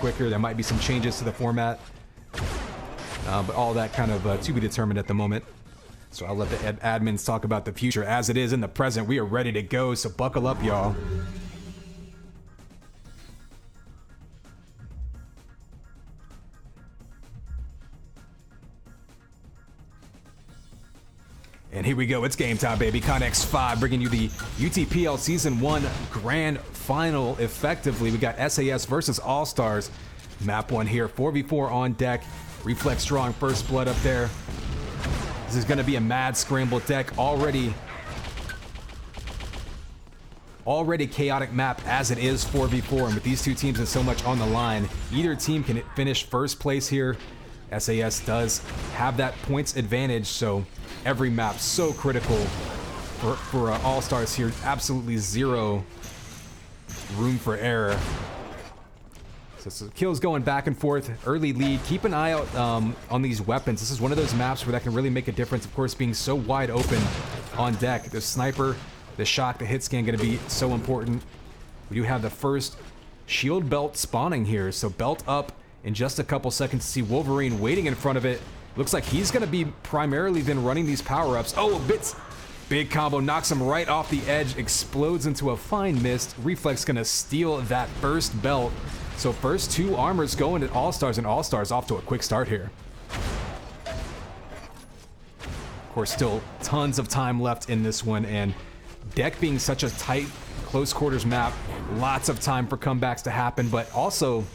quicker. There might be some changes to the format. But all that kind of to be determined at the moment. So I'll let the admins talk about the future. As it is in the present, we are ready to go, so buckle up, y'all. And here we go, it's game time, baby. Connex 5 bringing you the UTPL Season 1 Grand Final effectively. We got SAS versus All-Stars. Map 1 here, 4v4 on deck. Reflex drawing first blood up there. This is gonna be a mad scramble deck. Already chaotic map as it is 4v4, and with these two teams and so much on the line, either team can finish first place here. SAS does have that points advantage, so every map so critical for All-Stars here. Absolutely zero room for error. So kills going back and forth, early lead. Keep an eye out on these weapons. This is one of those maps where that can really make a difference. Of course, being so wide open on deck. The sniper, the shock, the hit scan going to be so important. We do have the first shield belt spawning here. So belt up in just a couple seconds to see Wolverine waiting in front of it. Looks like he's going to be primarily then running these power-ups. Oh, bits. Big combo knocks him right off the edge, explodes into a fine mist. Reflex going to steal that first belt. So first two armors going at All-Stars, and All-Stars off to a quick start here. Of course, still tons of time left in this one, and deck being such a tight, close quarters map, lots of time for comebacks to happen, but also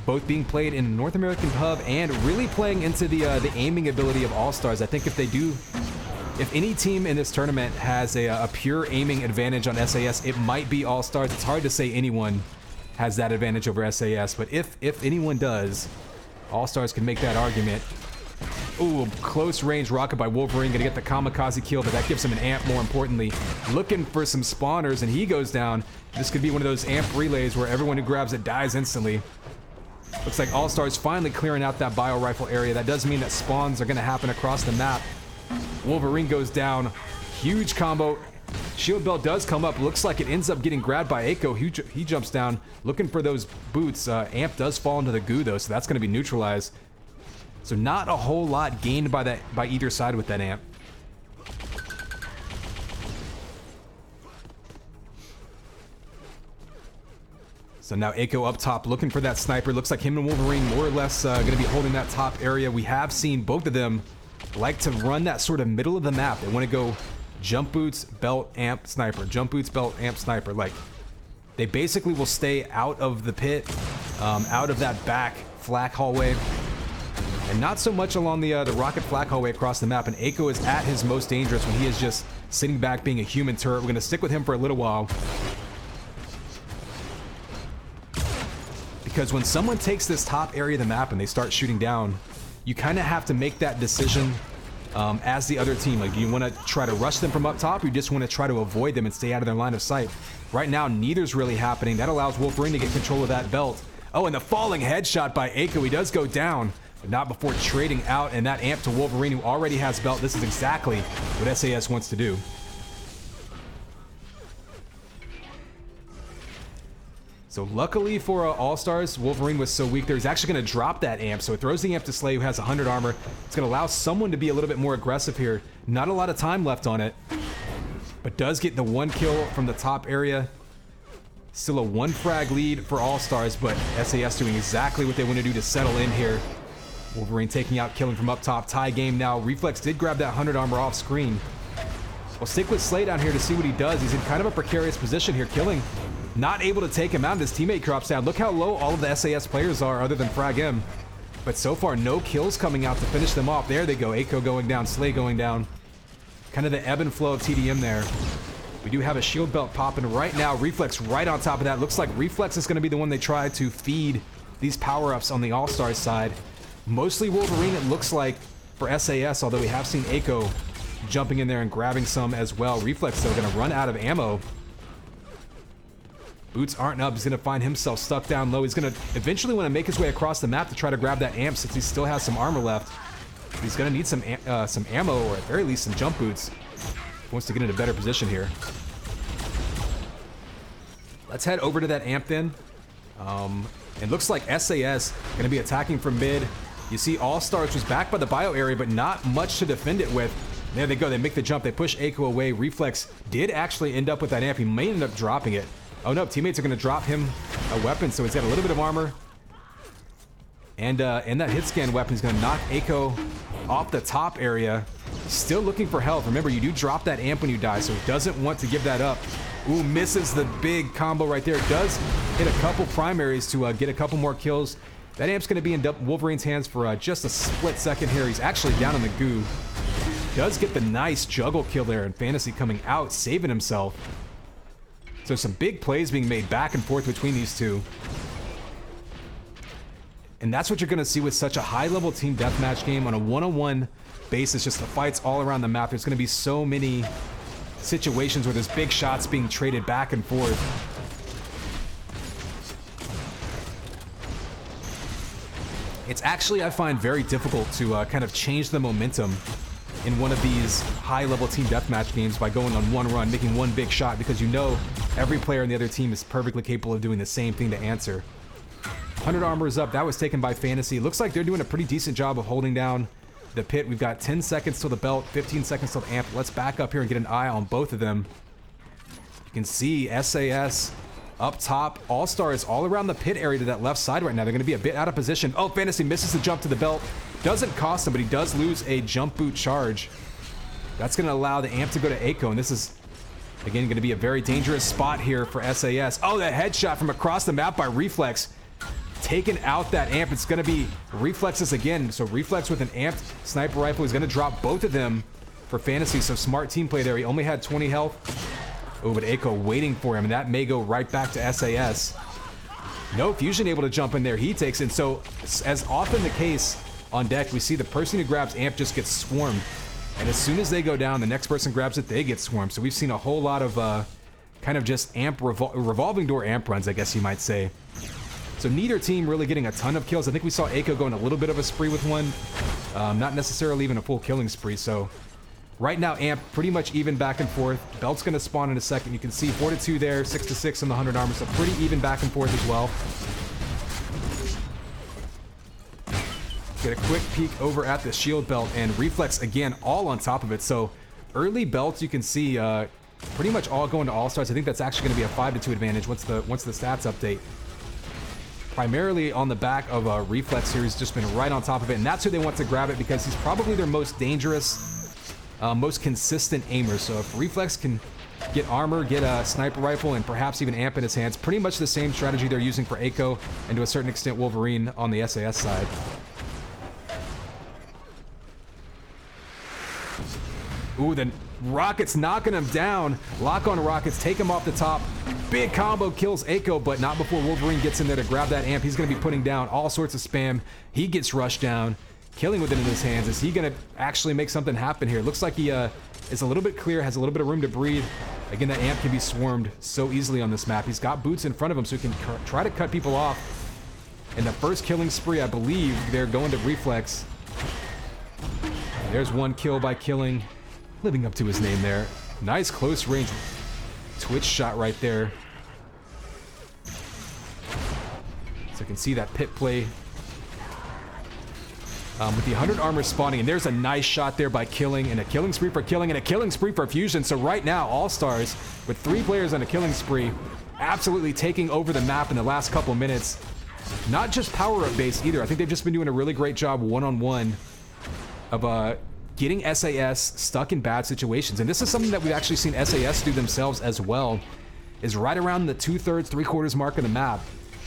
both being played in North American hub and really playing into the aiming ability of All-Stars. I think if any team in this tournament has a pure aiming advantage on SAS, it might be All-Stars. It's hard to say anyone has that advantage over SAS, but if anyone does, All-Stars can make that argument. Ooh, close range rocket by Wolverine, gonna get the kamikaze kill, but that gives him an amp more importantly. Looking for some spawners, and he goes down. This could be one of those amp relays where everyone who grabs it dies instantly. Looks like All-Stars finally clearing out that bio rifle area. That does mean that spawns are gonna happen across the map. Wolverine goes down, huge combo. Shield belt does come up. Looks like it ends up getting grabbed by Echo. He jumps down, looking for those boots. Amp does fall into the goo though, so that's going to be neutralized. So not a whole lot gained by either side with that amp. So now Echo up top, looking for that sniper. Looks like him and Wolverine more or less going to be holding that top area. We have seen both of them like to run that sort of middle of the map. They want to go jump boots, belt, amp, sniper. Jump boots, belt, amp, sniper. Like, they basically will stay out of the pit, out of that back flak hallway, and not so much along the rocket flak hallway across the map. And Echo is at his most dangerous when he is just sitting back being a human turret. We're going to stick with him for a little while, because when someone takes this top area of the map and they start shooting down, you kind of have to make that decision as the other team. Like, do you want to try to rush them from up top, or you just want to try to avoid them and stay out of their line of sight? Right now, neither's really happening. That allows Wolverine to get control of that belt. Oh, and the falling headshot by Echo. He does go down, but not before trading out, and that amp to Wolverine, who already has belt. This is exactly what SAS wants to do. So luckily for All-Stars, Wolverine was so weak there, he's actually going to drop that amp. So it throws the amp to Slay, who has 100 armor. It's going to allow someone to be a little bit more aggressive here. Not a lot of time left on it, but does get the one kill from the top area. Still a one frag lead for All-Stars, but SAS doing exactly what they want to do to settle in here. Wolverine taking out, killing from up top. Tie game now. Reflex did grab that 100 armor off screen. We'll stick with Slay down here to see what he does. He's in kind of a precarious position here, killing. Not able to take him out, and his teammate drops down. Look how low all of the SAS players are other than Frag M. But so far, no kills coming out to finish them off. There they go. Echo going down, Slay going down. Kind of the ebb and flow of TDM there. We do have a shield belt popping right now. Reflex right on top of that. Looks like Reflex is going to be the one they try to feed these power-ups on the All-Stars side. Mostly Wolverine, it looks like, for SAS, although we have seen Echo jumping in there and grabbing some as well. Reflex, though, going to run out of ammo. Boots aren't up. He's going to find himself stuck down low. He's going to eventually want to make his way across the map to try to grab that amp since he still has some armor left. He's going to need some ammo, or at very least some jump boots. He wants to get in a better position here. Let's head over to that amp then. And looks like SAS going to be attacking from mid. You see Allstars was back by the bio area, but not much to defend it with. There they go. They make the jump. They push Eiko away. Reflex did actually end up with that amp. He may end up dropping it. Oh no, teammates are going to drop him a weapon, so he's got a little bit of armor. And that hit scan weapon is going to knock Eiko off the top area. Still looking for health. Remember, you do drop that amp when you die, so he doesn't want to give that up. Ooh, misses the big combo right there. Does hit a couple primaries to get a couple more kills. That amp's going to be in Wolverine's hands for just a split second here. He's actually down in the goo. Does get the nice juggle kill there, and Fantasy coming out, saving himself. So some big plays being made back and forth between these two. And that's what you're going to see with such a high-level team deathmatch game on a one-on-one basis, just the fights all around the map. There's going to be so many situations where there's big shots being traded back and forth. It's actually, I find, very difficult to kind of change the momentum in one of these high-level team deathmatch games by going on one run, making one big shot, because you know every player in the other team is perfectly capable of doing the same thing to answer. 100 armor is up. That was taken by Fantasy. Looks like they're doing a pretty decent job of holding down the pit. We've got 10 seconds till the belt, 15 seconds till the amp. Let's back up here and get an eye on both of them. You can see SAS up top. Allstars all around the pit area to that left side right now. They're going to be a bit out of position. Oh, Fantasy misses the jump to the belt. Doesn't cost him, but he does lose a jump boot charge. That's going to allow the amp to go to Eiko, and this is, again, going to be a very dangerous spot here for SAS. Oh, that headshot from across the map by Reflex. Taking out that amp. It's going to be Reflexes again. So Reflex with an amped sniper rifle is going to drop both of them for Fantasy. So smart team play there. He only had 20 health. Oh, but Eiko waiting for him, and that may go right back to SAS. No Fusion able to jump in there. He takes it. So as often the case on deck, we see the person who grabs amp just gets swarmed. And as soon as they go down, the next person grabs it, they get swarmed. So we've seen a whole lot of kind of just amp revolving door amp runs, I guess you might say. So neither team really getting a ton of kills. I think we saw Eiko going a little bit of a spree with one. Not necessarily even a full killing spree. So right now, amp pretty much even back and forth. Belt's going to spawn in a second. You can see 4-2 there, 6-6 on the 100 armor. So pretty even back and forth as well. Get a quick peek over at the shield belt, and Reflex again all on top of it. So early belts you can see pretty much all going to Allstars. I think that's actually going to be a 5-2 advantage once the stats update. Primarily on the back of Reflex here. He's just been right on top of it, and that's who they want to grab it because he's probably their most dangerous, most consistent aimer. So if Reflex can get armor, get a sniper rifle, and perhaps even amp in his hands, pretty much the same strategy they're using for Eiko and to a certain extent Wolverine on the SAS side. Ooh, then Rockets knocking him down. Lock on Rockets, take him off the top. Big combo kills Eiko, but not before Wolverine gets in there to grab that amp. He's going to be putting down all sorts of spam. He gets rushed down, killing with it in his hands. Is he going to actually make something happen here? Looks like he is a little bit clear, has a little bit of room to breathe. Again, that amp can be swarmed so easily on this map. He's got boots in front of him, so he can try to cut people off. In the first killing spree, I believe they're going to Reflex. There's one kill by Killing. Living up to his name there. Nice close range twitch shot right there. So I can see that pit play with the 100 armor spawning, and there's a nice shot there by Killing, and a killing spree for Killing, and a killing spree for Fusion. So right now, Allstars with 3 players on a killing spree, absolutely taking over the map in the last couple minutes. Not just power-up based either. I think they've just been doing a really great job one-on-one of getting SAS stuck in bad situations. And this is something that we've actually seen SAS do themselves as well, is right around the 2/3, 3/4 mark of the map.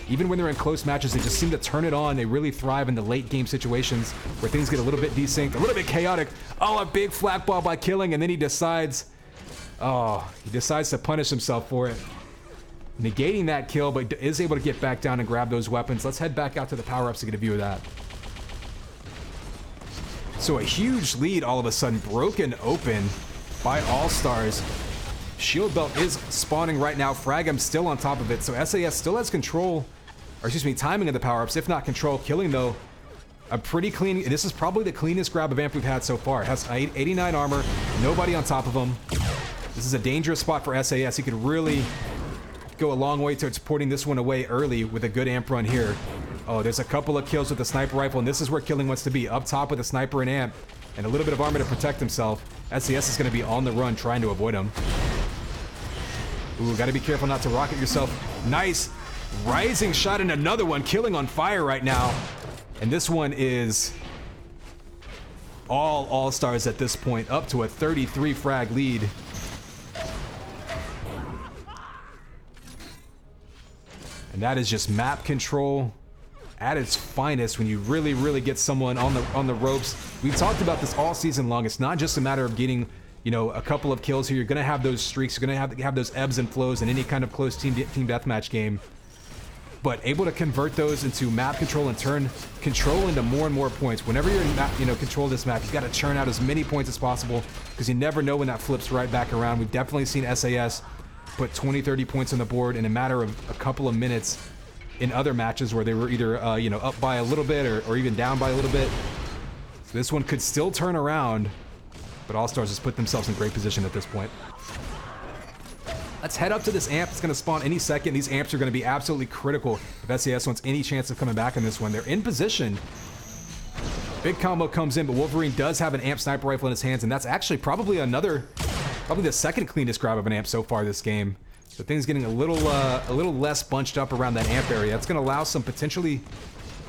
Even when they're in close matches, they just seem to turn it on. They really thrive in the late game situations where things get a little bit desynced, a little bit chaotic. Oh, a big flak ball by Killing, and then he decides to punish himself for it. Negating that kill, but is able to get back down and grab those weapons. Let's head back out to the power-ups to get a view of that. So a huge lead all of a sudden broken open by Allstars. Shield belt is spawning right now. Fragham's still on top of it. So SAS still has control, or excuse me, timing of the power-ups, if not control. Killing, though, a pretty clean, this is probably the cleanest grab of amp we've had so far. It has 89 armor, nobody on top of him. This is a dangerous spot for SAS. He could really go a long way towards putting this one away early with a good amp run here. Oh, there's a couple of kills with the sniper rifle, and this is where Killing wants to be. Up top with a sniper and amp, and a little bit of armor to protect himself. SES is going to be on the run, trying to avoid him. Ooh, got to be careful not to rocket yourself. Nice rising shot, and another one. Killing on fire right now. And this one is all Stars at this point, up to a 33 frag lead. And that is just map control at its finest when you really get someone on the ropes. We've talked about this all season long. It's not just a matter of getting, you know, a couple of kills here. You're going to have those streaks. You're going to have those ebbs and flows in any kind of close team deathmatch game. But able to convert those into map control and turn control into more and more points. Whenever you're in map, you know, control this map, you've got to churn out as many points as possible because you never know when that flips right back around. We've definitely seen SAS put 20, 30 points on the board in a matter of a couple of minutes in other matches where they were either, you know, up by a little bit or even down by a little bit. So this one could still turn around, but Allstars has put themselves in great position at this point. Let's head up to this amp. It's going to spawn any second. These amps are going to be absolutely critical if SAS wants any chance of coming back in this one. They're in position. Big combo comes in, but Wolverine does have an amp sniper rifle in his hands, and that's actually probably the second cleanest grab of an amp so far this game. So things getting a little less bunched up around that amp area. That's going to allow some potentially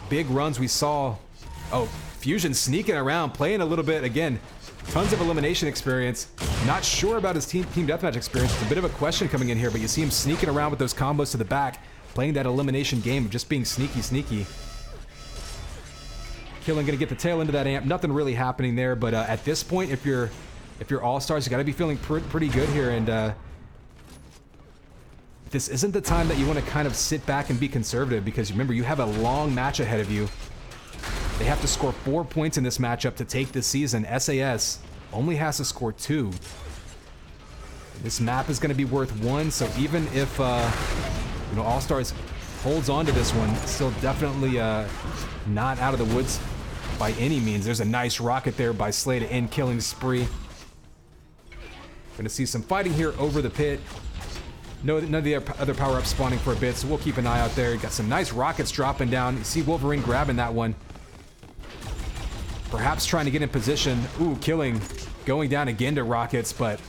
big runs. We saw, oh, Fusion sneaking around, playing a little bit again. Tons of elimination experience. Not sure about his team deathmatch experience. It's a bit of a question coming in here, but you see him sneaking around with those combos to the back, playing that elimination game of just being sneaky. Killing gonna get the tail end of that amp. Nothing really happening there, but at this point, if you're All-Stars, you gotta be feeling pretty good here, and this isn't the time that you want to kind of sit back and be conservative, because remember, you have a long match ahead of you. They have to score 4 points in this matchup to take this season. SAS only has to score 2. This map is going to be worth 1, so even if you know, All-Stars holds on to this one, still definitely not out of the woods by any means. There's a nice rocket there by Slay to end Killing spree. Going to see some fighting here over the pit. None of the other power-ups spawning for a bit, so we'll keep an eye out there. You got some nice rockets dropping down. You see Wolverine grabbing that one. Perhaps trying to get in position. Ooh, Killing going down again to rockets, but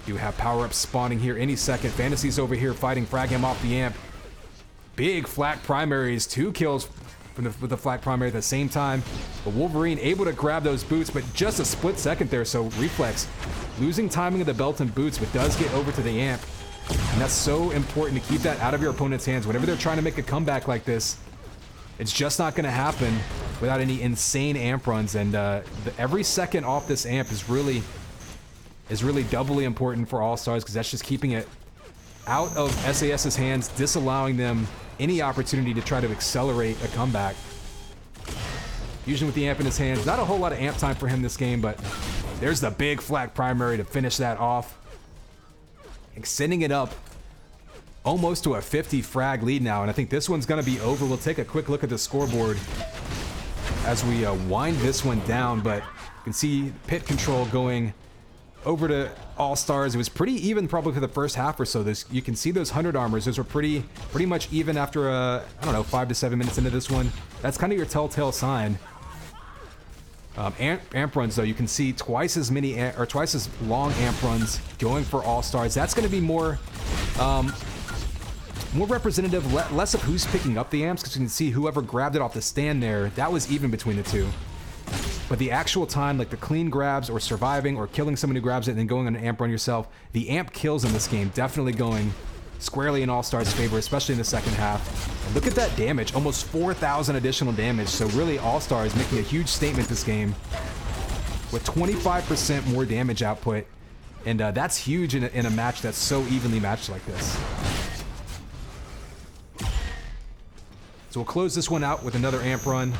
you have power-ups spawning here any second. Fantasy's over here fighting, frag him off the amp. Big flak primaries, 2 kills with the flak primary at the same time. But Wolverine able to grab those boots, but just a split second there, so reflex. Losing timing of the belt and boots, but does get over to the amp. And that's so important to keep that out of your opponent's hands. Whenever they're trying to make a comeback like this, it's just not going to happen without any insane amp runs. And every second off this amp is really doubly important for All-Stars, because that's just keeping it out of SAS's hands, disallowing them any opportunity to try to accelerate a comeback. Fusion with the amp in his hands. Not a whole lot of amp time for him this game, but there's the big flak primary to finish that off. Extending it up almost to a 50 frag lead now, and I think this one's going to be over. We'll take a quick look at the scoreboard as we wind this one down, but you can see pit control going over to All-Stars. It was pretty even probably for the first half or so. You can see those 100 armors. Those were pretty much even after, I don't know, 5 to 7 minutes into this one. That's kind of your telltale sign. Amp runs, though, you can see twice as long amp runs going for All-Stars. That's going to be more representative, less of who's picking up the amps, because you can see whoever grabbed it off the stand there, that was even between the two. But the actual time, like the clean grabs or surviving or killing someone who grabs it and then going on an amp run yourself, the amp kills in this game definitely going squarely in All-Stars' favor, especially in the second half. And look at that damage, almost 4,000 additional damage. So really All-Stars making a huge statement this game with 25% more damage output. And that's huge in a match that's so evenly matched like this. So we'll close this one out with another amp run.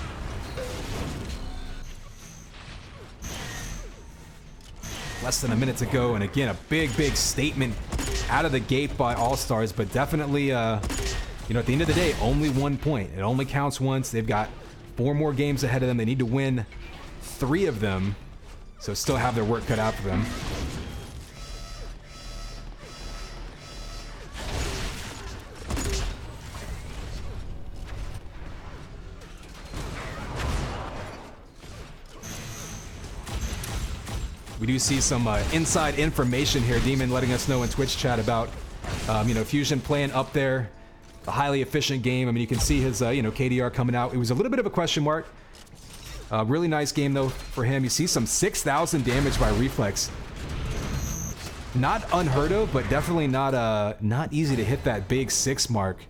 Less than a minute to go, and again, a big statement out of the gate by All-Stars, but definitely, you know, at the end of the day, only 1 point. It only counts once. They've got 4 more games ahead of them. They need to win 3 of them, so still have their work cut out for them. We do see some inside information here. Demon letting us know in Twitch chat about, you know, Fusion playing up there. A highly efficient game. I mean, you can see his, you know, KDR coming out. It was a little bit of a question mark. Really nice game, though, for him. You see some 6,000 damage by Reflex. Not unheard of, but definitely not easy to hit that big 6 mark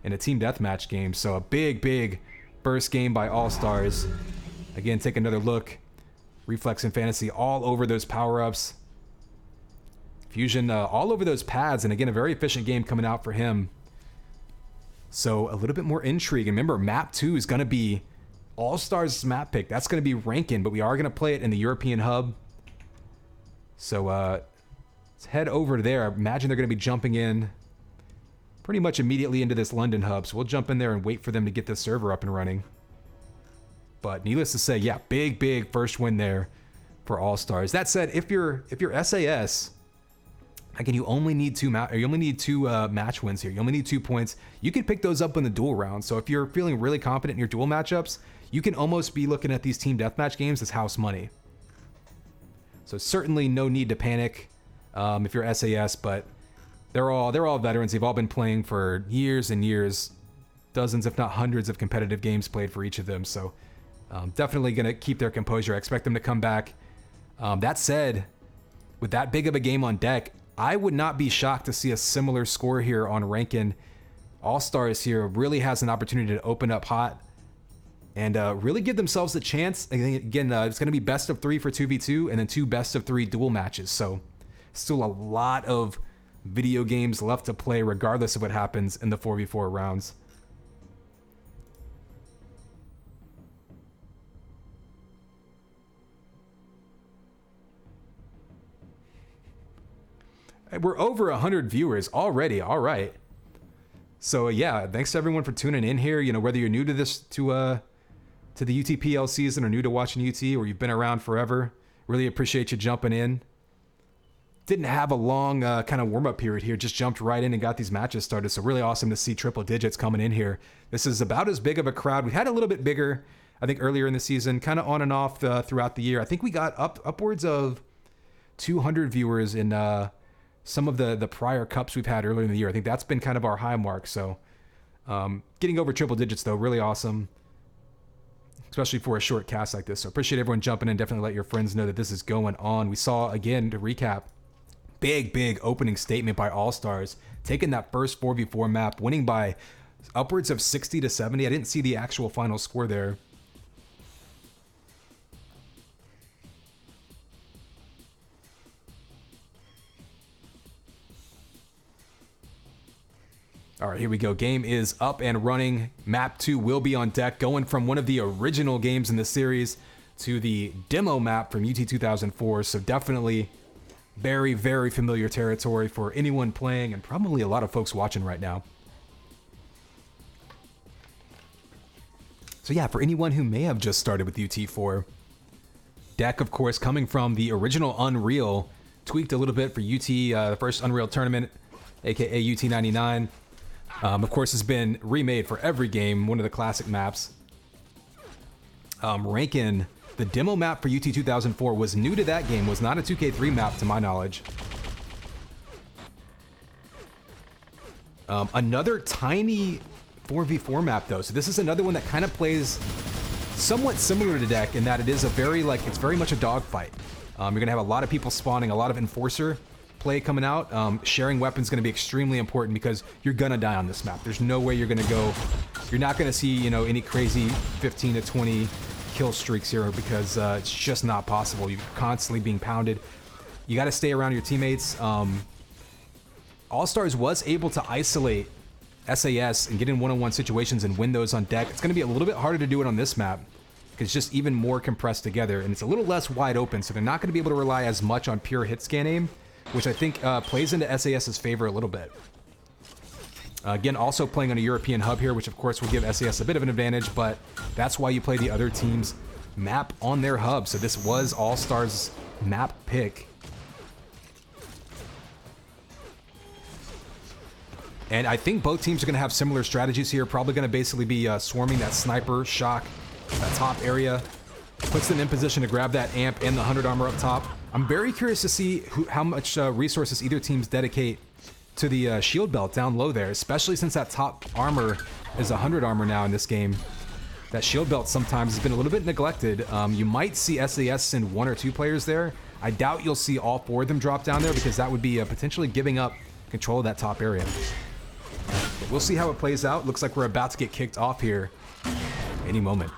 in a team deathmatch game. So a big burst game by Allstars. Again, take another look. Reflex and Fantasy all over those power-ups. Fusion all over those pads. And again, a very efficient game coming out for him. So a little bit more intrigue. And remember, map 2 is going to be Allstars' map pick. That's going to be Rankin, but we are going to play it in the European hub. So let's head over there. I imagine they're going to be jumping in pretty much immediately into this London hub. So we'll jump in there and wait for them to get the server up and running. But needless to say, yeah, big first win there for Allstars. That said, if you're SAS, again, you only need two match wins here. You only need 2 points. You can pick those up in the duel round. So if you're feeling really confident in your duel matchups, you can almost be looking at these team deathmatch games as house money. So certainly no need to panic if you're SAS, but they're all veterans. They've all been playing for years and years, dozens if not hundreds of competitive games played for each of them. So definitely going to keep their composure. I expect them to come back. That said, with that big of a game on deck, I would not be shocked to see a similar score here on Rankin. Allstars here really has an opportunity to open up hot and really give themselves a chance. Again, it's going to be best of 3 for 2v2 and then 2 best of 3 duel matches. So still a lot of video games left to play regardless of what happens in the 4v4 rounds. We're over 100 viewers already. All right. So yeah, thanks to everyone for tuning in here. You know, whether you're new to this, to the UTPL season or new to watching UT, or you've been around forever, really appreciate you jumping in. Didn't have a long kind of warm-up period here. Just jumped right in and got these matches started. So really awesome to see triple digits coming in here. This is about as big of a crowd. We had a little bit bigger, I think, earlier in the season, kind of on and off throughout the year. I think we got upwards of 200 viewers in some of the prior cups we've had earlier in the year. I think that's been kind of our high mark. So getting over triple digits, though, really awesome, especially for a short cast like this. So appreciate everyone jumping in. Definitely let your friends know that this is going on. We saw, again, to recap, big opening statement by Allstars, taking that first 4v4 map, winning by upwards of 60 to 70. I didn't see the actual final score there. All right, here we go. Game is up and running. Map 2 will be on deck, going from one of the original games in the series to the demo map from UT 2004. So definitely very familiar territory for anyone playing and probably a lot of folks watching right now. So yeah, for anyone who may have just started with UT4, deck, of course, coming from the original Unreal, tweaked a little bit for UT, the first Unreal tournament, aka UT99. Of course, has been remade for every game, one of the classic maps. Rankin, the demo map for UT 2004, was new to that game, was not a 2K3 map to my knowledge. Another tiny 4v4 map, though. So this is another one that kind of plays somewhat similar to deck in that it is a very, it's very much a dogfight. You're going to have a lot of people spawning, a lot of enforcer play coming out. Sharing weapons is going to be extremely important because you're going to die on this map. There's no way you're going to go. You're not going to see, you know, any crazy 15 to 20 kill streaks here because it's just not possible. You're constantly being pounded. You got to stay around your teammates. Allstars was able to isolate SAS and get in one-on-one situations and win those on deck. It's going to be a little bit harder to do it on this map because it's just even more compressed together and it's a little less wide open, so they're not going to be able to rely as much on pure hit scan aim, which I think plays into SAS's favor a little bit. Again, also playing on a European hub here, which of course will give SAS a bit of an advantage, but that's why you play the other team's map on their hub. So this was Allstars' map pick. And I think both teams are going to have similar strategies here. Probably going to basically be swarming that sniper shock, that top area. Puts them in position to grab that amp and the 100 armor up top. I'm very curious to see how much resources either teams dedicate to the shield belt down low there, especially since that top armor is 100 armor now in this game. That shield belt sometimes has been a little bit neglected. You might see SAS send 1 or 2 players there. I doubt you'll see all 4 of them drop down there because that would be potentially giving up control of that top area. But we'll see how it plays out. Looks like we're about to get kicked off here any moment.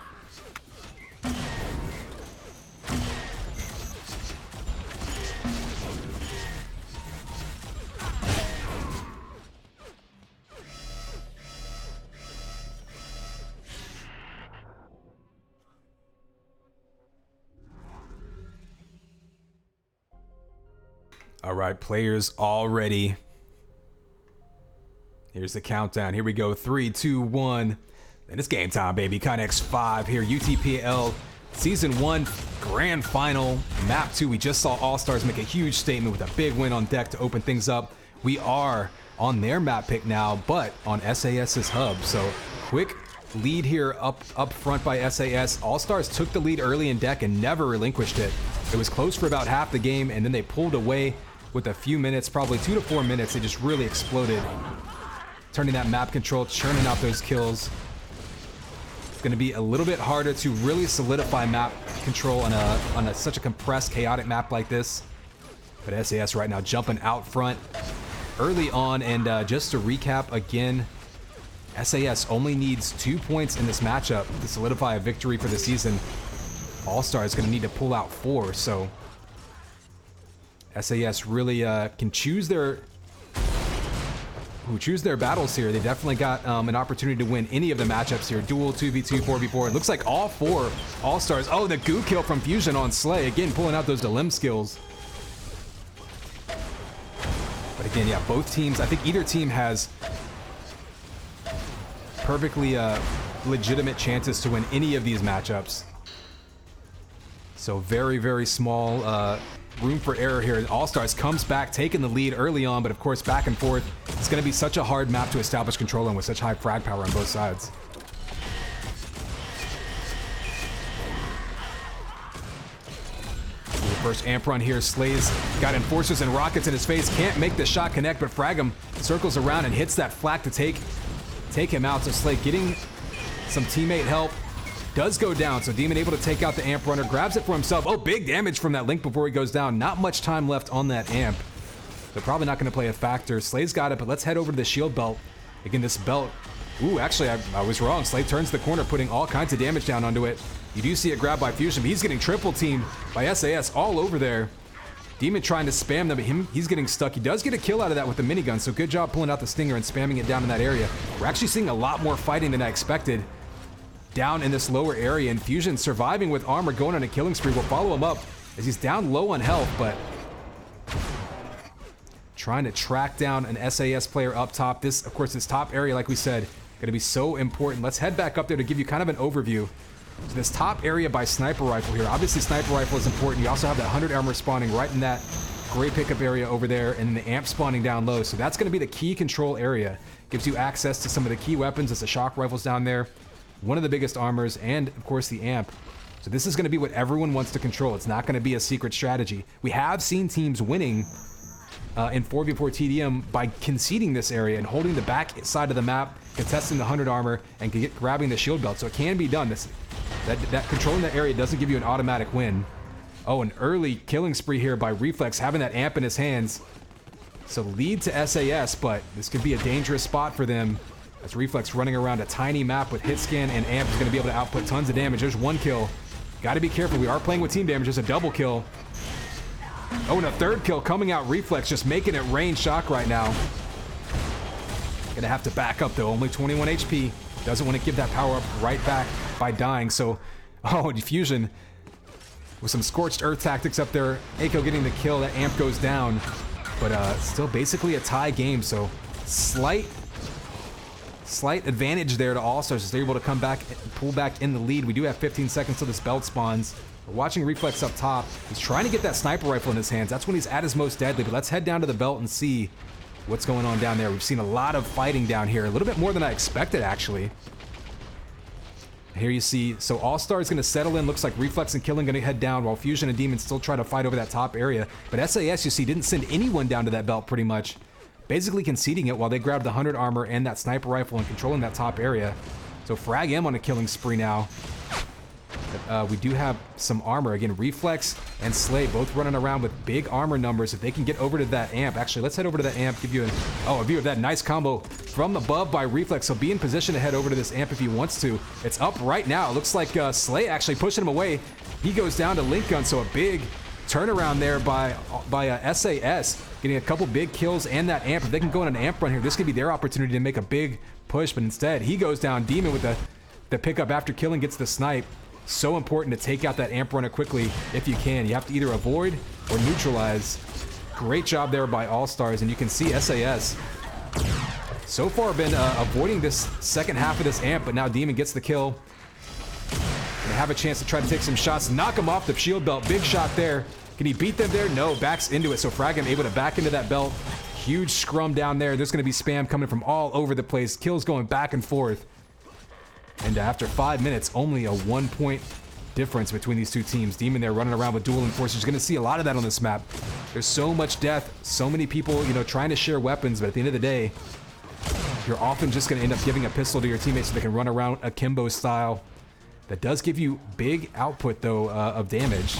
All right, players all ready. Here's the countdown. Here we go. 3, 2, 1. And it's game time, baby. Connex 5 here. UTPL Season 1 Grand Final. Map 2. We just saw Allstars make a huge statement with a big win on deck to open things up. We are on their map pick now, but on SAS's hub. So quick lead here up front by SAS. Allstars took the lead early in deck and never relinquished it. It was close for about half the game, and then they pulled away with a few minutes, probably 2 to 4 minutes. They just really exploded, turning that map control, churning out those kills. It's going to be a little bit harder to really solidify map control on such a compressed, chaotic map like this. But SAS right now jumping out front early on, and just to recap again, SAS only needs 2 points in this matchup to solidify a victory for the season. Allstar is going to need to pull out 4, so SAS really can choose their battles here. They definitely got an opportunity to win any of the matchups here. Duel, 2v2, 4v4. It looks like all 4 All-Stars. Oh, the goo kill from Fusion on Slay. Again, pulling out those Delim skills. But again, yeah, both teams, I think either team has perfectly legitimate chances to win any of these matchups. So very, very small room for error here. Allstars comes back, taking the lead early on, but of course back and forth. It's going to be such a hard map to establish control on with such high frag power on both sides. The first amp run here. Slay's got enforcers and rockets in his face. Can't make the shot connect, but Fragum circles around and hits that flak to take him out. So Slay getting some teammate help. Does go down, so Demon able to take out the amp runner, grabs it for himself. Oh, big damage from that link before he goes down. Not much time left on that amp. They're probably not going to play a factor. Slay's got it, but let's head over to the shield belt. Again, this belt. Ooh, actually, I was wrong. Slay turns the corner, putting all kinds of damage down onto it. You do see it grabbed by Fusion, but he's getting triple teamed by SAS all over there. Demon trying to spam them, but he's getting stuck. He does get a kill out of that with the minigun, so good job pulling out the stinger and spamming it down in that area. We're actually seeing a lot more fighting than I expected down in this lower area, and Fusion surviving with armor, going on a killing spree. We'll follow him up as he's down low on health, but trying to track down an SAS player up top. This, of course, this top area, like we said, going to be so important. Let's head back up there to give you kind of an overview. So this top area by sniper rifle here, obviously sniper rifle is important. You also have that 100 armor spawning right in that gray pickup area over there, and the amp spawning down low. So that's going to be the key control area. Gives you access to some of the key weapons as the shock rifles down there. One of the biggest armors, and of course the amp. So this is going to be what everyone wants to control. It's not going to be a secret strategy. We have seen teams winning in 4v4 TDM by conceding this area and holding the back side of the map, contesting the 100 armor, and grabbing the shield belt. So it can be done. That controlling that area doesn't give you an automatic win. Oh, an early killing spree here by Reflex, having that amp in his hands. So lead to SAS, but this could be a dangerous spot for them. As Reflex running around a tiny map with hit scan, and amp is going to be able to output tons of damage. There's 1 kill. Got to be careful. We are playing with team damage. There's a double kill. Oh, and a 3rd kill coming out. Reflex just making it rain shock right now. Gonna have to back up though. Only 21 HP. Doesn't want to give that power up right back by dying. So, oh, Diffusion with some scorched earth tactics up there. Aiko getting the kill. That amp goes down, but still basically a tie game. So slight advantage there to Allstars as they're able to come back and pull back in the lead. We do have 15 seconds till this belt spawns. We're watching Reflex up top. He's trying to get that sniper rifle in his hands. That's when he's at his most deadly, but let's head down to the belt and see what's going on down there. We've seen a lot of fighting down here, a little bit more than I expected, actually. Here you see, so All-Star is going to settle in. Looks like Reflex and Killing going to head down while Fusion and Demon still try to fight over that top area. But SAS, you see, didn't send anyone down to that belt pretty much. Basically conceding it while they grabbed the 100 armor and that sniper rifle and controlling that top area. So Frag M on a killing spree now. We do have some armor. Again, Reflex and Slay both running around with big armor numbers. If they can get over to that amp. Actually, let's head over to that amp. Give you a view of that nice combo from above by Reflex. So be in position to head over to this amp if he wants to. It's up right now. It looks like Slay actually pushing him away. He goes down to Link Gun. So a big turnaround there by SAS. Getting a couple big kills and that amp. If they can go on an amp run here, this could be their opportunity to make a big push. But instead, he goes down. Demon with the pickup after killing gets the snipe. So important to take out that amp runner quickly if you can. You have to either avoid or neutralize. Great job there by All-Stars, and you can see SAS so far been avoiding this second half of this amp, but now Demon gets the kill. They have a chance to try to take some shots, knock him off the shield belt. Big shot there. Can he beat them there? No, backs into it. So Fragam able to back into that belt. Huge scrum down there. There's going to be spam coming from all over the place. Kills going back and forth. And after 5 minutes, only a 1-point difference between these two teams. Demon there running around with dual enforcers. You're going to see a lot of that on this map. There's so much death, so many people, you know, trying to share weapons, but at the end of the day, you're often just going to end up giving a pistol to your teammates so they can run around akimbo style. That does give you big output, though, of damage.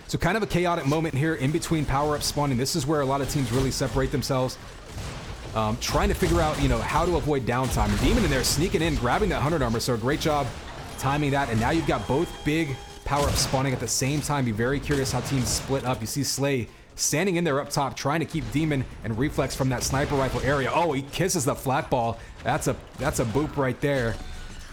So kind of a chaotic moment here in between power-up spawning. This is where a lot of teams really separate themselves. Trying to figure out, you know, how to avoid downtime. Demon in there sneaking in, grabbing that 100 armor. So a great job timing that. And now you've got both big power-ups spawning at the same time. Be very curious how teams split up. You see Slay standing in there up top, trying to keep Demon and Reflex from that sniper rifle area. Oh, he kisses the flat ball. That's a boop right there.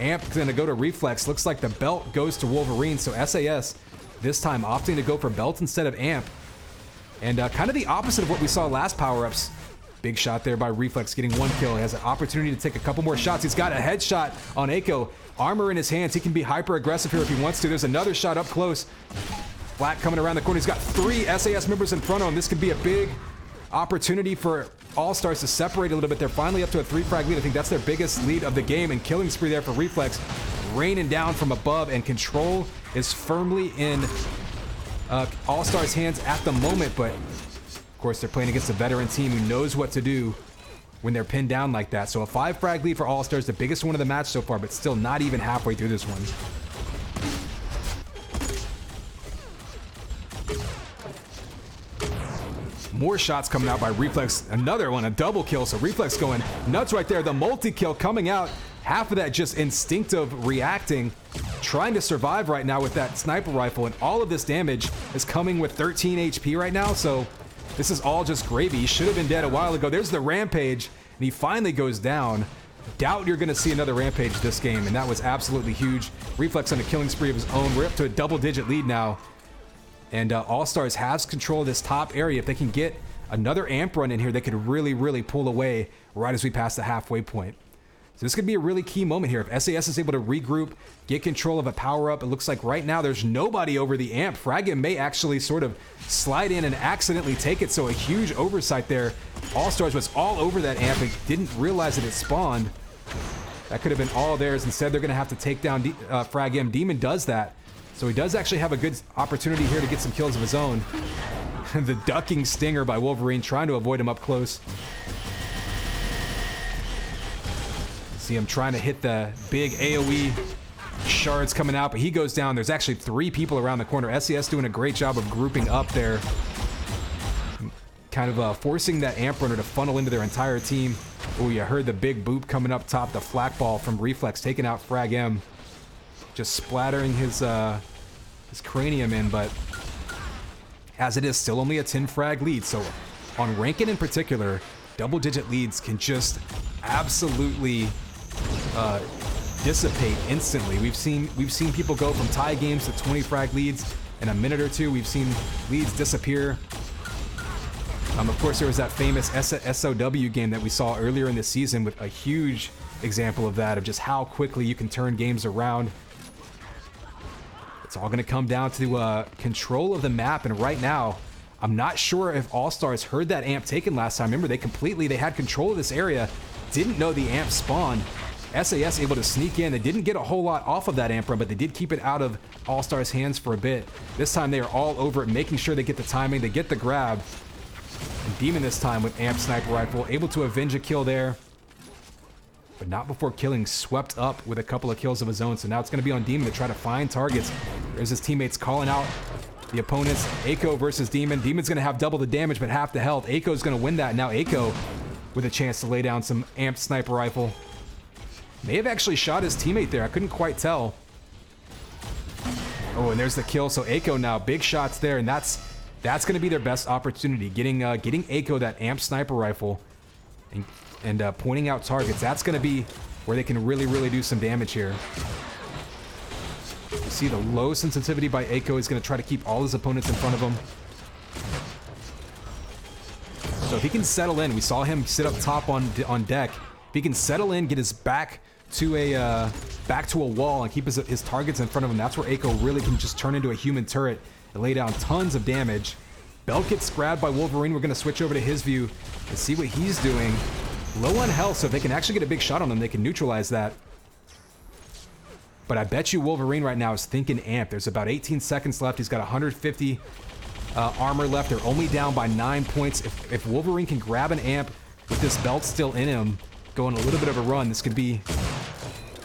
Amp's gonna go to Reflex. Looks like the belt goes to Wolverine. So SAS this time opting to go for belt instead of amp. And kind of the opposite of what we saw last power-ups. Big shot there by Reflex, getting 1 kill. He has an opportunity to take a couple more shots. He's got a headshot on Echo. Armor in his hands. He can be hyper-aggressive here if he wants to. There's another shot up close. Flat coming around the corner. He's got 3 SAS members in front of him. This could be a big opportunity for All-Stars to separate a little bit. They're finally up to a 3-frag lead. I think that's their biggest lead of the game. And killing spree there for Reflex. Raining down from above, and control is firmly in All-Stars' hands at the moment. But of course, they're playing against a veteran team who knows what to do when they're pinned down like that. So a 5-frag lead for All-Stars, the biggest one of the match so far, but still not even halfway through this one. More shots coming out by Reflex. Another one, a double kill. So Reflex going nuts right there. The multi-kill coming out. Half of that just instinctive reacting, trying to survive right now with that sniper rifle. And all of this damage is coming with 13 HP right now. So this is all just gravy. He should have been dead a while ago. There's the rampage, and he finally goes down. Doubt you're going to see another rampage this game, and that was absolutely huge. Reflex on a killing spree of his own. We're up to a double-digit lead now. And All-Stars has control of this top area. If they can get another amp run in here, they could really, really pull away right as we pass the halfway point. So this could be a really key moment here. If SAS is able to regroup, get control of a power-up, it looks like right now there's nobody over the amp. Fragam may actually sort of slide in and accidentally take it, so a huge oversight there. All-Stars was all over that amp and didn't realize that it spawned. That could have been all theirs. Instead, they're going to have to take down Fragam. Demon does that. So he does actually have a good opportunity here to get some kills of his own. The ducking stinger by Wolverine, trying to avoid him up close. See him trying to hit the big AoE shards coming out, but he goes down. There's actually 3 people around the corner. SES doing a great job of grouping up there. Kind of forcing that amp runner to funnel into their entire team. Oh, you heard the big boop coming up top. The flak ball from Reflex taking out Frag M. Just splattering his cranium in, but as it is, still only a 10-frag lead. So on Rankin in particular, double-digit leads can just absolutely dissipate instantly. We've seen people go from tie games to 20-frag leads in a minute or two. We've seen leads disappear. Of course, there was that famous SOW game that we saw earlier in the season with a huge example of that, of just how quickly you can turn games around. It's all going to come down to control of the map, and right now, I'm not sure if Allstars heard that amp taken last time. Remember, they had control of this area, didn't know the amp spawned. SAS able to sneak in. They didn't get a whole lot off of that amp run, but they did keep it out of Allstars' hands for a bit. This time they are all over it, making sure they get the timing, they get the grab. And Demon this time with amp sniper rifle, able to avenge a kill there. But not before killing, swept up with a couple of kills of his own. So now it's going to be on Demon to try to find targets. There's his teammates calling out the opponents. Echo versus Demon. Demon's going to have double the damage, but half the health. Echo's going to win that. Now Echo with a chance to lay down some amp sniper rifle. May have actually shot his teammate there. I couldn't quite tell. Oh, and there's the kill. So Echo now, big shots there, and that's going to be their best opportunity. Getting Echo that amp sniper rifle and pointing out targets. That's going to be where they can really do some damage here. You see the low sensitivity by Echo. He's going to try to keep all his opponents in front of him. So if he can settle in, we saw him sit up top on deck. If he can settle in, get his back to a wall and keep his targets in front of him, that's where Echo really can just turn into a human turret and lay down tons of damage. Belt gets grabbed by Wolverine. We're going to switch over to his view and see what he's doing. Low on health, so if they can actually get a big shot on them, they can neutralize that. But I bet you Wolverine right now is thinking amp. There's about 18 seconds left. He's got 150 armor left. They're only down by 9 points. If Wolverine can grab an amp with this belt still in him, going a little bit of a run, this could be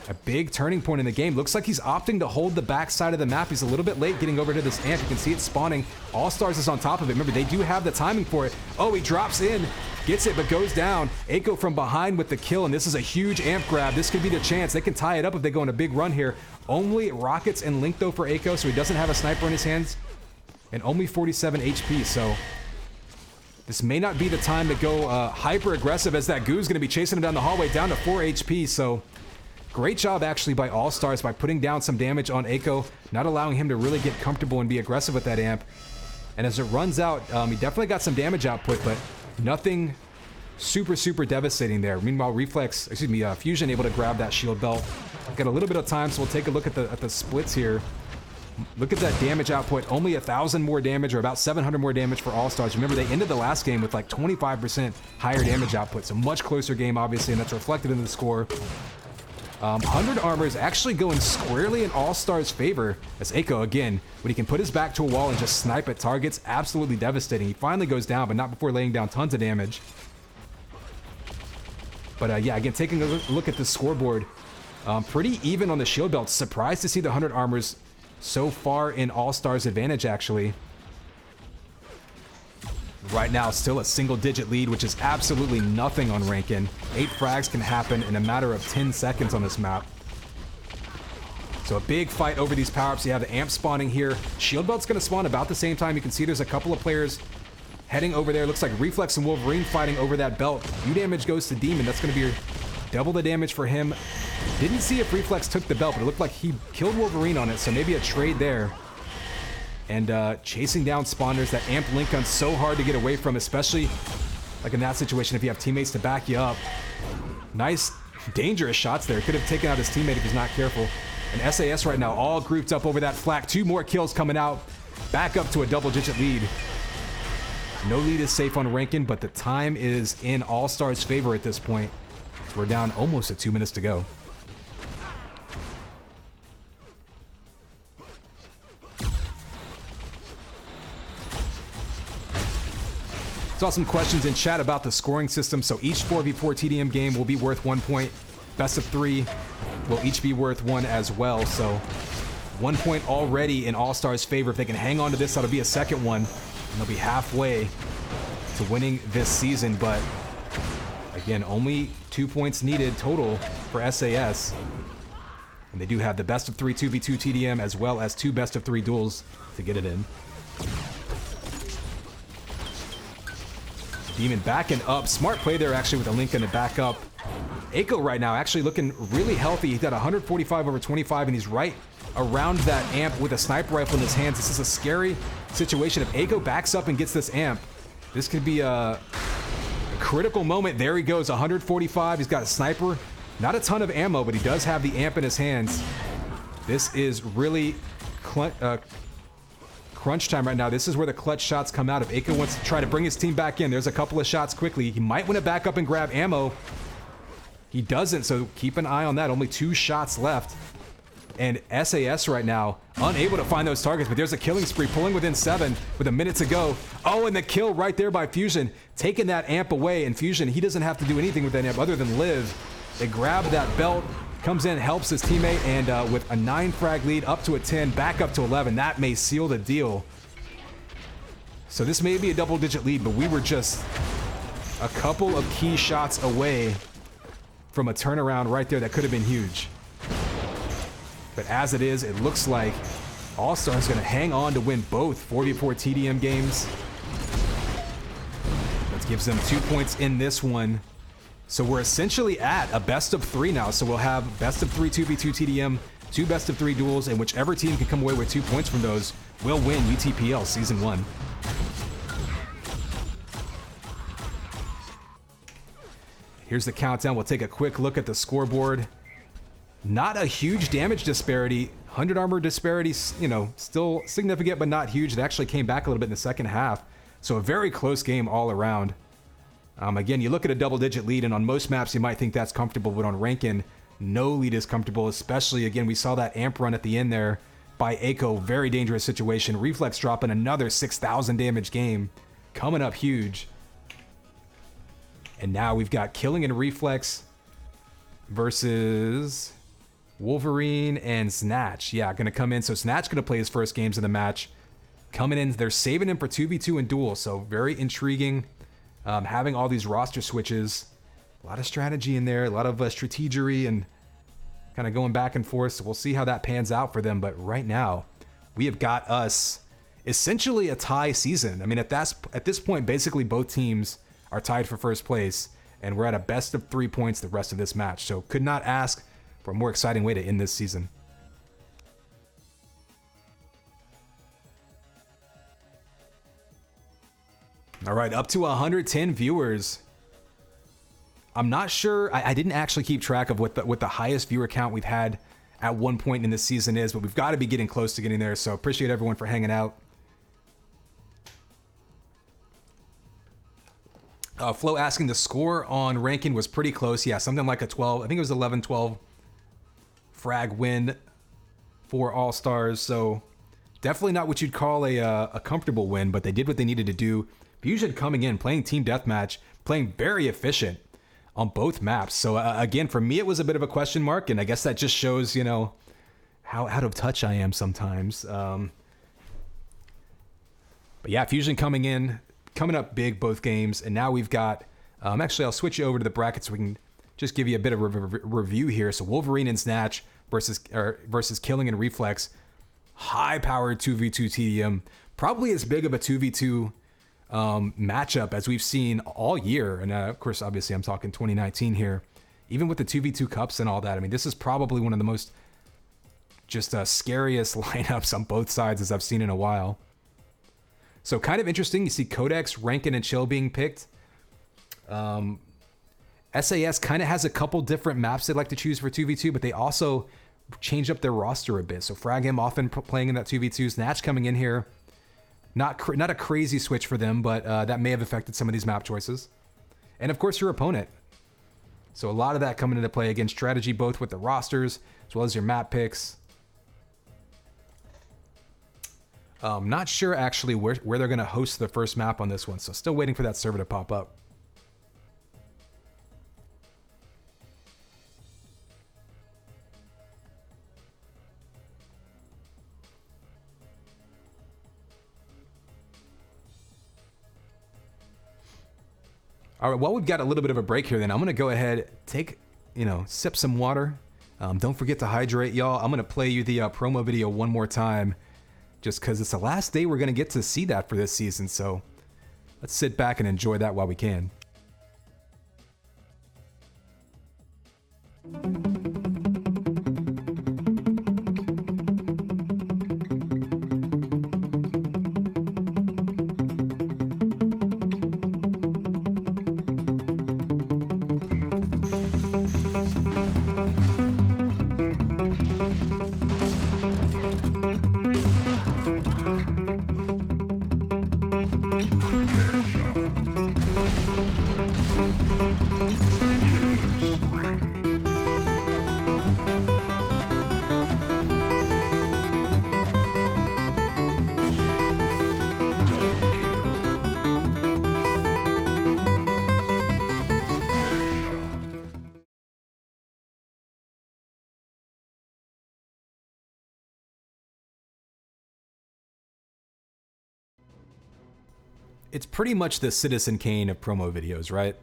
a big turning point in the game. Looks like he's opting to hold the back side of the map. He's a little bit late getting over to this amp. You can see it spawning. Allstars is on top of it. Remember, they do have the timing for it. Oh, he drops in, gets it, but goes down. Echo from behind with the kill, and this is a huge amp grab. This could be the chance. They can tie it up if they go on a big run here. Only rockets and Link, though, for Echo, so he doesn't have a sniper in his hands. And only 47 HP, so this may not be the time to go hyper aggressive, as that goo's going to be chasing him down the hallway, down to 4 HP, so great job actually by Allstars by putting down some damage on Echo, not allowing him to really get comfortable and be aggressive with that amp. And as it runs out, he definitely got some damage output, but nothing super devastating there. Meanwhile, Fusion able to grab that shield belt. Got a little bit of time, so we'll take a look at the splits here. Look at that damage output. Only 1,000 more damage, or about 700 more damage for Allstars. Remember, they ended the last game with like 25% higher damage output, so much closer game, obviously, and that's reflected in the score. 100 armor is actually going squarely in Allstars' favor, as Echo, again, when he can put his back to a wall and just snipe at targets, absolutely devastating. He finally goes down, but not before laying down tons of damage. But yeah, again, taking a look at the scoreboard, pretty even on the shield belt. Surprised to see the 100 armors so far in Allstars' advantage, actually. Right now, still a single-digit lead, which is absolutely nothing on Rankin. 8 frags can happen in a matter of 10 seconds on this map. So a big fight over these power-ups. You have the amp spawning here. Shield belt's going to spawn about the same time. You can see there's a couple of players heading over there. Looks like Reflex and Wolverine fighting over that belt. U damage goes to Demon. That's going to be double the damage for him. Didn't see if Reflex took the belt, but it looked like he killed Wolverine on it, so maybe a trade there. And chasing down spawners, that amp Link gun's so hard to get away from, especially like in that situation if you have teammates to back you up. Nice, dangerous shots there. Could have taken out his teammate if he's not careful. And SAS right now all grouped up over that flak. 2 more kills coming out. Back up to a double-digit lead. No lead is safe on Rankin, but the time is in Allstars' favor at this point. We're down almost at 2 minutes to go. Saw some questions in chat about the scoring system. So each 4v4 TDM game will be worth 1 point. Best of 3 will each be worth 1 as well. So 1 point already in Allstars' favor. If they can hang on to this, that'll be a second one. And they'll be halfway to winning this season. But again, only 2 points needed total for SAS. And they do have the best of 3 2v2 TDM as well as 2 best of 3 duels to get it in. Demon backing up. Smart play there, actually, with a Link in the back up. Echo right now actually looking really healthy. He's got 145 over 25, and he's right around that amp with a sniper rifle in his hands. This is a scary situation. If Echo backs up and gets this amp, this could be a critical moment. There he goes, 145. He's got a sniper. Not a ton of ammo, but he does have the amp in his hands. This is really crunch time right now. This is where the clutch shots come out. If Aiko wants to try to bring his team back in, there's a couple of shots quickly. He might want to back up and grab ammo. He doesn't, so keep an eye on that. Only 2 shots left. And SAS right now, unable to find those targets, but there's a killing spree, pulling within 7 with a minute to go. Oh, and the kill right there by Fusion, taking that amp away. And Fusion, he doesn't have to do anything with that amp other than live. They grab that belt, comes in, helps his teammate, and with a 9 frag lead, up to a 10, back up to 11. That may seal the deal. So this may be a double-digit lead, but we were just a couple of key shots away from a turnaround right there that could have been huge. But as it is, it looks like Allstars is going to hang on to win both 4v4 TDM games. That gives them 2 points in this one. So we're essentially at a best of 3 now. So we'll have best of 3 2v2 TDM, 2 best of 3 duels, and whichever team can come away with 2 points from those will win UTPL Season 1. Here's the countdown. We'll take a quick look at the scoreboard. Not a huge damage disparity. 100 armor disparity, you know, still significant, but not huge. It actually came back a little bit in the second half. So a very close game all around. Again, you look at a double-digit lead, and on most maps, you might think that's comfortable, but on Rankin, no lead is comfortable, especially, again, we saw that amp run at the end there by Aiko. Very dangerous situation. Reflex dropping another 6,000 damage game. Coming up huge. And now we've got Killing and Reflex versus Wolverine and Snatch. Yeah, going to come in. So Snatch going to play his first games of the match. Coming in, they're saving him for 2v2 and duel. So very intriguing. Having all these roster switches. A lot of strategy in there. A lot of strategery and kind of going back and forth. So we'll see how that pans out for them. But right now, we have got us essentially a tie season. I mean, at this point, basically both teams are tied for first place. And we're at a best of 3 points the rest of this match. So could not ask for a more exciting way to end this season. All right, up to 110 viewers. I'm not sure. I didn't actually keep track of what the highest viewer count we've had at one point in this season is, but we've got to be getting close to getting there. So appreciate everyone for hanging out. Flo asking the score on Rankin was pretty close. Yeah, something like a 12. I think it was 11-12 frag win for Allstars. So definitely not what you'd call a comfortable win, but they did what they needed to do. Fusion coming in, playing team deathmatch, playing very efficient on both maps. So again, for me, it was a bit of a question mark, and I guess that just shows, you know, how out of touch I am sometimes. But yeah, Fusion coming in, coming up big both games, and now we've got, actually I'll switch you over to the bracket so we can just give you a bit of a review here. So Wolverine and Snatch versus Killing and Reflex, high-powered 2v2 TDM, probably as big of a 2v2 matchup as we've seen all year. And of course, obviously I'm talking 2019 here, even with the 2v2 cups and all that. I mean, this is probably one of the most just scariest lineups on both sides as I've seen in a while. So kind of interesting. You see Codex, Rankin, and Chill being picked. SAS kind of has a couple different maps they'd like to choose for 2v2, but they also changed up their roster a bit. So Fragim often playing in that 2v2. Snatch coming in here. Not a crazy switch for them, but that may have affected some of these map choices. And of course, your opponent. So a lot of that coming into play. Again, strategy both with the rosters as well as your map picks. Not sure actually where they're going to host the first map on this one, so still waiting for that server to pop up. All right, well, we've got a little bit of a break here then. I'm going to go ahead, sip some water. Don't forget to hydrate, y'all. I'm going to play you the promo video one more time, just because it's the last day we're going to get to see that for this season. So let's sit back and enjoy that while we can. It's pretty much the Citizen Kane of promo videos, right?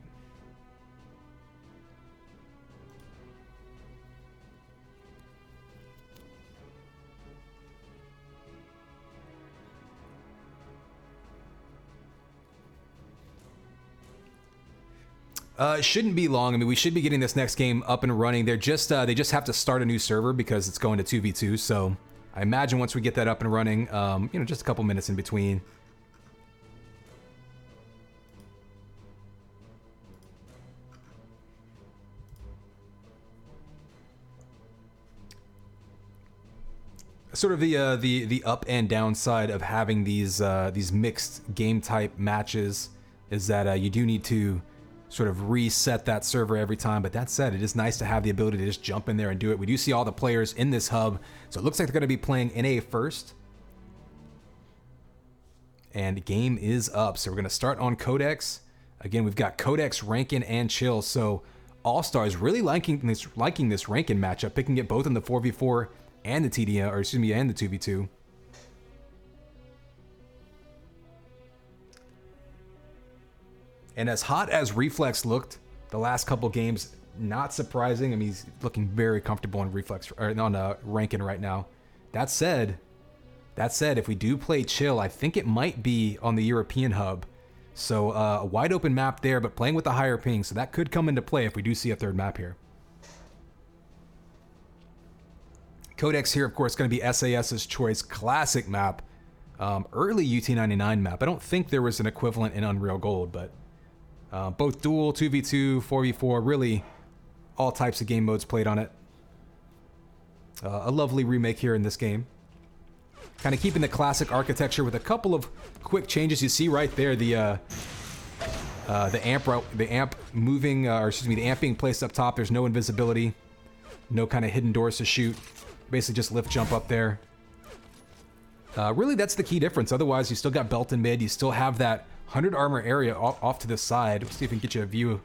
It shouldn't be long. I mean, we should be getting this next game up and running. They just have to start a new server because it's going to 2v2. So I imagine once we get that up and running, you know, just a couple minutes in between. Sort of the up and down side of having these mixed game type matches is that you do need to sort of reset that server every time. But that said, it is nice to have the ability to just jump in there and do it. We do see all the players in this hub, so it looks like they're going to be playing NA first. And game is up, so we're going to start on Codex. Again, we've got Codex, Rankin, and Chill. So Allstars really liking this Rankin matchup, picking it both in the 4v4 and the TDM, or excuse me, and the 2v2. And as hot as Reflex looked the last couple games, not surprising. I mean, he's looking very comfortable on Reflex, or on Rankin right now. That said, if we do play Chill, I think it might be on the European hub. So a wide open map there, but playing with a higher ping, so that could come into play if we do see a third map here. Codex here, of course, going to be SAS's choice, classic map, early UT99 map. I don't think there was an equivalent in Unreal Gold, but both dual, 2v2, 4v4, really all types of game modes played on it. A lovely remake here in this game. Kind of keeping the classic architecture with a couple of quick changes. You see right there the amp moving, or excuse me, the amp being placed up top. There's no invisibility, no kind of hidden doors to shoot. Basically just lift jump up there. Really, that's the key difference. Otherwise, you still got belt in mid. You still have that 100 armor area off to the side. Let's see if we can get you a view.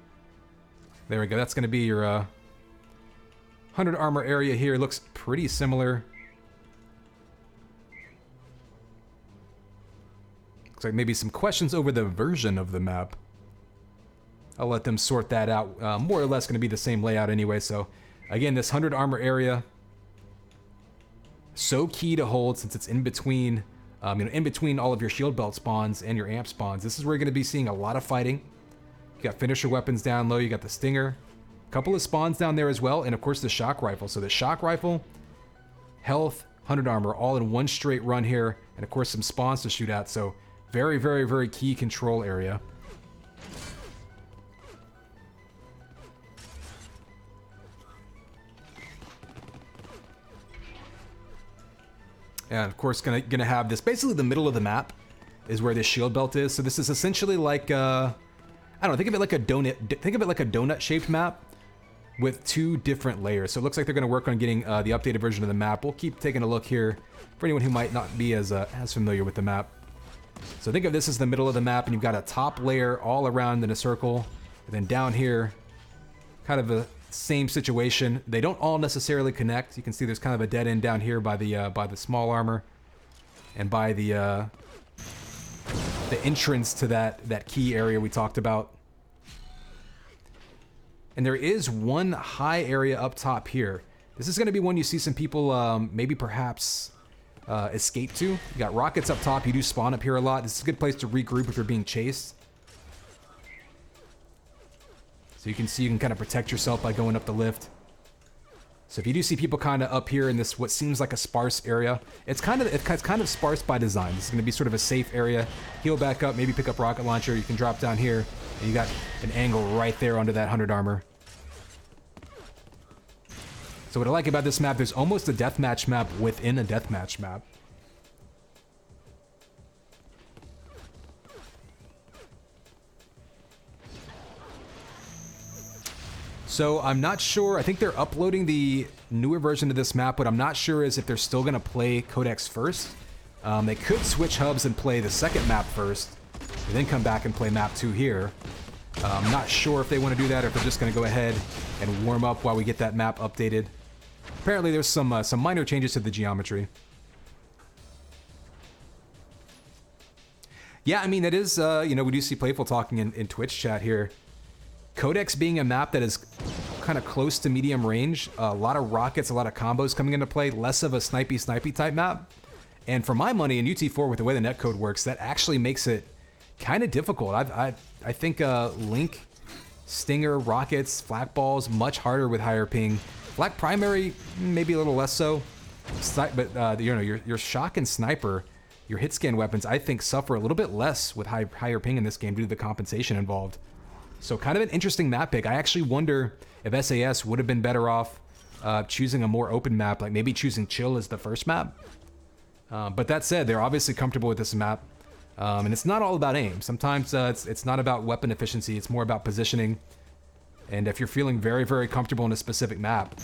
There we go. That's going to be your 100 armor area here. Looks pretty similar. Looks like maybe some questions over the version of the map. I'll let them sort that out. More or less going to be the same layout anyway. So again, this 100 armor area, so key to hold since it's in between, in between all of your shield belt spawns and your amp spawns. This is where you're going to be seeing a lot of fighting. You got finisher weapons down low. You got the stinger, a couple of spawns down there as well, and of course the shock rifle. So the shock rifle, health, 100 armor, all in one straight run here, and of course some spawns to shoot at. So very, very, very key control area. And of course, gonna have this, basically the middle of the map is where this shield belt is. So this is essentially like, I don't know, think of it like a donut shaped map with two different layers. So it looks like they're gonna work on getting the updated version of the map. We'll keep taking a look here for anyone who might not be as familiar with the map. So think of this as the middle of the map, and you've got a top layer all around in a circle, and then down here, kind of a same situation. They don't all necessarily connect. You can see there's kind of a dead end down here by the small armor, and by the entrance to that key area we talked about. And there is one high area up top here. This is going to be one you see some people maybe perhaps escape to. You got rockets up top. You do spawn up here a lot. This is a good place to regroup if you're being chased. So you can see you can kind of protect yourself by going up the lift. So if you do see people kind of up here in this what seems like a sparse area, it's kind of sparse by design. This is going to be sort of a safe area. Heal back up, maybe pick up rocket launcher. You can drop down here, and you got an angle right there onto that 100 armor. So what I like about this map, there's almost a deathmatch map within a deathmatch map. So I'm not sure. I think they're uploading the newer version of this map. What I'm not sure is if they're still going to play Codex first. They could switch hubs and play the second map first, and then come back and play map 2 here. I'm not sure if they want to do that, or if they're just going to go ahead and warm up while we get that map updated. Apparently there's some minor changes to the geometry. Yeah, I mean, it is, you know, we do see Playful talking in Twitch chat here. Codex being a map that is kind of close to medium range, a lot of rockets, a lot of combos coming into play, less of a snipey type map. And for my money in UT4, with the way the netcode works, that actually makes it kind of difficult. I think Link, Stinger, rockets, flak balls, much harder with higher ping. Flak primary, maybe a little less so. But you know, your shock and sniper, your hit scan weapons, I think suffer a little bit less with higher ping in this game due to the compensation involved. So kind of an interesting map pick. I actually wonder if SAS would have been better off choosing a more open map, like maybe choosing Chill as the first map. But that said, they're obviously comfortable with this map. And it's not all about aim. Sometimes it's not about weapon efficiency, it's more about positioning. And if you're feeling very, very comfortable in a specific map.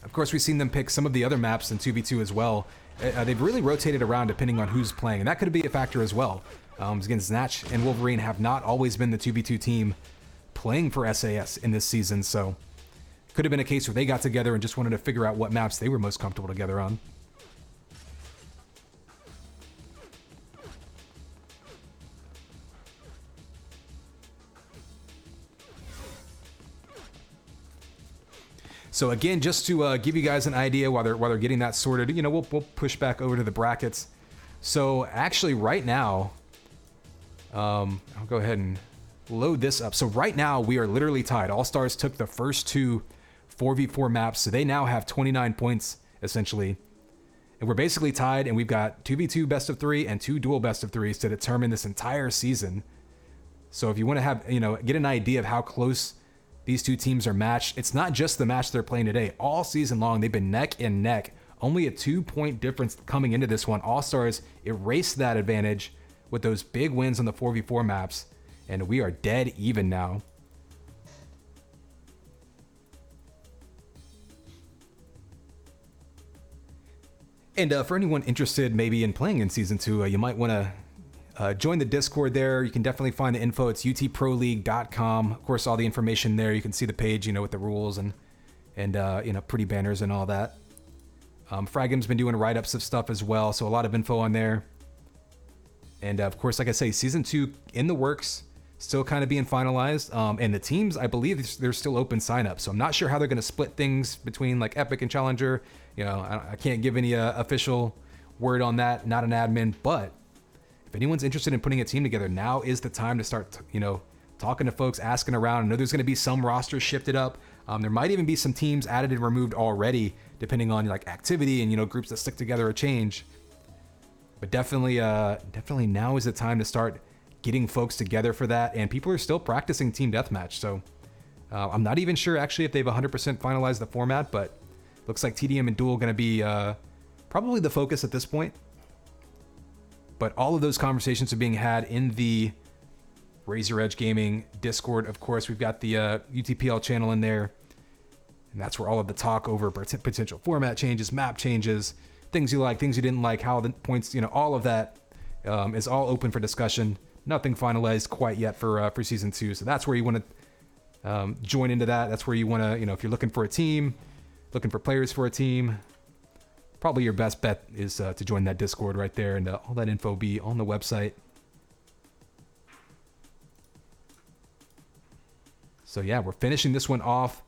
Of course, we've seen them pick some of the other maps in 2v2 as well. They've really rotated around depending on who's playing, and that could be a factor as well. Again, Snatch and Wolverine have not always been the 2v2 team playing for SAS in this season, so could have been a case where they got together and just wanted to figure out what maps they were most comfortable together on. So again, just to give you guys an idea while they're getting that sorted, you know, we'll push back over to the brackets. So actually, right now, I'll go ahead and load this up. So right now, we are literally tied. Allstars took the first two 4v4 maps, so they now have 29 points essentially, and we're basically tied. And we've got 2v2 best of 3 and 2 dual best of 3s to determine this entire season. So if you want to have, you know, get an idea of how close these two teams are matched, it's not just the match they're playing today. All season long, they've been neck and neck. Only a 2-point difference coming into this one. Allstars erased that advantage with those big wins on the 4v4 maps, and we are dead even now. And for anyone interested maybe in playing in Season 2, you might want to join the Discord there. You can definitely find the info. It's UTProLeague.com. Of course, all the information there. You can see the page, you know, with the rules and you know, pretty banners and all that. Fragm's been doing write-ups of stuff as well, so a lot of info on there. And of course, like I say, Season 2 in the works, still kind of being finalized. And the teams, I believe they're still open sign-up, so I'm not sure how they're going to split things between like Epic and Challenger. You know, I can't give any official word on that, not an admin, but if anyone's interested in putting a team together, now is the time to start, you know, talking to folks, asking around. I know there's going to be some rosters shifted up. There might even be some teams added and removed already, depending on like activity and, you know, groups that stick together or change. But definitely now is the time to start getting folks together for that. And people are still practicing team deathmatch. So I'm not even sure actually if they've 100% finalized the format, but looks like TDM and Duel going to be probably the focus at this point. But all of those conversations are being had in the Razor Edge Gaming Discord. Of course, we've got the UTPL channel in there. And that's where all of the talk over potential format changes, map changes, things you like, things you didn't like, how the points, you know, all of that is all open for discussion. Nothing finalized quite yet for Season 2. So that's where you want to join into that. That's where you want to, you know, if you're looking for a team, looking for players for a team, probably your best bet is to join that Discord right there, and all that info will be on the website. So yeah, we're finishing this one off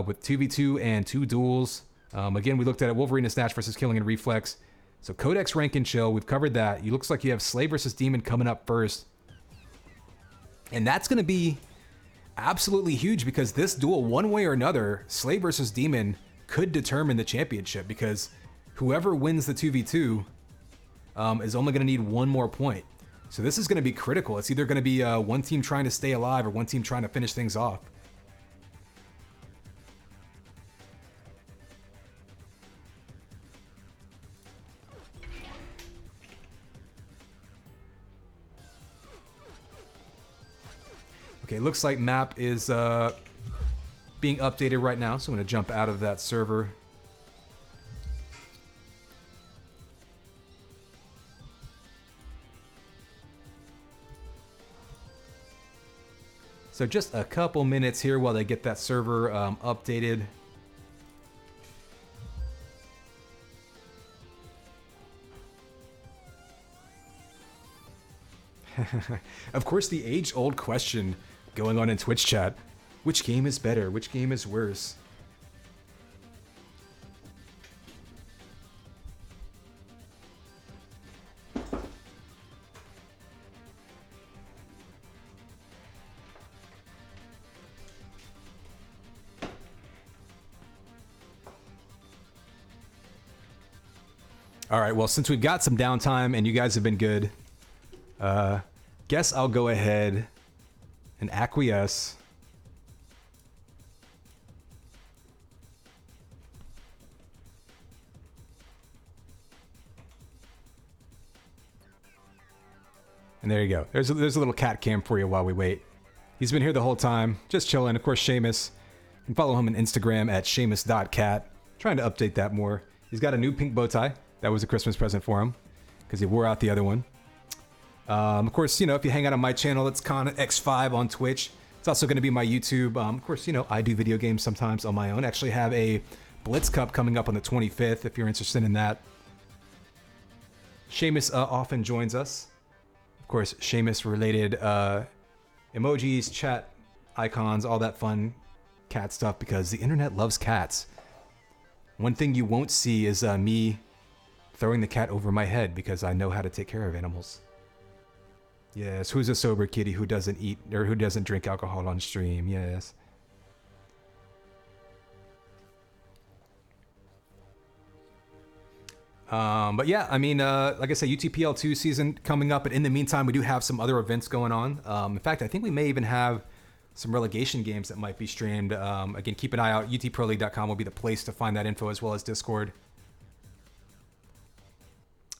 with 2v2 and 2 duels. Again, we looked at it, Wolverine and Snatch versus Killing and Reflex. So Codex, Rank, and Chill, we've covered that. It looks like you have Slay versus Demon coming up first. And that's going to be absolutely huge, because this duel, one way or another, Slay versus Demon could determine the championship, because whoever wins the 2v2 is only going to need one more point. So this is going to be critical. It's either going to be one team trying to stay alive or one team trying to finish things off. Okay, looks like map is being updated right now, so I'm going to jump out of that server. So just a couple minutes here while they get that server updated. Of course, the age-old question going on in Twitch chat. Which game is better? Which game is worse? All right, well, since we've got some downtime and you guys have been good, guess I'll go ahead and acquiesce. And there you go. There's a little cat cam for you while we wait. He's been here the whole time, just chilling. Of course, Seamus. You can follow him on Instagram at seamus.cat. Trying to update that more. He's got a new pink bow tie. That was a Christmas present for him because he wore out the other one. Of course, you know, if you hang out on my channel, it's ConX5 on Twitch. It's also going to be my YouTube. Of course, you know, I do video games sometimes on my own. I actually have a Blitz Cup coming up on the 25th if you're interested in that. Seamus often joins us. Of course, Seamus-related emojis, chat icons, all that fun cat stuff because the internet loves cats. One thing you won't see is me throwing the cat over my head because I know how to take care of animals. Yes, who's a sober kitty who doesn't eat or who doesn't drink alcohol on stream? Yes. But yeah, I mean, like I said, UTPL2 season coming up, but in the meantime, we do have some other events going on. In fact, I think we may even have some relegation games that might be streamed. Again, keep an eye out. UTProLeague.com will be the place to find that info as well as Discord.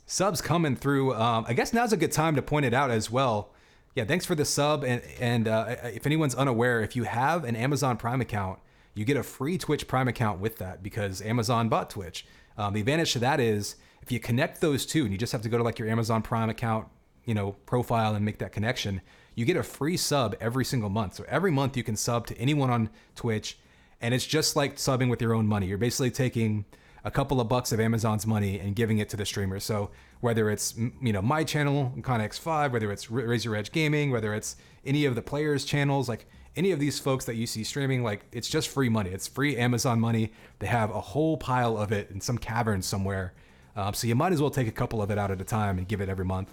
Subs coming through. I guess now's a good time to point it out as well. Yeah, thanks for the sub. And if anyone's unaware, if you have an Amazon Prime account, you get a free Twitch Prime account with that because Amazon bought Twitch. The advantage to that is if you connect those two and you just have to go to like your Amazon Prime account, you know, profile and make that connection, you get a free sub every single month. So every month you can sub to anyone on Twitch and it's just like subbing with your own money. You're basically taking a couple of bucks of Amazon's money and giving it to the streamer. So whether it's, you know, my channel, ConX5, whether it's Raise Your Edge Gaming, whether it's any of the players' channels, like any of these folks that you see streaming, like it's just free money. It's free Amazon money. They have a whole pile of it in some cavern somewhere. So you might as well take a couple of it out at a time and give it every month.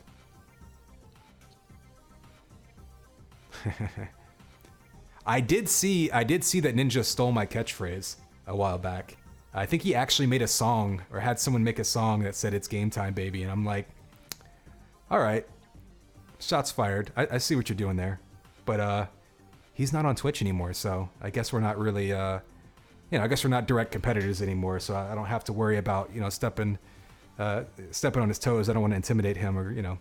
I did see that Ninja stole my catchphrase a while back. I think he actually made a song or had someone make a song that said it's game time, baby. And I'm like, all right, shots fired. I see what you're doing there. But he's not on Twitch anymore. So I guess we're not really, you know, I guess we're not direct competitors anymore. So I don't have to worry about, you know, stepping on his toes. I don't want to intimidate him or, you know,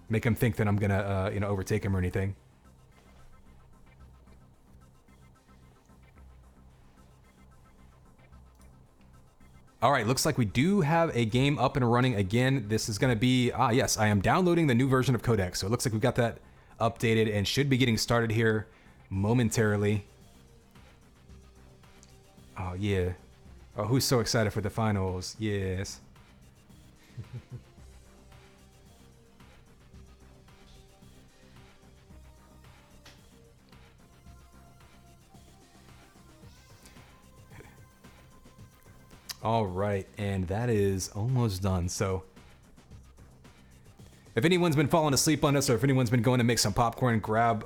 make him think that I'm going to, you know, overtake him or anything. All right, looks like we do have a game up and running again. This is going to be, yes, I am downloading the new version of Codex. So it looks like we've got that updated and should be getting started here momentarily. Oh, yeah. Oh, who's so excited for the finals? Yes. All right, and that is almost done. So if anyone's been falling asleep on us or if anyone's been going to make some popcorn, grab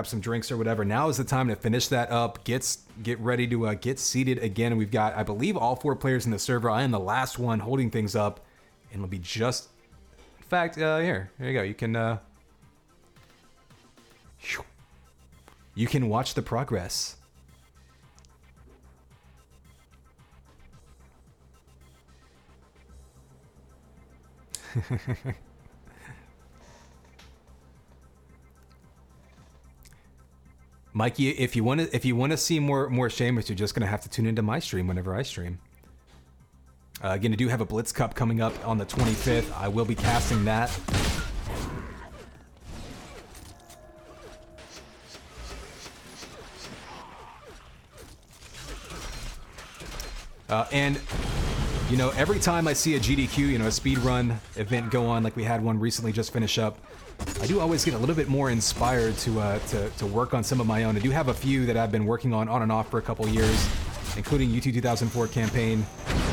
some drinks or whatever, now is the time to finish that up, get ready to get seated again. We've got, I believe, all 4 players in the server. I am the last one holding things up, and it'll be just, in fact, here you go. You can watch the progress. Mikey, if you want to see more Seamus, you're just gonna have to tune into my stream whenever I stream. Again, I do have a Blitz Cup coming up on the 25th. I will be casting that. And you know, every time I see a GDQ, you know, a speedrun event go on, like we had one recently just finish up, I do always get a little bit more inspired to work on some of my own. I do have a few that I've been working on and off for a couple years, including UT 2004 campaign.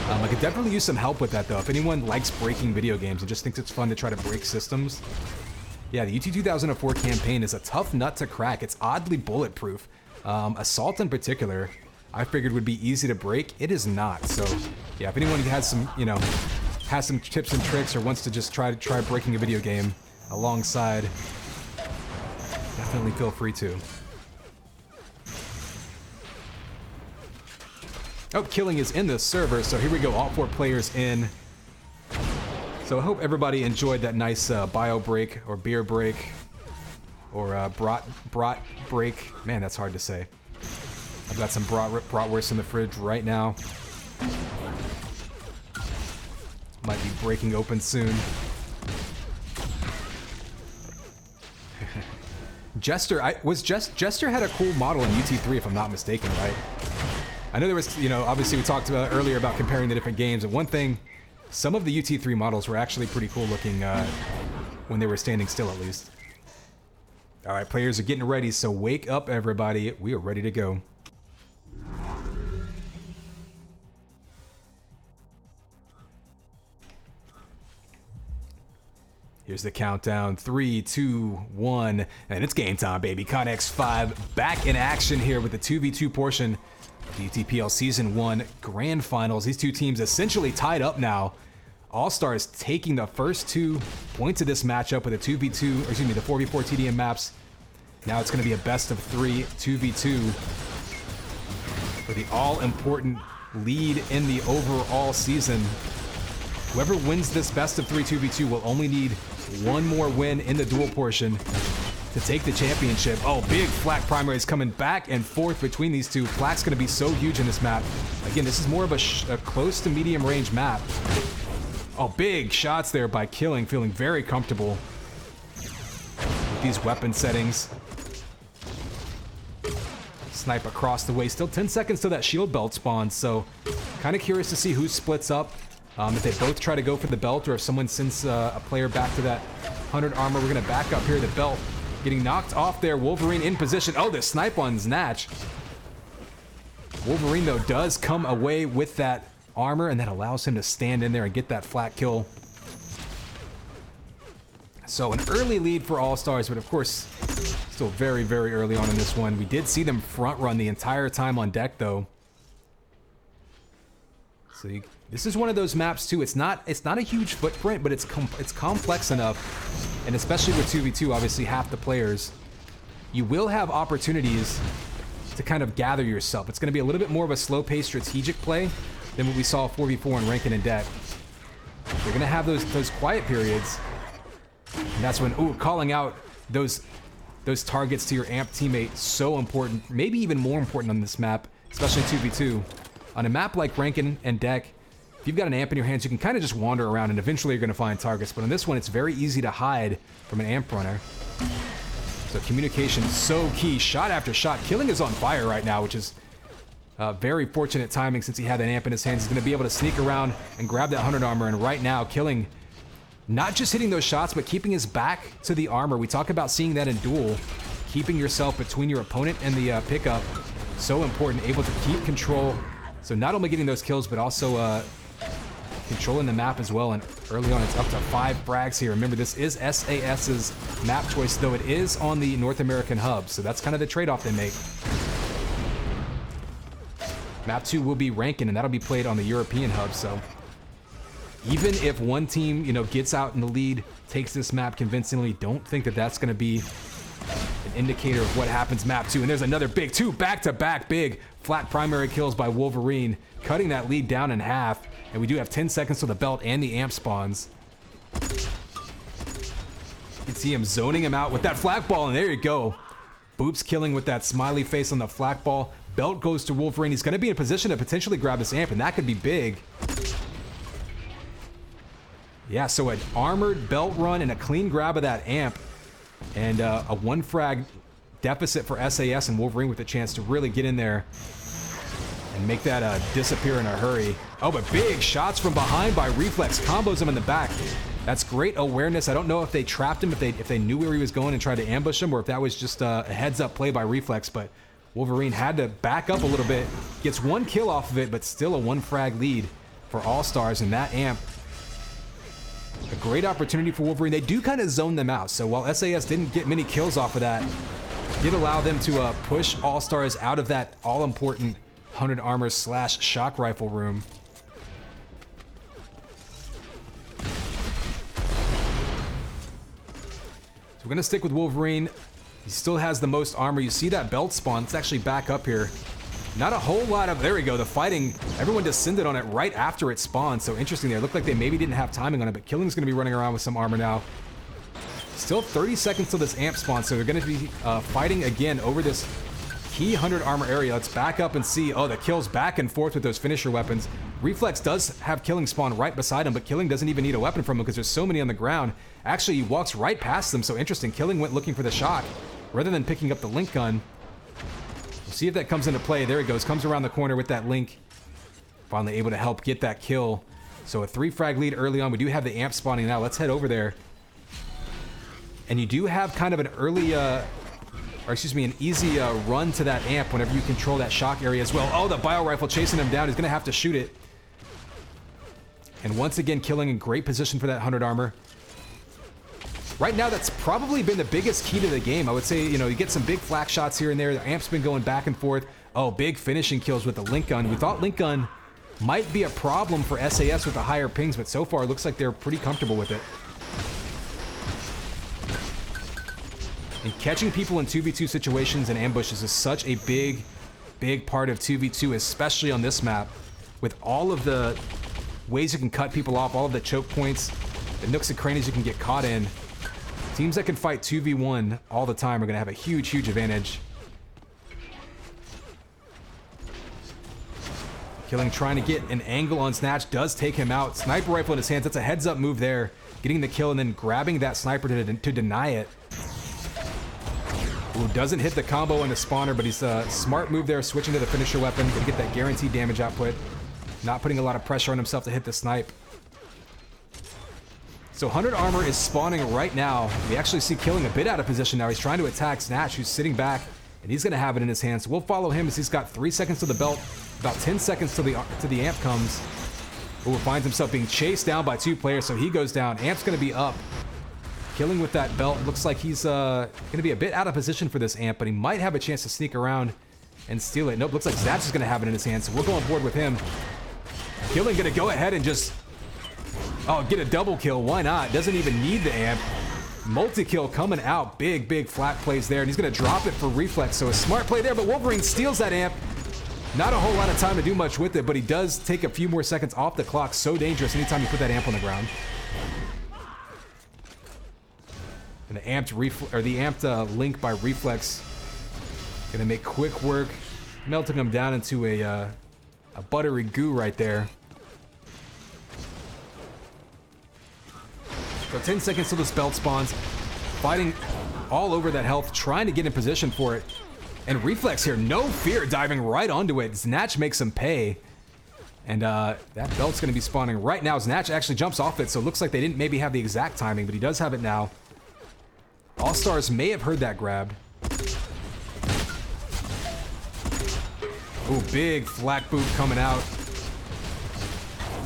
I could definitely use some help with that though. If anyone likes breaking video games and just thinks it's fun to try to break systems, yeah, the UT 2004 campaign is a tough nut to crack. It's oddly bulletproof. Assault in particular, I figured would be easy to break. It is not. So yeah, if anyone has some, you know, has some tips and tricks or wants to just try breaking a video game alongside, definitely feel free to. Oh, killing is in the server, so here we go, all 4 players in. So I hope everybody enjoyed that nice bio break or beer break or brat break. Man, that's hard to say. I've got some bratwurst in the fridge right now. Might be breaking open soon. Jester had a cool model in UT3 if I'm not mistaken, right? I know there was, you know, obviously we talked about earlier about comparing the different games, and one thing, some of the UT3 models were actually pretty cool looking when they were standing still at least. All right, players are getting ready, so wake up everybody. We are ready to go. Here's the countdown, 3, 2, 1, and it's game time, baby. Connex 5 back in action here with the 2v2 portion of the UTPL Season 1 Grand Finals. These two teams essentially tied up now. Allstars taking the first 2 points of this matchup with a 2v2, or excuse me, the 4v4 TDM maps. Now it's going to be a best of 3 2v2 for the all-important lead in the overall season. Whoever wins this best of 3 2v2 will only need one more win in the duel portion to take the championship. Oh, big Flak primaries coming back and forth between these two. Flak's going to be so huge in this map. Again, this is more of a close to medium range map. Oh, big shots there by Killing, feeling very comfortable with these weapon settings. Snipe across the way. Still 10 seconds till that shield belt spawns, so kind of curious to see who splits up. If they both try to go for the belt, or if someone sends a player back to that 100 armor. We're going to back up here. The belt getting knocked off there. Wolverine in position. Oh, the snipe on Snatch. Wolverine, though, does come away with that armor, and that allows him to stand in there and get that flat kill. So an early lead for Allstars, but of course, still very, very early on in this one. We did see them front run the entire time on deck, though. So this is one of those maps too. It's not a huge footprint, but it's complex enough, and especially with 2v2, obviously half the players, you will have opportunities to kind of gather yourself. It's going to be a little bit more of a slow-paced strategic play than what we saw 4v4 in Rankin and Deck. You're going to have those quiet periods, and that's when calling out those targets to your amp teammate, so important, maybe even more important on this map, especially 2v2. On a map like Rankin and Deck, if you've got an amp in your hands, you can kind of just wander around and eventually you're going to find targets. But on this one, it's very easy to hide from an amp runner. So communication is so key. Shot after shot. Killing is on fire right now, which is very fortunate timing since he had an amp in his hands. He's going to be able to sneak around and grab that 100 armor. And right now, Killing not just hitting those shots, but keeping his back to the armor. We talk about seeing that in duel. Keeping yourself between your opponent and the pickup. So important. Able to keep control. So not only getting those kills, but also controlling the map as well. And early on, it's up to 5 frags here. Remember, this is SAS's map choice, though it is on the North American hub. So that's kind of the trade-off they make. Map 2 will be Rankin, and that'll be played on the European hub. So even if one team, gets out in the lead, takes this map convincingly, don't think that that's going to be an indicator of what happens map 2. And there's another big 2 back-to-back big flat primary kills by Wolverine, cutting that lead down in half. And we do have 10 seconds till the belt and the amp spawns. You can see him zoning him out with that flak ball, and there you go. Boops Killing with that smiley face on the flak ball. Belt goes to Wolverine. He's going to be in a position to potentially grab this amp, and that could be big. Yeah, so an armored belt run and a clean grab of that amp, and a 1 frag deficit for SAS, and Wolverine with a chance to really get in there and make that disappear in a hurry. Oh, but big shots from behind by Reflex. Combos him in the back. That's great awareness. I don't know if they trapped him, if they knew where he was going and tried to ambush him, or if that was just a heads-up play by Reflex, but Wolverine had to back up a little bit. Gets 1 kill off of it, but still a 1 frag lead for Allstars, and that amp, a great opportunity for Wolverine. They do kind of zone them out, so while SAS didn't get many kills off of that, did allow them to push Allstars out of that all-important 100 armor / shock rifle room. We're going to stick with Wolverine. He still has the most armor. You see that belt spawn. Let's actually back up here. Not a whole lot of... There we go. The fighting, everyone descended on it right after it spawned. So interesting there. It looked like they maybe didn't have timing on it, but Killing's going to be running around with some armor now. Still 30 seconds till this amp spawn, so they're going to be fighting again over this key 100 armor area. Let's back up and see. Oh, the kills back and forth with those finisher weapons. Reflex does have Killing spawn right beside him, but Killing doesn't even need a weapon from him because there's so many on the ground. Actually, he walks right past them, so interesting. Killing went looking for the shock rather than picking up the link gun. We'll see if that comes into play. There he goes. Comes around the corner with that link. Finally able to help get that kill. So a 3 frag lead early on. We do have the amp spawning now. Let's head over there. And you do have kind of an early, an easy run to that amp whenever you control that shock area as well. Oh, the bio rifle chasing him down. He's going to have to shoot it. And once again, Killing in great position for that 100 armor. Right now, that's probably been the biggest key to the game. I would say, you know, you get some big flak shots here and there. The amp's been going back and forth. Oh, big finishing kills with the link gun. We thought link gun might be a problem for SAS with the higher pings, but so far it looks like they're pretty comfortable with it. And catching people in 2v2 situations and ambushes is such a big part of 2v2, especially on this map. With all of the ways you can cut people off, all of the choke points, the nooks and crannies you can get caught in. Teams that can fight 2v1 all the time are going to have a huge advantage. Killing trying to get an angle on Snatch does take him out. Sniper rifle in his hands. That's a heads-up move there. Getting the kill and then grabbing that sniper to deny it. Ooh, doesn't hit the combo on the spawner, but he's a smart move there, switching to the finisher weapon to get that guaranteed damage output. Not putting a lot of pressure on himself to hit the snipe. So 100 armor is spawning right now. We actually see Killing a bit out of position now. He's trying to attack Snatch, who's sitting back, and he's going to have it in his hands. So we'll follow him as he's got 3 seconds to the belt, about 10 seconds till the amp comes. Ooh, finds himself being chased down by 2 players, so he goes down. Amp's going to be up. Killing with that belt. Looks like he's going to be a bit out of position for this amp, but he might have a chance to sneak around and steal it. Nope, looks like Snatch is going to have it in his hands, so we'll go on board with him. Killing going to go ahead and just... Oh, get a double kill. Why not? Doesn't even need the amp. Multi-kill coming out. Big flat plays there, and he's going to drop it for Reflex, so a smart play there, but Wolverine steals that amp. Not a whole lot of time to do much with it, but he does take a few more seconds off the clock. So dangerous anytime you put that amp on the ground. And the amped link by Reflex gonna make quick work, melting him down into a buttery goo right there. So 10 seconds till this belt spawns, fighting all over that health, trying to get in position for it. And Reflex here, no fear, diving right onto it. Snatch makes him pay. And that belt's gonna be spawning right now. Snatch actually jumps off it, so it looks like they didn't maybe have the exact timing, but he does have it now. Allstars may have heard that grabbed. Ooh, big flak boot coming out.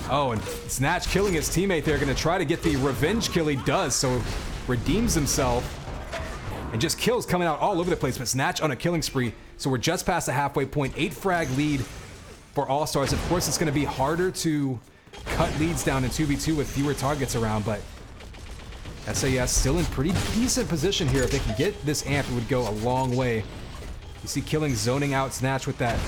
Oh, and Snatch killing his teammate there, gonna try to get the revenge kill. He does, so redeems himself. And just kills coming out all over the place, but Snatch on a killing spree. So we're just past the halfway point. 8 frag lead for Allstars. Of course, it's gonna be harder to cut leads down in 2v2 with fewer targets around, but SAS still in pretty decent position here. If they can get this amp, it would go a long way. You see Killing zoning out Snatch with that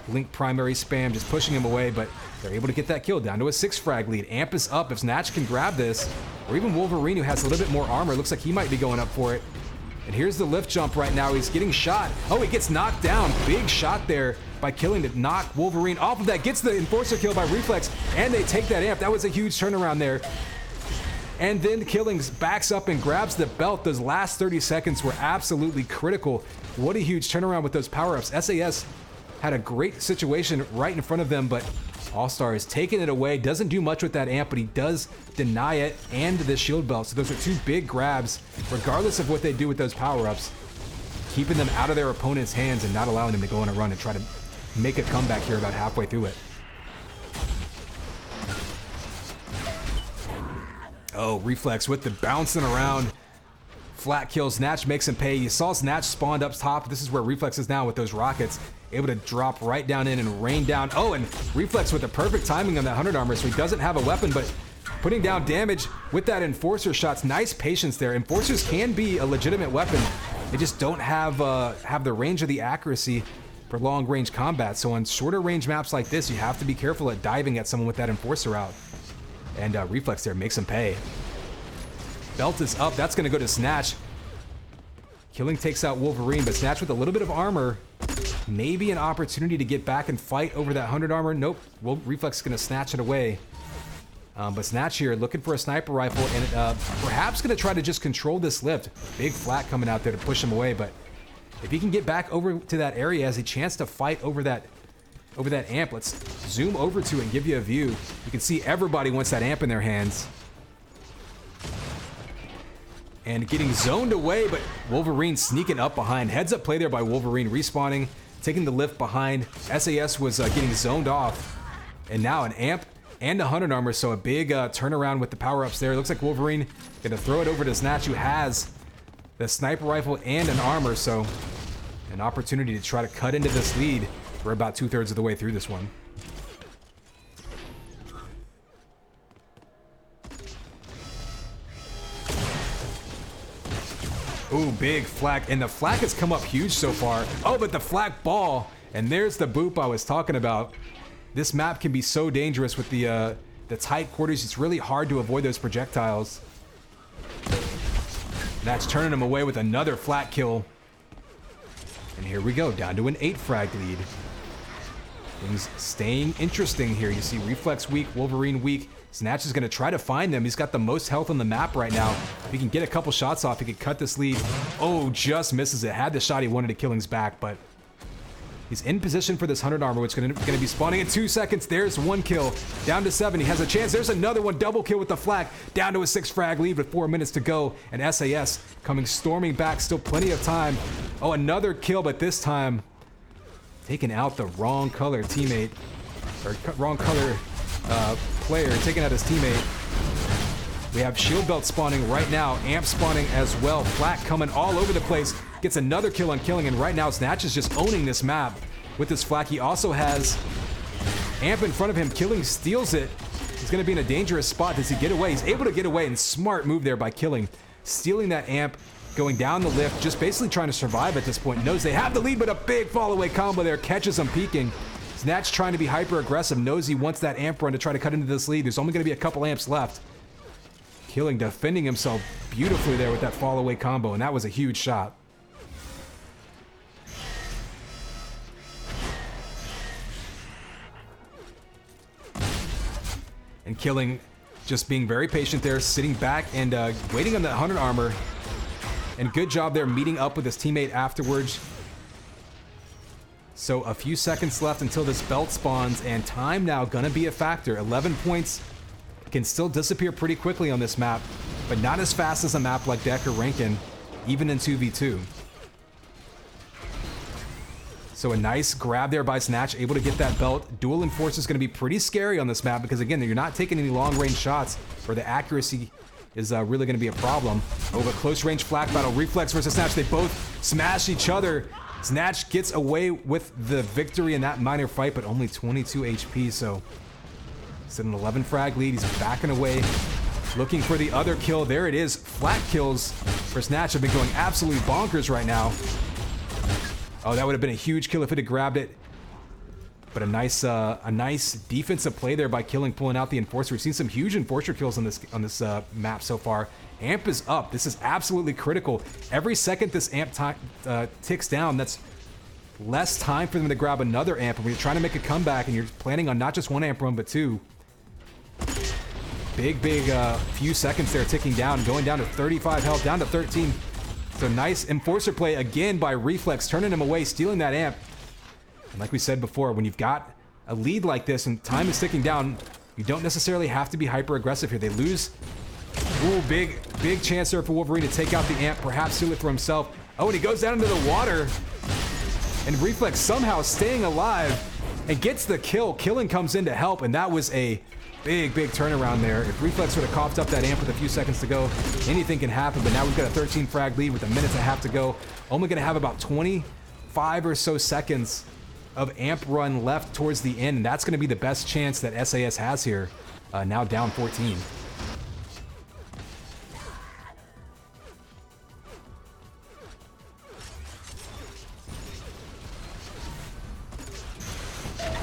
link primary spam, just pushing him away, but they're able to get that kill down to a 6 frag lead. Amp is up. If Snatch can grab this, or even Wolverine, who has a little bit more armor, looks like he might be going up for it. And here's the lift jump right now. He's getting shot. Oh, he gets knocked down. Big shot there by Killing to knock Wolverine off of that. Gets the Enforcer kill by Reflex, and they take that amp. That was a huge turnaround there. And then Killing backs up and grabs the belt. Those last 30 seconds were absolutely critical. What a huge turnaround with those power-ups. SAS had a great situation right in front of them, but Allstars taking it away. Doesn't do much with that amp, but he does deny it and the shield belt. So those are two big grabs, regardless of what they do with those power-ups. Keeping them out of their opponent's hands and not allowing them to go on a run and try to make a comeback here about halfway through it. Oh, Reflex with the bouncing around. Flat kill. Snatch makes him pay. You saw Snatch spawned up top. This is where Reflex is now with those rockets. Able to drop right down in and rain down. Oh, and Reflex with the perfect timing on that 100 armor, so he doesn't have a weapon, but putting down damage with that Enforcer shots. Nice patience there. Enforcers can be a legitimate weapon. They just don't have the range or the accuracy for long range combat. So on shorter range maps like this, you have to be careful at diving at someone with that Enforcer out. And Reflex there makes him pay. Belt is up. That's going to go to Snatch. Killing takes out Wolverine, but Snatch with a little bit of armor. Maybe an opportunity to get back and fight over that 100 armor. Nope. Well, Reflex is going to snatch it away. But Snatch here looking for a sniper rifle and perhaps going to try to just control this lift. Big flat coming out there to push him away, but if he can get back over to that area, has a chance to fight over that amp. Let's zoom over to it and give you a view. You can see everybody wants that amp in their hands. And getting zoned away, but Wolverine sneaking up behind. Heads up play there by Wolverine, respawning, taking the lift behind. SAS was getting zoned off. And now an amp and 100 armor, so a big turnaround with the power-ups there. It looks like Wolverine going to throw it over to Snatch, who has the sniper rifle and an armor, so an opportunity to try to cut into this lead. We're about 2/3 of the way through this one. Ooh, big flak, and the flak has come up huge so far. Oh, but the flak ball, and there's the boop I was talking about. This map can be so dangerous with the tight quarters. It's really hard to avoid those projectiles. That's turning him away with another flat kill. And here we go, down to an 8 frag lead. Things staying interesting here. You see Reflex weak, Wolverine weak. Snatch is going to try to find them. He's got the most health on the map right now. If he can get a couple shots off, he could cut this lead. Oh, just misses it. Had the shot he wanted to Killing's back, but he's in position for this 100 armor, which is going to be spawning in 2 seconds. There's 1 kill. Down to 7. He has a chance. There's another one. Double kill with the flak. Down to a 6 frag lead with 4 minutes to go. And SAS coming storming back. Still plenty of time. Oh, another kill, but this time taking out the wrong color teammate. Or wrong color player. Taking out his teammate. We have shield belt spawning right now. Amp spawning as well. Flak coming all over the place. Gets another kill on Killing, and right now Snatch is just owning this map with this flak. He also has Amp in front of him. Killing steals it. He's going to be in a dangerous spot. Does he get away? He's able to get away, and smart move there by Killing. Stealing that Amp, going down the lift, just basically trying to survive at this point. Knows they have the lead, but a big fall away combo there. Catches him peeking. Snatch trying to be hyper aggressive. Knows he wants that Amp run to try to cut into this lead. There's only going to be a couple amps left. Killing defending himself beautifully there with that fall away combo, and that was a huge shot. And Killing just being very patient there, sitting back and waiting on that 100 armor. And good job there meeting up with his teammate afterwards. So a few seconds left until this belt spawns, and time now gonna be a factor. 11 points can still disappear pretty quickly on this map, but not as fast as a map like Deck or Rankin, even in 2v2. So a nice grab there by Snatch, able to get that belt. Dual Enforcer is going to be pretty scary on this map because, again, you're not taking any long-range shots, or the accuracy is really going to be a problem. Over close range flak battle, Reflex versus Snatch. They both smash each other. Snatch gets away with the victory in that minor fight, but only 22 HP, so it's an 11 frag lead. He's backing away, looking for the other kill. There it is. Flat kills for Snatch have been going absolutely bonkers right now. Oh, that would have been a huge kill if it had grabbed it. But a nice defensive play there by Killing, pulling out the Enforcer. We've seen some huge Enforcer kills on this map so far. Amp is up. This is absolutely critical. Every second this Amp ticks down, that's less time for them to grab another Amp. And when you're trying to make a comeback and you're planning on not just 1 Amp run, but 2. Big few seconds there ticking down, going down to 35 health, down to 13. So nice Enforcer play again by Reflex, turning him away, stealing that Amp. And like we said before, when you've got a lead like this and time is ticking down, you don't necessarily have to be hyper aggressive here. They lose. Ooh, big chance there for Wolverine to take out the Amp, perhaps seal it for himself. Oh, and he goes down into the water. And Reflex somehow staying alive and gets the kill. Killing comes in to help, and that was a big turnaround there. If Reflex would have coughed up that Amp with a few seconds to go, anything can happen, but now we've got a 13 frag lead with a minute and a half to go. Only gonna have about 25 or so seconds of Amp run left towards the end, and that's gonna be the best chance that SAS has here, now down 14.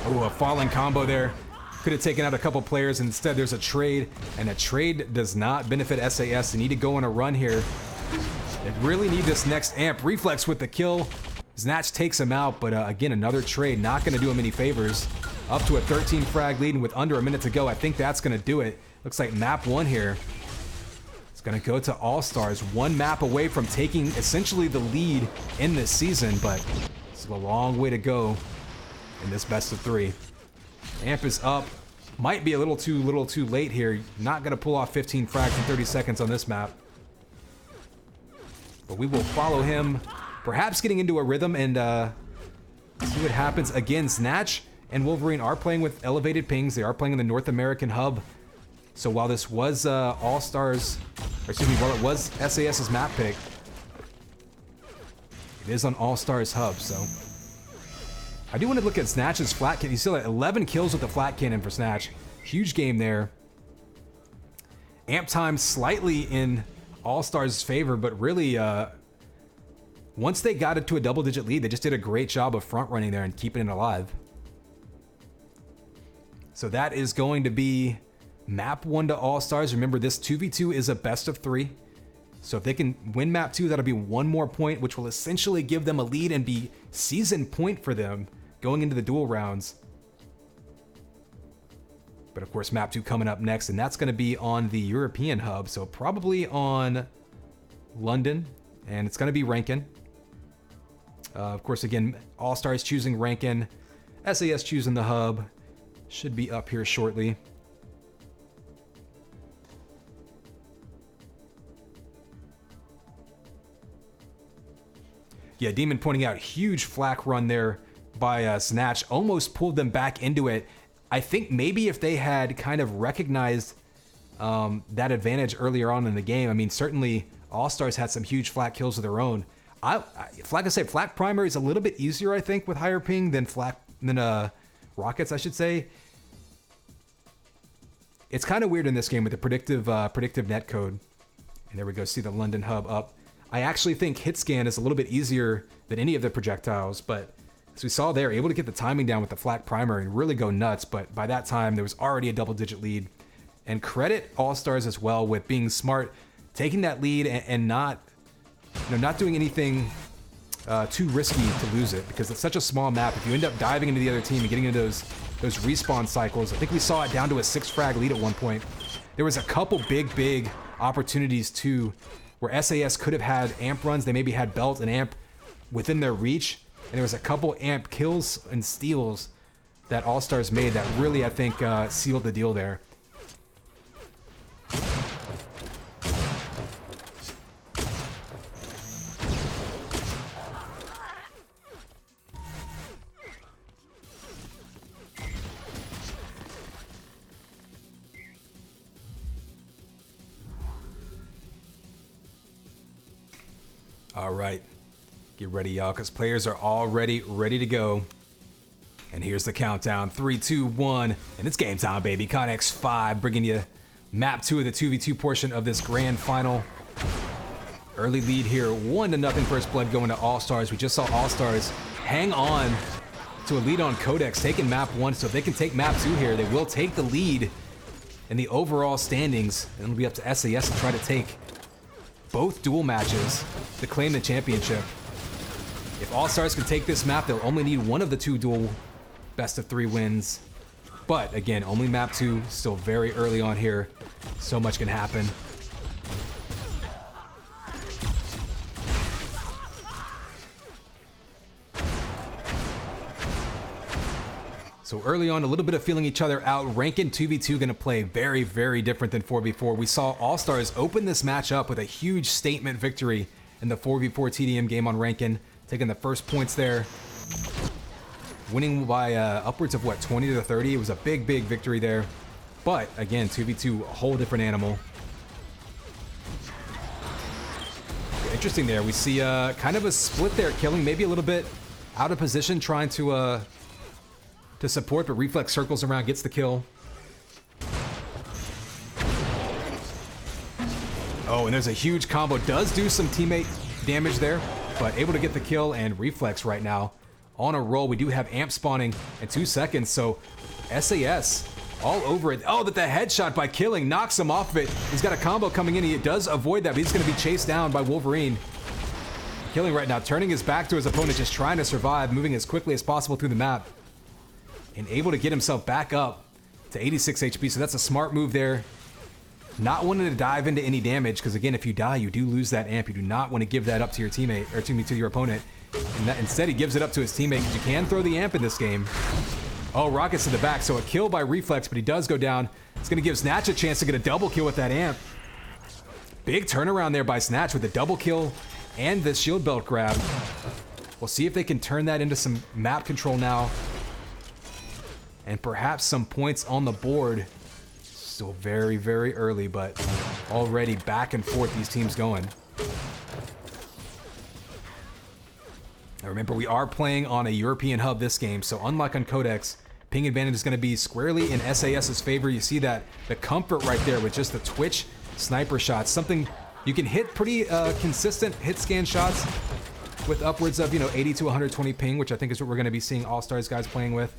Oh, a falling combo there. Could have taken out a couple players. Instead, there's a trade, and a trade does not benefit SAS. They need to go on a run here. They really need this next Amp. Reflex with the kill. Snatch takes him out, but again, another trade. Not going to do him any favors. Up to a 13 frag lead, and with under a minute to go, I think that's going to do it. Looks like map 1 here. It's going to go to All-Stars. One map away from taking essentially the lead in this season, but it's a long way to go in this best of 3. Amp is up. Might be a little too late here. Not going to pull off 15 frags in 30 seconds on this map. But we will follow him, perhaps getting into a rhythm and see what happens. Again, Snatch and Wolverine are playing with elevated pings. They are playing in the North American hub. So while this was All-Stars, or excuse me, while it was SAS's map pick, it is on All-Stars hub, so. I do want to look at Snatch's flat cannon. He's still at 11 kills with the flat cannon for Snatch. Huge game there. Amp time slightly in All-Stars' favor, but really, once they got it to a double-digit lead, they just did a great job of front-running there and keeping it alive. So that is going to be map 1 to All-Stars. Remember, this 2v2 is a best of 3. So if they can win map 2, that'll be 1 more point, which will essentially give them a lead and be season point for them going into the duel rounds. But of course, map 2 coming up next, and that's going to be on the European hub, so probably on London, and it's going to be Rankin. Of course, again, All-Stars choosing Rankin, SAS choosing the hub. Should be up here shortly. Yeah, Demon pointing out, huge flak run there by Snatch. Almost pulled them back into it. I think maybe if they had kind of recognized that advantage earlier on in the game, I mean, certainly All-Stars had some huge flak kills of their own. Like I say, flak primary is a little bit easier, I think, with higher ping than rockets, I should say. It's kind of weird in this game with the predictive netcode. And there we go, see the London hub up. I actually think hit scan is a little bit easier than any of the projectiles, but as we saw there, able to get the timing down with the flak primary and really go nuts, but by that time there was already a double-digit lead. And credit All-Stars as well with being smart, taking that lead and not doing anything too risky to lose it, because it's such a small map. If you end up diving into the other team and getting into those respawn cycles, I think we saw it down to a 6 frag lead at one point. There was a couple big opportunities too, where SAS could have had Amp runs. They maybe had Belt and Amp within their reach, and there was a couple Amp kills and steals that All-Stars made that really, I think, sealed the deal there. All right, get ready, y'all, because players are already ready to go. And here's the countdown, 3, 2, 1, and it's game time, baby. Connex 5 bringing you map 2 of the 2v2 portion of this grand final. Early lead here, 1-0 first blood going to All-Stars. We just saw All-Stars hang on to a lead on Codex, taking map 1, so if they can take map 2 here, they will take the lead in the overall standings, and it'll be up to SAS to try to take both duel matches to claim the championship. If All-Stars can take this map, they'll only need one of the 2 duel best of 3 wins. But again, only map 2, still very early on here. So much can happen. So early on, a little bit of feeling each other out. Rankin 2v2 going to play very, very different than 4v4. We saw Allstars open this match up with a huge statement victory in the 4v4 TDM game on Rankin, taking the first points there, winning by upwards of, what, 20 to 30? It was a big, big victory there. But, again, 2v2, a whole different animal. Interesting there. We see kind of a split there, killing maybe a little bit out of position, trying to support, but Reflex circles around, gets the kill. Oh, and there's a huge combo. Does do some teammate damage there, but able to get the kill, and Reflex right now on a roll. We do have Amp spawning in 2 seconds, so SAS all over it. Oh, that the headshot by killing knocks him off of it. He's got a combo coming in. He does avoid that, but he's going to be chased down by Wolverine. Killing right now, turning his back to his opponent, just trying to survive, moving as quickly as possible through the map, and able to get himself back up to 86 HP. So that's a smart move there. Not wanting to dive into any damage, because again, if you die, you do lose that amp. You do not want to give that up to your teammate, or to your opponent. And instead, he gives it up to his teammate, because you can throw the amp in this game. Oh, rockets to the back, so a kill by Reflex, but he does go down. It's going to give Snatch a chance to get a double kill with that amp. Big turnaround there by Snatch with the double kill and the shield belt grab. We'll see if they can turn that into some map control now, and perhaps some points on the board. Still very, very early, but already back and forth these teams going. Now remember, we are playing on a European hub this game, so unlike on Codex, ping advantage is going to be squarely in SAS's favor. You see that, the comfort right there with just the twitch sniper shots. Something you can hit pretty consistent hit scan shots with upwards of, 80 to 120 ping, which I think is what we're going to be seeing Allstars guys playing with.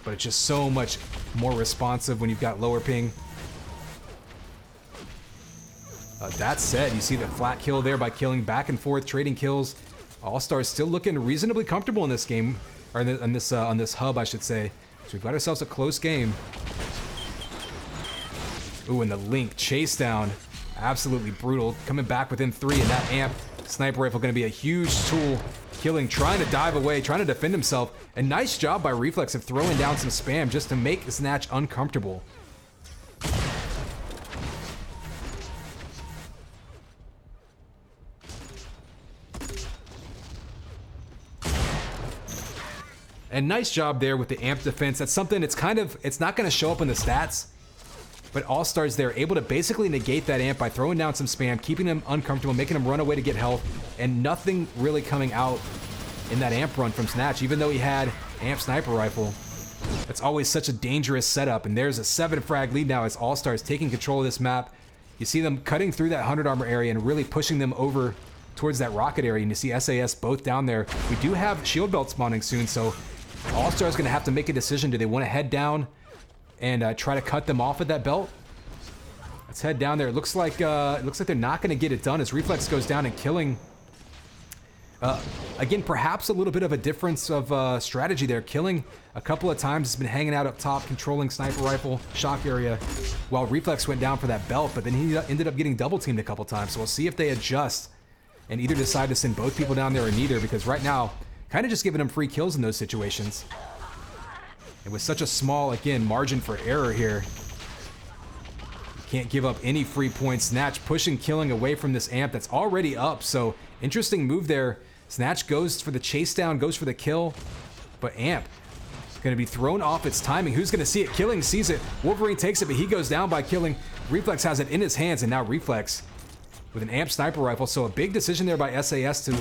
But it's just so much more responsive when you've got lower ping. That said, you see the flat kill there by killing, back and forth, trading kills. Allstars still looking reasonably comfortable in this game, or on this hub, I should say. So we've got ourselves a close game. Ooh, and the Link chase down, absolutely brutal. Coming back within 3, and that amp sniper rifle going to be a huge tool. Killing, trying to dive away, trying to defend himself. And nice job by Reflex of throwing down some spam just to make Snatch uncomfortable. And nice job there with the amp defense. That's something, it's not going to show up in the stats, but Allstars there able to basically negate that amp by throwing down some spam, keeping him uncomfortable, making him run away to get health, and nothing really coming out in that amp run from Snatch, even though he had amp sniper rifle. That's always such a dangerous setup, and there's a 7 frag lead now as Allstars taking control of this map. You see them cutting through that 100 armor area and really pushing them over towards that rocket area, and you see SAS both down there. We do have shield belt spawning soon, so Allstars going to have to make a decision. Do they want to head down and try to cut them off at that belt? Let's head down there. It looks like they're not going to get it done as Reflex goes down and killing. Again, perhaps a little bit of a difference of strategy there. Killing a couple of times, has been hanging out up top, controlling sniper rifle, shock area, while Reflex went down for that belt, but then he ended up getting double teamed a couple times. So we'll see if they adjust and either decide to send both people down there or neither, because right now, kind of just giving them free kills in those situations. And with such a small, again, margin for error here, you can't give up any free points. Snatch pushing, killing away from this amp that's already up. So interesting move there. Snatch goes for the chase down, goes for the kill, but amp going to be thrown off its timing. Who's going to see it? Killing sees it. Wolverine takes it, but he goes down by killing. Reflex has it in his hands, and now Reflex with an amp sniper rifle. So a big decision there by SAS to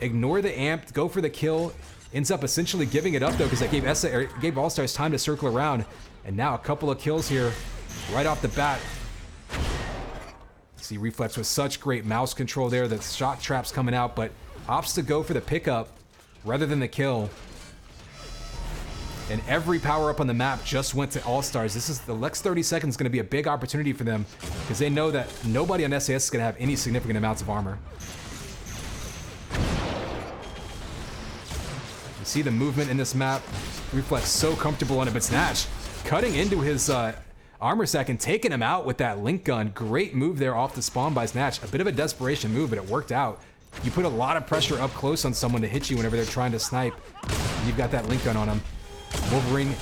ignore the amp, go for the kill. Ends up essentially giving it up though, because that gave Allstars time to circle around. And now a couple of kills here right off the bat. See Reflex with such great mouse control there. The shot trap's coming out, but opts to go for the pickup rather than the kill. And every power up on the map just went to Allstars. This is the next 30 seconds going to be a big opportunity for them, because they know that nobody on SAS is going to have any significant amounts of armor. You see the movement in this map. Reflex so comfortable on it, but Snatch cutting into his armor sack and taking him out with that Link gun. Great move there off the spawn by Snatch. A bit of a desperation move, but it worked out. You put a lot of pressure up close on someone to hit you whenever they're trying to snipe. You've got that Link gun on them. Wolverine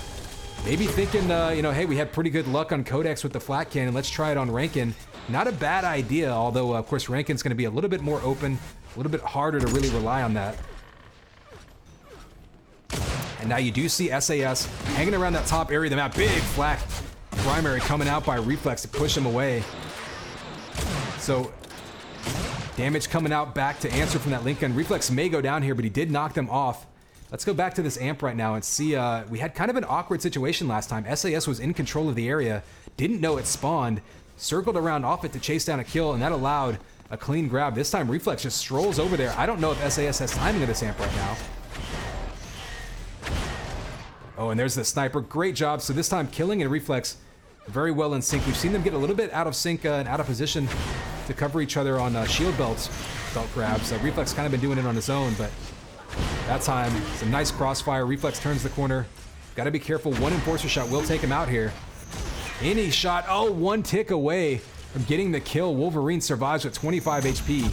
maybe thinking, you know, hey, we had pretty good luck on Codex with the flat cannon. Let's try it on Rankin. Not a bad idea, although, of course, Rankin's going to be a little bit more open, a little bit harder to really rely on that. And now you do see SAS hanging around that top area of the map. Big flak primary coming out by Reflex to push him away. So damage coming out back to answer from that Lincoln. Reflex may go down here, but he did knock them off. Let's go back to this amp right now and see. We had kind of an awkward situation last time. SAS was in control of the area, didn't know it spawned, circled around off it to chase down a kill, and that allowed a clean grab. This time Reflex just strolls over there. I don't know if SAS has timing of this amp right now. Oh, and there's the sniper. Great job. So this time Killing and Reflex very well in sync. We've seen them get a little bit out of sync and out of position to cover each other on shield belt grabs. Reflex kind of been doing it on his own, but that time it's a nice crossfire. Reflex turns the corner. Got to be careful. One Enforcer shot will take him out here. Any shot. Oh, one tick away from getting the kill. Wolverine survives with 25 HP.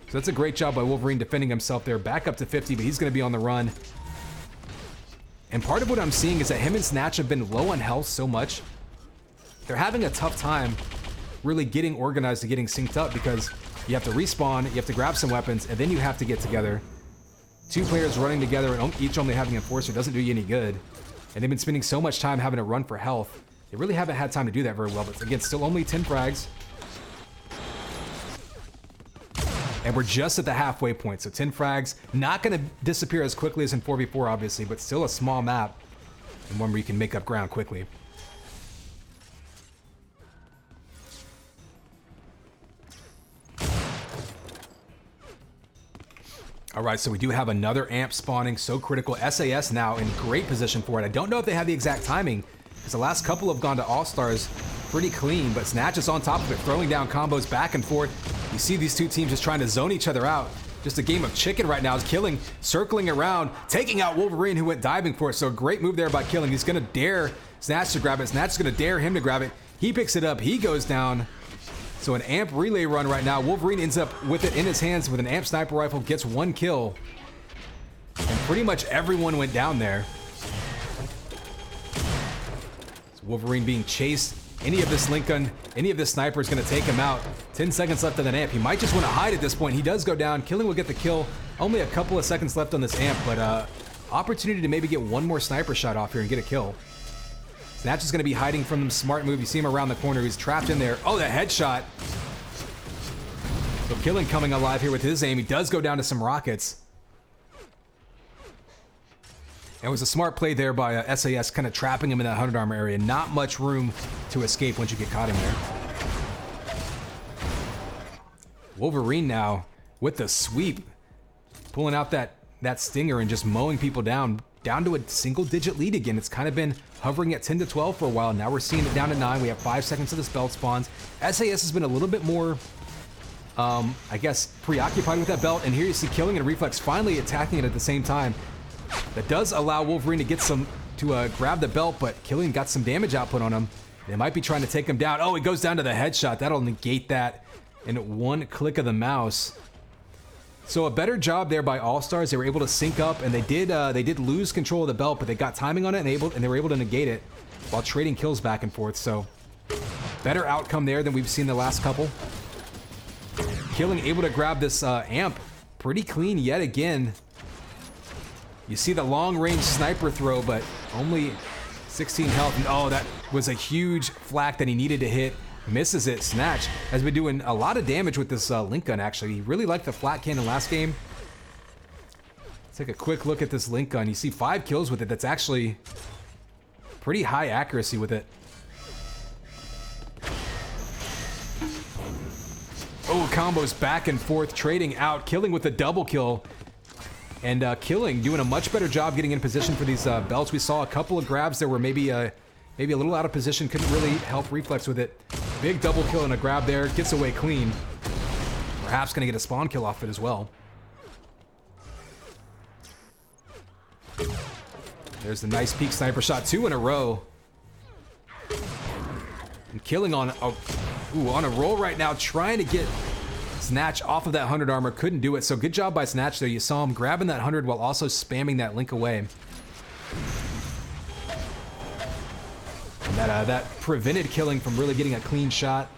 So that's a great job by Wolverine defending himself there. Back up to 50, but he's going to be on the run. And part of what I'm seeing is that him and Snatch have been low on health so much. They're having a tough time really getting organized and getting synced up because you have to respawn, you have to grab some weapons, and then you have to get together. Two players running together and each only having Enforcer doesn't do you any good. And they've been spending so much time having to run for health. They really haven't had time to do that very well, but again, still only 10 frags. And we're just at the halfway point, so 10 frags. Not going to disappear as quickly as in 4v4, obviously, but still a small map and one where you can make up ground quickly. All right, so we do have another amp spawning, so critical. SAS now in great position for it. I don't know if they have the exact timing, because the last couple have gone to All-Stars pretty clean, but Snatch is on top of it, throwing down combos back and forth. You see these two teams just trying to zone each other out. Just a game of chicken right now. Is Killing, circling around, taking out Wolverine, who went diving for it. So a great move there by Killing. He's going to dare Snatch to grab it. Snatch is going to dare him to grab it. He picks it up. He goes down. So an amp relay run right now. Wolverine ends up with it in his hands with an amp sniper rifle, gets one kill. And pretty much everyone went down there. So Wolverine being chased. Any of this Lincoln, any of this sniper is going to take him out. 10 seconds left on that amp. He might just want to hide at this point. He does go down. Killing will get the kill. Only a couple of seconds left on this amp, but opportunity to maybe get one more sniper shot off here and get a kill. Snatch is going to be hiding from them. Smart move. You see him around the corner. He's trapped in there. Oh, that headshot. So Killing coming alive here with his aim. He does go down to some rockets. It was a smart play there by SAS, kind of trapping him in that 100 armor area. Not much room to escape once you get caught in there. Wolverine now with the sweep, pulling out that stinger and just mowing people down to a single-digit lead again. It's kind of been hovering at 10 to 12 for a while. Now we're seeing it down to 9. We have 5 seconds to this belt spawns. SAS has been a little bit more, I guess, preoccupied with that belt. And here you see Killing and Reflex finally attacking it at the same time. That does allow Wolverine to get grab the belt, but Killing got some damage output on him. They might be trying to take him down. Oh, it goes down to the headshot. That'll negate that in one click of the mouse. So a better job there by All-Stars. They were able to sync up, and they did lose control of the belt, but they got timing on it and they were able to negate it while trading kills back and forth. So better outcome there than we've seen the last couple. Killing able to grab this amp pretty clean yet again. You see the long-range sniper throw, but only 16 health. And oh, that was a huge flak that he needed to hit. Misses it. Snatch has been doing a lot of damage with this link gun, actually. He really liked the flat cannon last game. Let's take a quick look at this link gun. You see 5 kills with it. That's actually pretty high accuracy with it. Oh, combos back and forth, trading out. Killing with a double kill. And Killing doing a much better job getting in position for these belts. We saw a couple of grabs that were maybe a little out of position. Couldn't really help Reflex with it. Big double kill and a grab there. Gets away clean. Perhaps going to get a spawn kill off it as well. There's the nice peek sniper shot. 2 in a row. And Killing on a roll right now, trying to get Snatch off of that 100 armor, couldn't do it. So good job by Snatch there. You saw him grabbing that 100 while also spamming that link away. And that prevented killing from really getting a clean shot.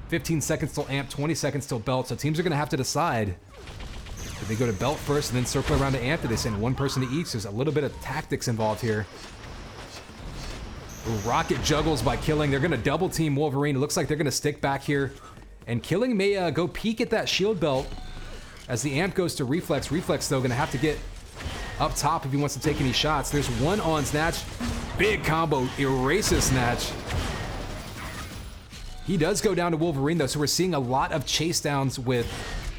15 seconds till Amp, 20 seconds till Belt. So teams are going to have to decide. Do they go to Belt first and then circle around to Amp? Do they send one person to each? There's a little bit of tactics involved here. Rocket juggles by Killing. They're going to double team Wolverine. It looks like they're going to stick back here. And Killing may go peek at that shield belt as the Amp goes to Reflex. Reflex, though, going to have to get up top if he wants to take any shots. There's one on Snatch. Big combo. Erases Snatch. He does go down to Wolverine, though, so we're seeing a lot of chase downs with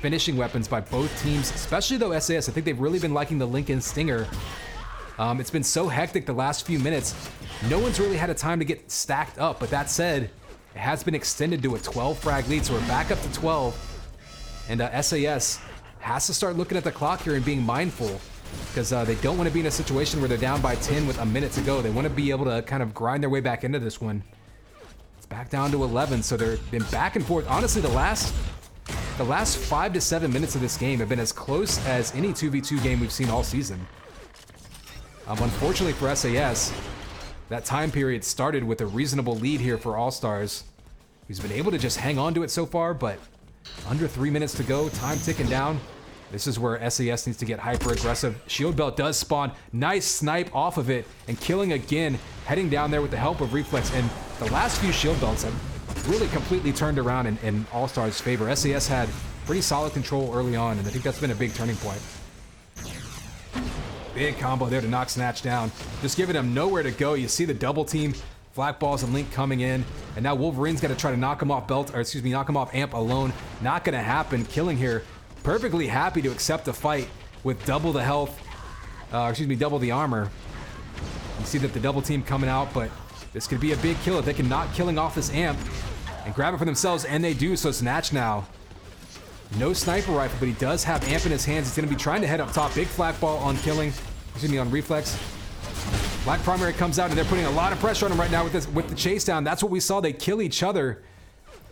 finishing weapons by both teams, especially, though, SAS. I think they've really been liking the Lincoln Stinger. It's been so hectic the last few minutes. No one's really had a time to get stacked up, but that said, it has been extended to a 12 frag lead, so we're back up to 12. And SAS has to start looking at the clock here and being mindful, because they don't want to be in a situation where they're down by 10 with a minute to go. They want to be able to kind of grind their way back into this one. It's back down to 11, so they've been back and forth. Honestly, the last 5 to 7 minutes of this game have been as close as any 2v2 game we've seen all season. Unfortunately for SAS, that time period started with a reasonable lead here for Allstars. He's been able to just hang on to it so far, but under 3 minutes to go, time ticking down. This is where SAS needs to get hyper aggressive. Shield belt does spawn. Nice snipe off of it, and Killing again, heading down there with the help of Reflex. And the last few shield belts have really completely turned around in Allstars' favor. SAS had pretty solid control early on, and I think that's been a big turning point. Big combo there to knock Snatch down. Just giving him nowhere to go. You see the double team, Flak Balls and Link coming in, and now Wolverine's got to try to knock him off knock him off Amp alone. Not going to happen. Killing here, perfectly happy to accept the fight with double the health, double the armor. You see that the double team coming out, but this could be a big kill if they can knock Killing off this Amp and grab it for themselves, and they do. So Snatch now, no sniper rifle, but he does have Amp in his hands. He's going to be trying to head up top. Big Flak Ball on Killing, on Reflex. Black Primary comes out, and they're putting a lot of pressure on him right now with the chase down. That's what we saw. They kill each other,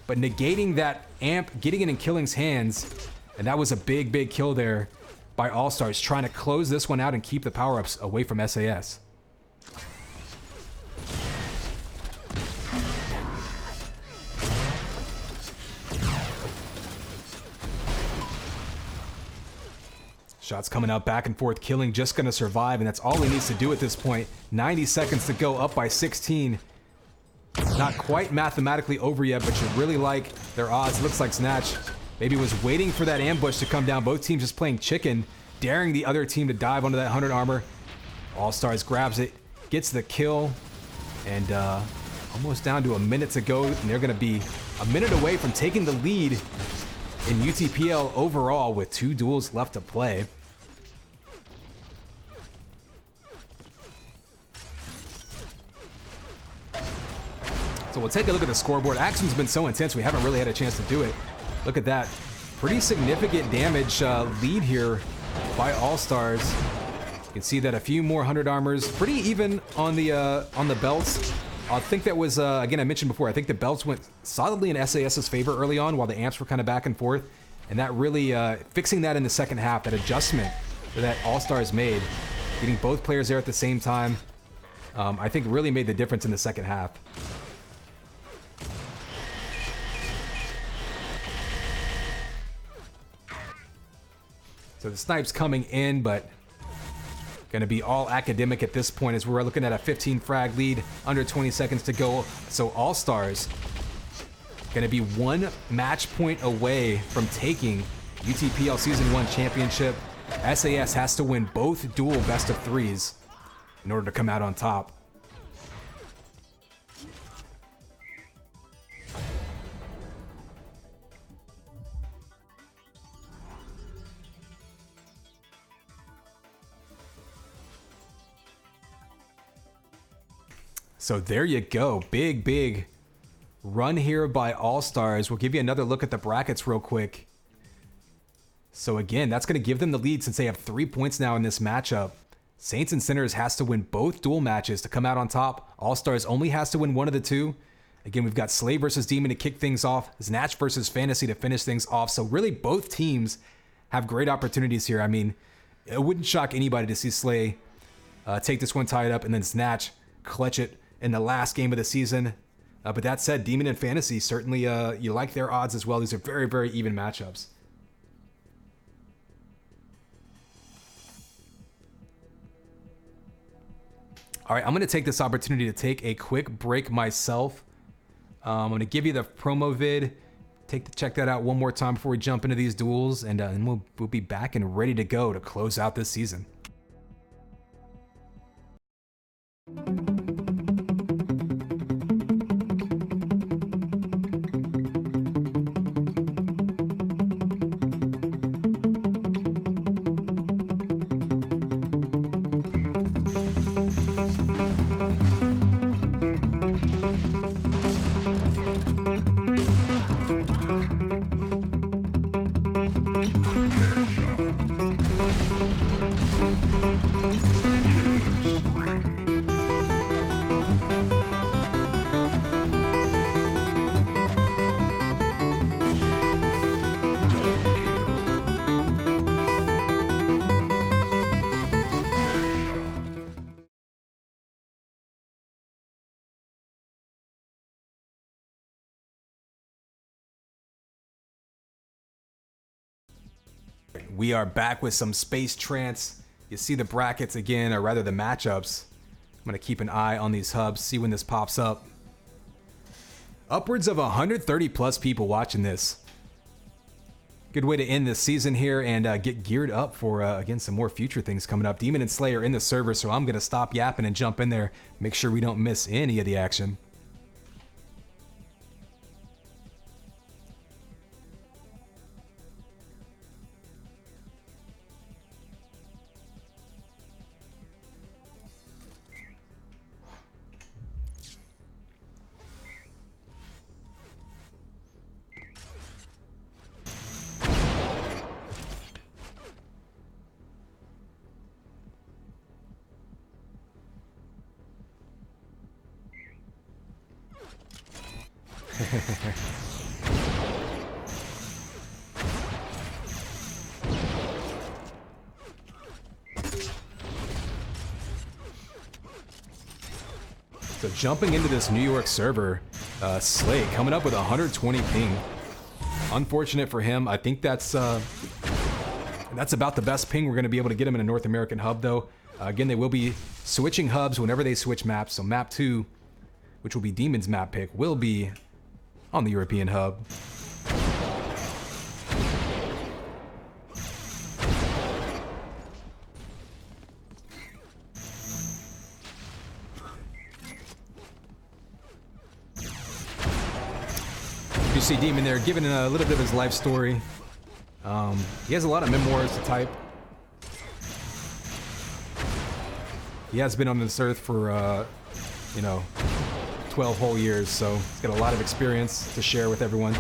but negating that Amp, getting it in Killing's hands, and that was a big, big kill there by Allstars, trying to close this one out and keep the power-ups away from SAS. Shots coming out back and forth. Killing just going to survive, and that's all he needs to do at this point. 90 seconds to go, up by 16. Not quite mathematically over yet, but you really like their odds. Looks like Snatch maybe was waiting for that ambush to come down. Both teams just playing chicken, daring the other team to dive onto that 100 armor. Allstars grabs it, gets the kill, and almost down to a minute to go, and they're going to be a minute away from taking the lead in UTPL overall with 2 duels left to play. So we'll take a look at the scoreboard. Action's been so intense, we haven't really had a chance to do it. Look at that. Pretty significant damage lead here by Allstars. You can see that a few more 100 armors. Pretty even on the belts. I think that was, again, I mentioned before, I think the belts went solidly in SAS's favor early on while the amps were kind of back and forth. And that really, fixing that in the second half, that adjustment that Allstars made, getting both players there at the same time, I think really made the difference in the second half. So the snipe's coming in, but going to be all academic at this point as we're looking at a 15 frag lead, under 20 seconds to go. So Allstars going to be 1 match point away from taking UTPL Season 1 championship. SAS has to win both dual best of 3s in order to come out on top. So there you go. Big, big run here by Allstars. We'll give you another look at the brackets real quick. So again, that's going to give them the lead since they have 3 points now in this matchup. Saints and Sinners has to win both duel matches to come out on top. Allstars only has to win one of the two. Again, we've got Slay versus Demon to kick things off, Snatch versus Fantasy to finish things off. So really both teams have great opportunities here. I mean, it wouldn't shock anybody to see Slay take this one tied up and then Snatch clutch it in the last game of the season. But that said, Demon and Fantasy, certainly you like their odds as well. These are very, very even matchups. All right, I'm going to take this opportunity to take a quick break myself. I'm going to give you the promo vid. Check that out one more time before we jump into these duels, and we'll be back and ready to go to close out this season. We are back with some Space Trance. You see the brackets again, or rather the matchups. I'm going to keep an eye on these hubs, see when this pops up. Upwards of 130 plus people watching this. Good way to end this season here and get geared up for, again, some more future things coming up. Demon and Slayer in the server, so I'm going to stop yapping and jump in there. Make sure we don't miss any of the action. So jumping into this New York server, Slay coming up with 120 ping. Unfortunate for him. I think that's about the best ping we're going to be able to get him in a North American hub, though. Again, they will be switching hubs whenever they switch maps. So map 2, which will be Demon's map pick, will be on the European hub. You see Demon there giving a little bit of his life story. He has a lot of memoirs to type. He has been on this earth for, 12 whole years, so he's got a lot of experience to share with everyone.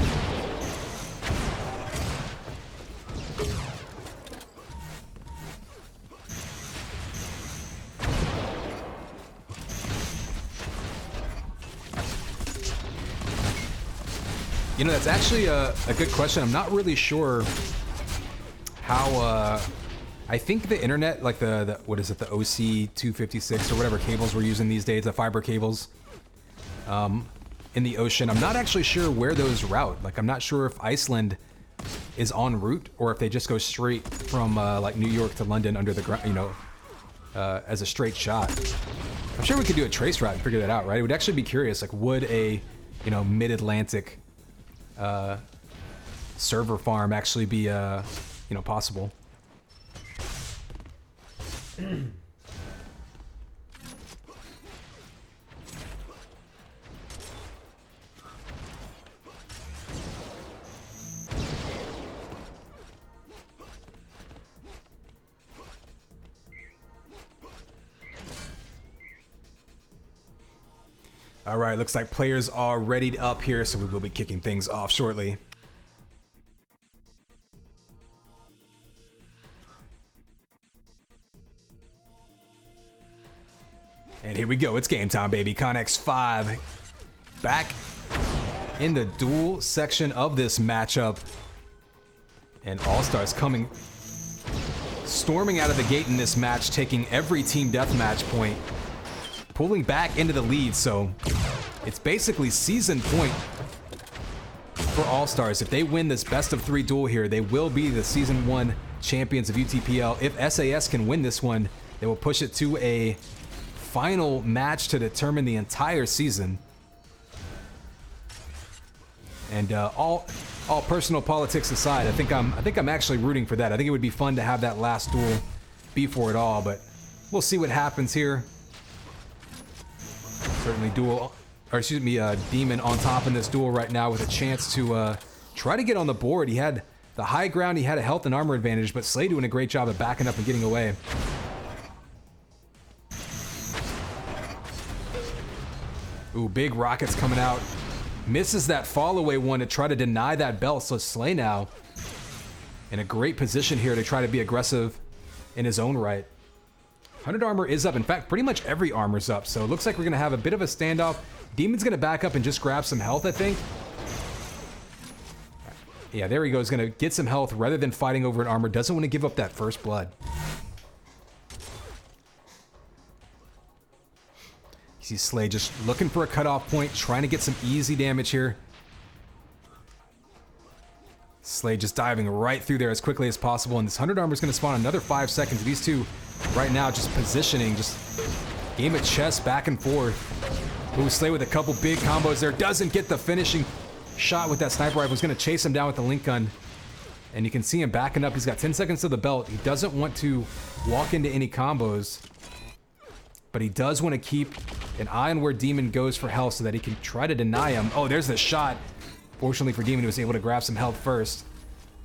You know, that's actually a good question. I'm not really sure how, I think the internet, like the what is it, the OC256 or whatever cables we're using these days, the fiber cables, in the ocean. I'm not actually sure where those route. Like, I'm not sure if Iceland is en route or if they just go straight from like New York to London under the ground, as a straight shot. I'm sure we could do a trace route and figure that out, right? It would actually be curious, like, would a, mid-Atlantic server farm actually be, possible? All right, looks like players are readied up here, so we will be kicking things off shortly. And here we go, it's game time, baby. Connex 5 back in the duel section of this matchup. And Allstars coming, storming out of the gate in this match, taking every team deathmatch point, pulling back into the lead. So it's basically season point for Allstars. If they win this best of 3 duel here, they will be the season 1 champions of UTPL. If SAS can win this one, they will push it to a final match to determine the entire season. And all personal politics aside, I think I'm actually rooting for that. I think it would be fun to have that last duel be for it all, but we'll see what happens here. Certainly Demon on top in this duel right now with a chance to try to get on the board. He had the high ground, he had a health and armor advantage, but Slay doing a great job of backing up and getting away. Ooh, big rockets coming out. Misses that fall away one to try to deny that belt, so Slay now in a great position here to try to be aggressive in his own right. 100 armor is up. In fact, pretty much every armor's up, so it looks like we're going to have a bit of a standoff. Demon's going to back up and just grab some health, I think. Yeah, there he goes. Going to get some health rather than fighting over an armor. Doesn't want to give up that first blood. You see Slay just looking for a cutoff point, trying to get some easy damage here. Slay just diving right through there as quickly as possible, and this 100 armor is going to spawn another 5 seconds. These two right now just positioning, just game of chess back and forth. Ooh, Slay with a couple big combos there. Doesn't get the finishing shot with that sniper rifle. He's going to chase him down with the link gun. And you can see him backing up. He's got 10 seconds to the belt. He doesn't want to walk into any combos, but he does want to keep an eye on where Demon goes for health so that he can try to deny him. Oh, there's the shot. Fortunately for Demon, he was able to grab some health first.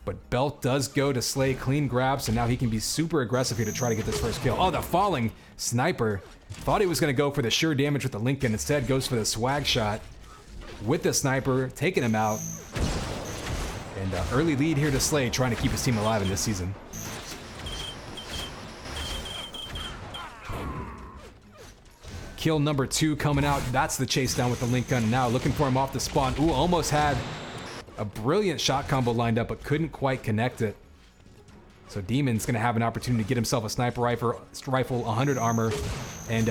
But belt does go to Slay, clean grab, so now he can be super aggressive here to try to get this first kill. Oh, the falling sniper. Thought he was going to go for the sure damage with the Lincoln. Instead, goes for the swag shot with the sniper, taking him out. And early lead here to Slay, trying to keep his team alive in this season. Kill number 2 coming out. That's the chase down with the link gun. Now looking for him off the spawn. Ooh, almost had a brilliant shot combo lined up, but couldn't quite connect it. So Demon's going to have an opportunity to get himself a sniper rifle, 100 armor, and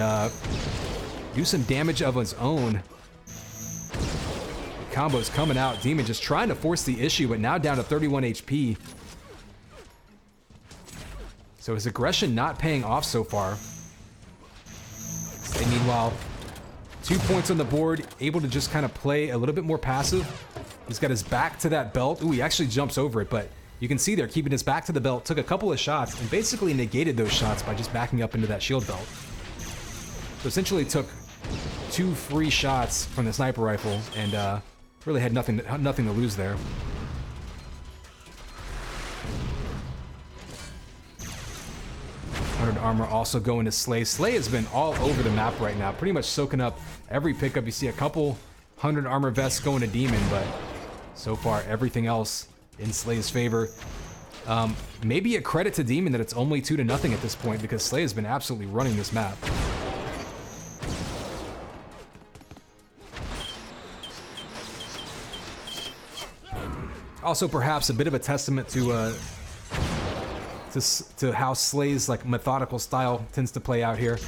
do some damage of his own. The combo's coming out. Demon just trying to force the issue, but now down to 31 HP. So his aggression not paying off so far. And meanwhile, 2 points on the board, able to just kind of play a little bit more passive. He's got his back to that belt. Ooh, he actually jumps over it, but you can see there, keeping his back to the belt, took a couple of shots and basically negated those shots by just backing up into that shield belt. So essentially took 2 free shots from the sniper rifle and really had nothing to lose there. Armor also going to Slay. Slay has been all over the map right now, pretty much soaking up every pickup. You see a couple 100 armor vests going to Demon, but so far everything else in Slay's favor. Maybe a credit to Demon that it's only 2-0 at this point, because Slay has been absolutely running this map. Also perhaps a bit of a testament to how Slay's like methodical style tends to play out here.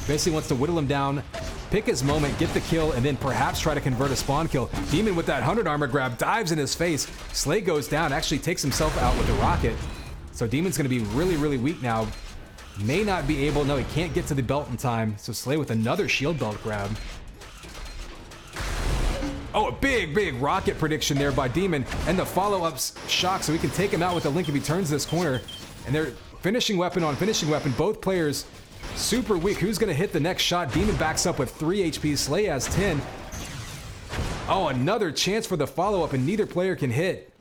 Basically wants to whittle him down, pick his moment, get the kill, and then perhaps try to convert a spawn kill. Demon with that 100 armor grab dives in his face. Slay goes down, actually takes himself out with the rocket. So Demon's going to be really, really weak now. May not be able, no, he can't get to the belt in time. So Slay with another shield belt grab. Oh, a big, big rocket prediction there by Demon, and the follow-up shock, so he can take him out with a link if he turns this corner. And they're finishing weapon on finishing weapon. Both players super weak. Who's going to hit the next shot? Demon backs up with 3 HP. Slay has 10. Oh, another chance for the follow-up, and neither player can hit.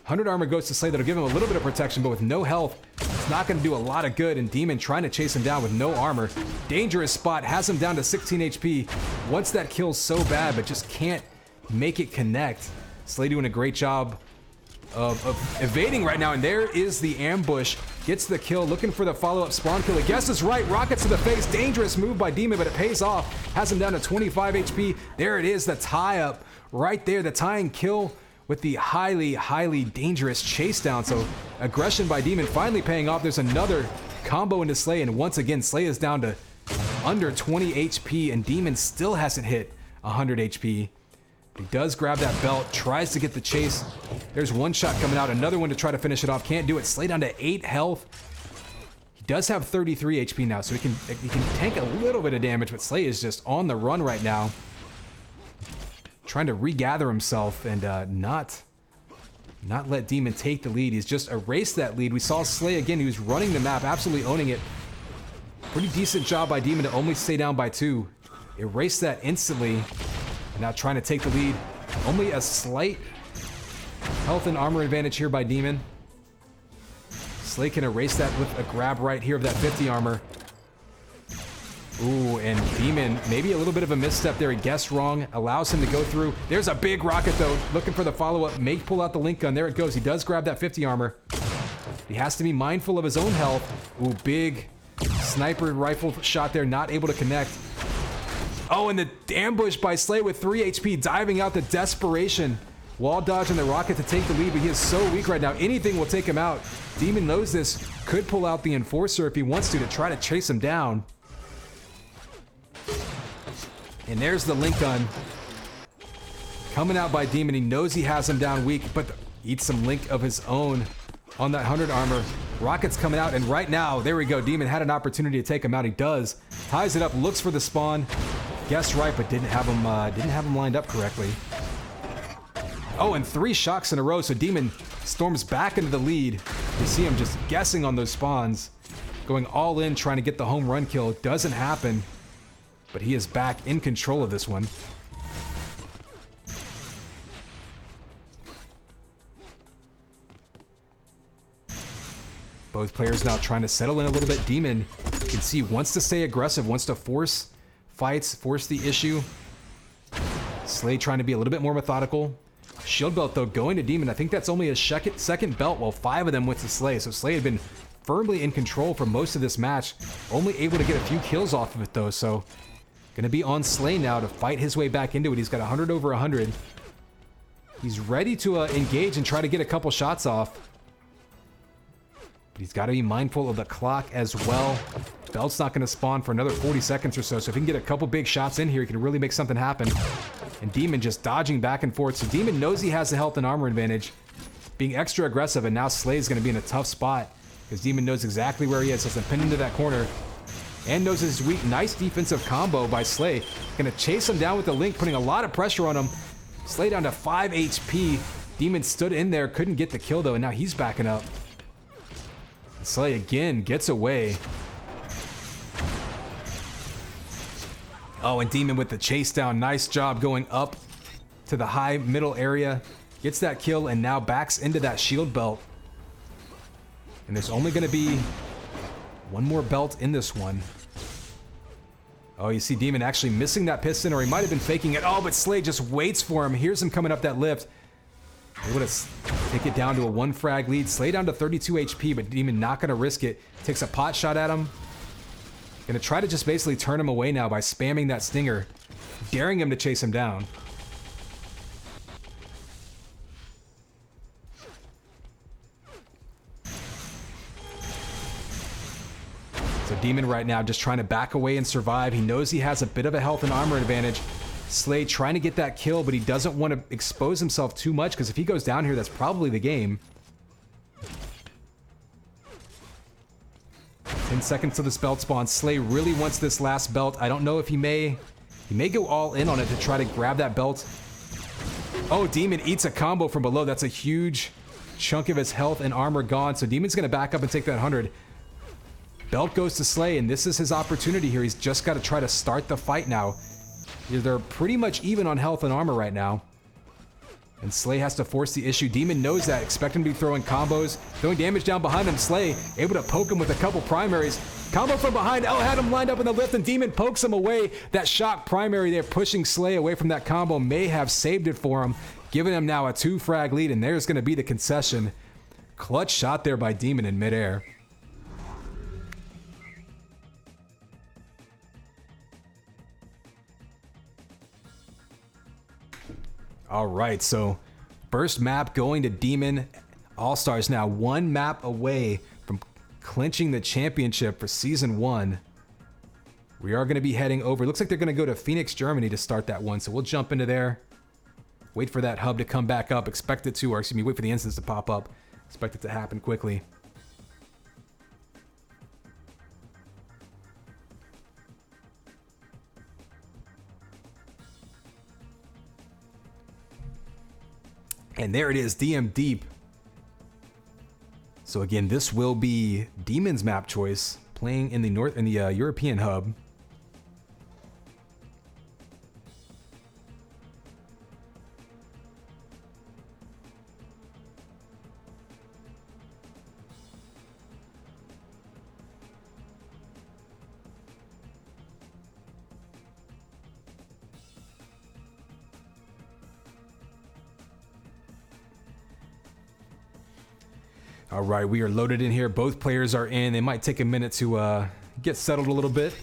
100 armor goes to Slay. That'll give him a little bit of protection, but with no health, it's not going to do a lot of good. And Demon trying to chase him down with no armor. Dangerous spot. Has him down to 16 HP. Wants that kill so bad, but just can't make it connect. Slay doing a great job of evading right now, and there is the ambush. Gets the kill, looking for the follow-up spawn kill. I guess is right. Rockets to the face. Dangerous move by Demon, but it pays off. Has him down to 25 HP. There it is, the tie-up right there. The tying kill with the highly, highly dangerous chase down. So aggression by Demon finally paying off. There's another combo into Slay, and once again, Slay is down to under 20 HP, and Demon still hasn't hit 100 HP. He does grab that belt, tries to get the chase. There's one shot coming out, another one to try to finish it off. Can't do it. Slay down to 8 health. He does have 33 HP now, so he can tank a little bit of damage, but Slay is just on the run right now. Trying to regather himself and not let Demon take the lead. He's just erased that lead. We saw Slay again. He was running the map, absolutely owning it. Pretty decent job by Demon to only stay down by 2. Erase that instantly. Now trying to take the lead. Only a slight health and armor advantage here by Demon. Slay can erase that with a grab right here of that 50 armor. Ooh, and Demon, maybe a little bit of a misstep there. He guessed wrong. Allows him to go through. There's a big rocket, though. Looking for the follow-up. May pull out the link gun. There it goes. He does grab that 50 armor. He has to be mindful of his own health. Ooh, big sniper rifle shot there. Not able to connect. Oh, and the ambush by Slay with 3 HP, diving out the desperation. Wall dodging the rocket to take the lead, but he is so weak right now. Anything will take him out. Demon knows this. Could pull out the Enforcer if he wants to try to chase him down. And there's the link gun. Coming out by Demon. He knows he has him down weak, but eats some link of his own on that 100 armor. Rocket's coming out, and right now, there we go. Demon had an opportunity to take him out. He does. Ties it up, looks for the spawn. Guessed right, but didn't have him lined up correctly. Oh, and 3 shocks in a row, so Demon storms back into the lead. You see him just guessing on those spawns. Going all in, trying to get the home run kill. Doesn't happen, but he is back in control of this one. Both players now trying to settle in a little bit. Demon, you can see, wants to stay aggressive, wants to force fights, force the issue. Slay trying to be a little bit more methodical. Shield belt, though, going to Demon. I think that's only his second belt, while 5 of them went to Slay. So Slay had been firmly in control for most of this match. Only able to get a few kills off of it, though. So going to be on Slay now to fight his way back into it. He's got 100 over 100. He's ready to engage and try to get a couple shots off. But he's got to be mindful of the clock as well. Belt's not going to spawn for another 40 seconds or so. So if he can get a couple big shots in here, he can really make something happen. And Demon just dodging back and forth. So Demon knows he has the health and armor advantage, being extra aggressive, and now Slay's going to be in a tough spot because Demon knows exactly where he is. So it's pinned into that corner and knows his weak. Nice defensive combo by Slay. Going to chase him down with the link, putting a lot of pressure on him. Slay down to 5 HP. Demon stood in there, couldn't get the kill, though, and now he's backing up. Slay again gets away. Oh, and Demon with the chase down. Nice job going up to the high middle area. Gets that kill and now backs into that shield belt. And there's only going to be one more belt in this one. Oh, you see Demon actually missing that piston, or he might have been faking it. Oh, but Slay just waits for him. Here's him coming up that lift. Able to take it down to a 1 frag lead. Slay down to 32 HP, but Demon not going to risk it. Takes a pot shot at him. Going to try to just basically turn him away now by spamming that stinger, daring him to chase him down. So Demon right now just trying to back away and survive. He knows he has a bit of a health and armor advantage. Slay trying to get that kill, but he doesn't want to expose himself too much, because if he goes down here, that's probably the game. 10 seconds to this belt spawn. Slay really wants this last belt. I don't know if he may go all in on it to try to grab that belt. Oh, Demon eats a combo from below. That's a huge chunk of his health and armor gone. So Demon's going to back up and take that 100. Belt goes to Slay, and this is his opportunity here. He's just got to try to start the fight now. They're pretty much even on health and armor right now. And Slay has to force the issue. Demon knows that. Expect him to be throwing combos, throwing damage down behind him. Slay able to poke him with a couple primaries. Combo from behind. L had him lined up in the lift, and Demon pokes him away. That shock primary there pushing Slay away from that combo may have saved it for him. giving him now a 2-frag lead, and there's going to be the concession. Clutch shot there by Demon in midair. All right, so first map going to Demon. All-Stars now 1 map away from clinching the championship for Season 1. We are going to be heading over. Looks like they're going to go to Phoenix, Germany to start that one, so we'll jump into there. Wait for that hub to come back up. Expect it to, or excuse me, wait for the instance to pop up. Expect it to happen quickly. And there it is, DM Deep. So again, this will be Demon's map choice, playing in the European hub. All right, we are loaded in here. Both players are in. They might take a minute to get settled a little bit.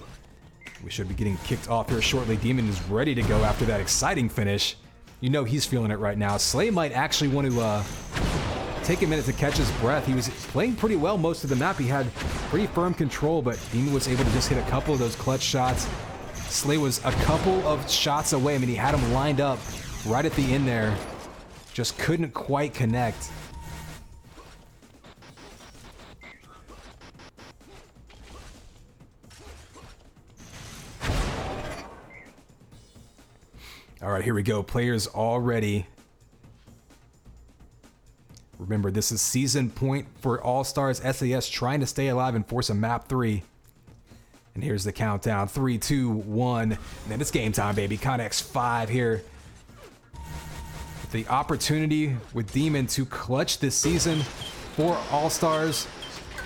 We should be getting kicked off here shortly. Demon is ready to go after that exciting finish. You know he's feeling it right now. Slay might actually want to take a minute to catch his breath. He was playing pretty well most of the map. He had pretty firm control, but Demon was able to just hit a couple of those clutch shots. Slay was a couple of shots away. I mean, he had him lined up right at the end there. Just couldn't quite connect. All right, here we go. Players all ready. Remember, this is season point for All-Stars SAS trying to stay alive and force a map 3. And here's the countdown. 3, 2, 1. And then it's game time, baby. Connex 5 here. The opportunity with Demon to clutch this season for All-Stars.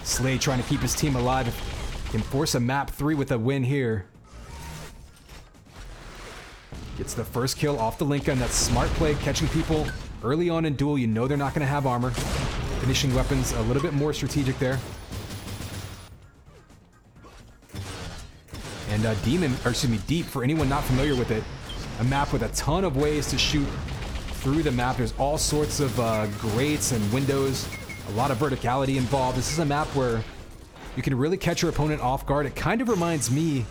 Slay trying to keep his team alive. Can force a map 3 with a win here. Gets the first kill off the Lincoln. That's smart play, catching people early on in duel. You know they're not going to have armor. Finishing weapons a little bit more strategic there. And Deep, for anyone not familiar with it, a map with a ton of ways to shoot through the map. There's all sorts of grates and windows, a lot of verticality involved. This is a map where you can really catch your opponent off guard. It kind of reminds me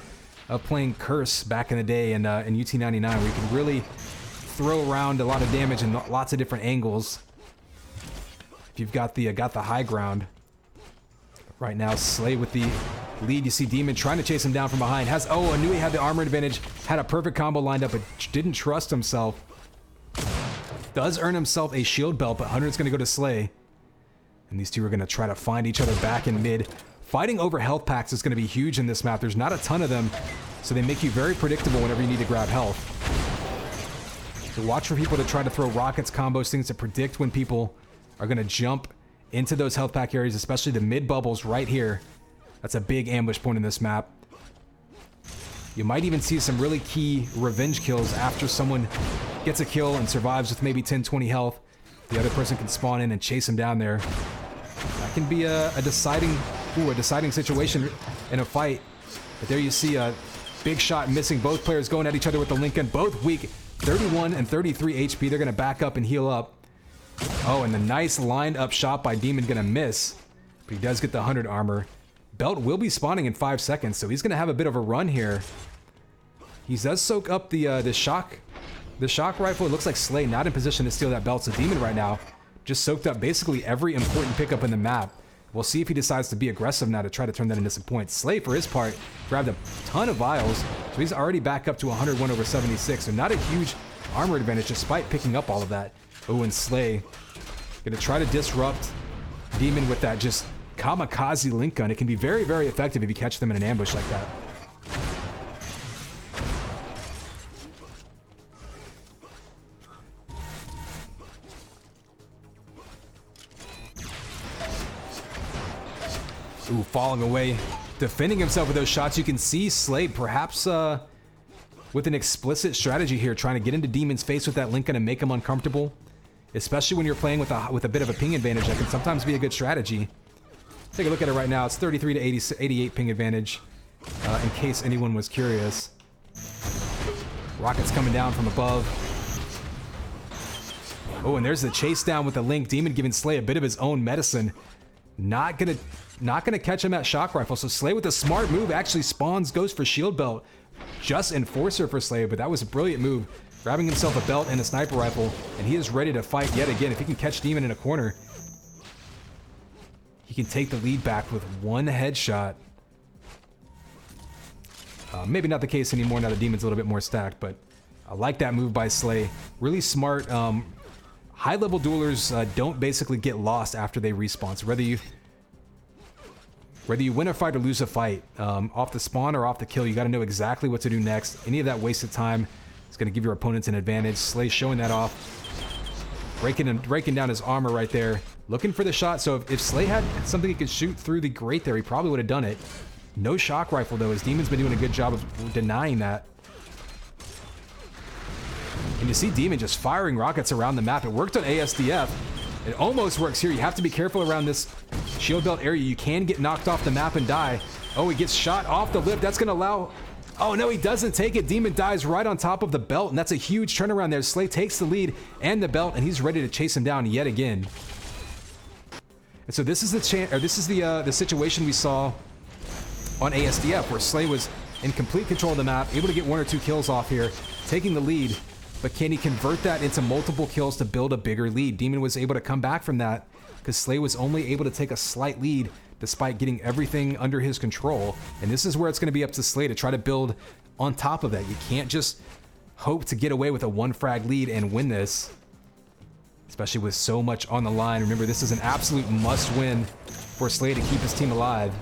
of playing Curse back in the day in UT99, where you can really throw around a lot of damage in lots of different angles if you've got the high ground. Right now, Slay with the lead. You see Demon trying to chase him down from behind. I knew he had the armor advantage. Had a perfect combo lined up, but didn't trust himself. Does earn himself a shield belt, but 100's going to go to Slay. And these two are going to try to find each other back in mid. Fighting over health packs is going to be huge in this map. There's not a ton of them, so they make you very predictable whenever you need to grab health. So watch for people to try to throw rockets, combos, things to predict when people are going to jump into those health pack areas, especially the mid bubbles right here. That's a big ambush point in this map. You might even see some really key revenge kills after someone gets a kill and survives with maybe 10, 20 health. The other person can spawn in and chase him down there. That can be a deciding situation in a fight. But there you see a big shot missing. Both players going at each other with the Lincoln. Both weak. 31 and 33 HP. They're going to back up and heal up. Oh, and the nice lined up shot by Demon going to miss. But he does get the 100 armor. Belt will be spawning in 5 seconds, so he's going to have a bit of a run here. He does soak up the shock rifle. It looks like Slay not in position to steal that belt, so Demon right now just soaked up basically every important pickup in the map. We'll see if he decides to be aggressive now to try to turn that into some points. Slay, for his part, grabbed a ton of vials, so he's already back up to 101 over 76, so not a huge armor advantage despite picking up all of that. Oh, and Slay gonna try to disrupt Demon with that just kamikaze link gun. It can be very, very effective if you catch them in an ambush like that. Ooh, falling away, defending himself with those shots. You can see Slade perhaps with an explicit strategy here, trying to get into Demon's face with that Link and make him uncomfortable. Especially when you're playing with a bit of a ping advantage, that can sometimes be a good strategy. Take a look at it right now. It's 33 to 88 ping advantage, in case anyone was curious. Rockets coming down from above. Oh, and there's the chase down with the Link. Demon giving Slay a bit of his own medicine. Not gonna catch him at shock rifle. So Slay with a smart move actually goes for shield belt. Just Enforcer for Slay, but that was a brilliant move. Grabbing himself a belt and a sniper rifle, and he is ready to fight yet again. If he can catch Demon in a corner, he can take the lead back with one headshot. Maybe not the case anymore now that Demon's a little bit more stacked, but I like that move by Slay. Really smart. High-level duelers don't basically get lost after they respawn. So whether you win a fight or lose a fight, off the spawn or off the kill, you got to know exactly what to do next. Any of that wasted time is going to give your opponents an advantage. Slay showing that off. Breaking down his armor right there. Looking for the shot. So if Slay had something he could shoot through the grate there, he probably would have done it. No shock rifle, though, as Demon's been doing a good job of denying that. And you see Demon just firing rockets around the map. It worked on ASDF. It almost works here. You have to be careful around this shield belt area. You can get knocked off the map and die. Oh, he gets shot off the lip. That's going to allow... Oh, no, he doesn't take it. Demon dies right on top of the belt, and that's a huge turnaround there. Slay takes the lead and the belt, and he's ready to chase him down yet again. And so this is the situation we saw on ASDF, where Slay was in complete control of the map, able to get 1 or 2 kills off here, taking the lead. But can he convert that into multiple kills to build a bigger lead? Demon was able to come back from that because Slay was only able to take a slight lead despite getting everything under his control. And this is where it's going to be up to Slay to try to build on top of that. You can't just hope to get away with a 1-frag lead and win this, especially with so much on the line. Remember, this is an absolute must-win for Slay to keep his team alive.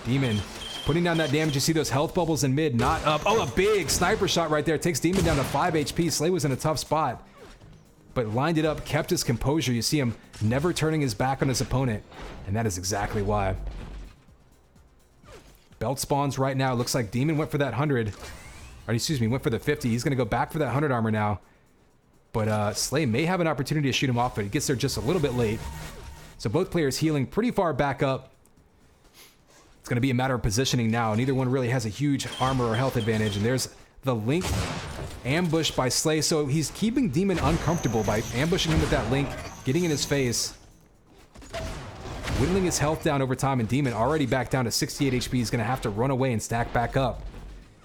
Demon putting down that damage. You see those health bubbles in mid, not up. Oh, a big sniper shot right there. Takes Demon down to 5 HP. Slay was in a tough spot, but lined it up, kept his composure. You see him never turning his back on his opponent, and that is exactly why. Belt spawns right now. Looks like Demon went for that 100. Or excuse me, went for the 50. He's going to go back for that 100 armor now. But Slay may have an opportunity to shoot him off, but he gets there just a little bit late. So both players healing pretty far back up. It's going to be a matter of positioning now. Neither one really has a huge armor or health advantage. And there's the Link ambushed by Slay. So he's keeping Demon uncomfortable by ambushing him with that Link, getting in his face, whittling his health down over time. And Demon already back down to 68 HP. He's going to have to run away and stack back up.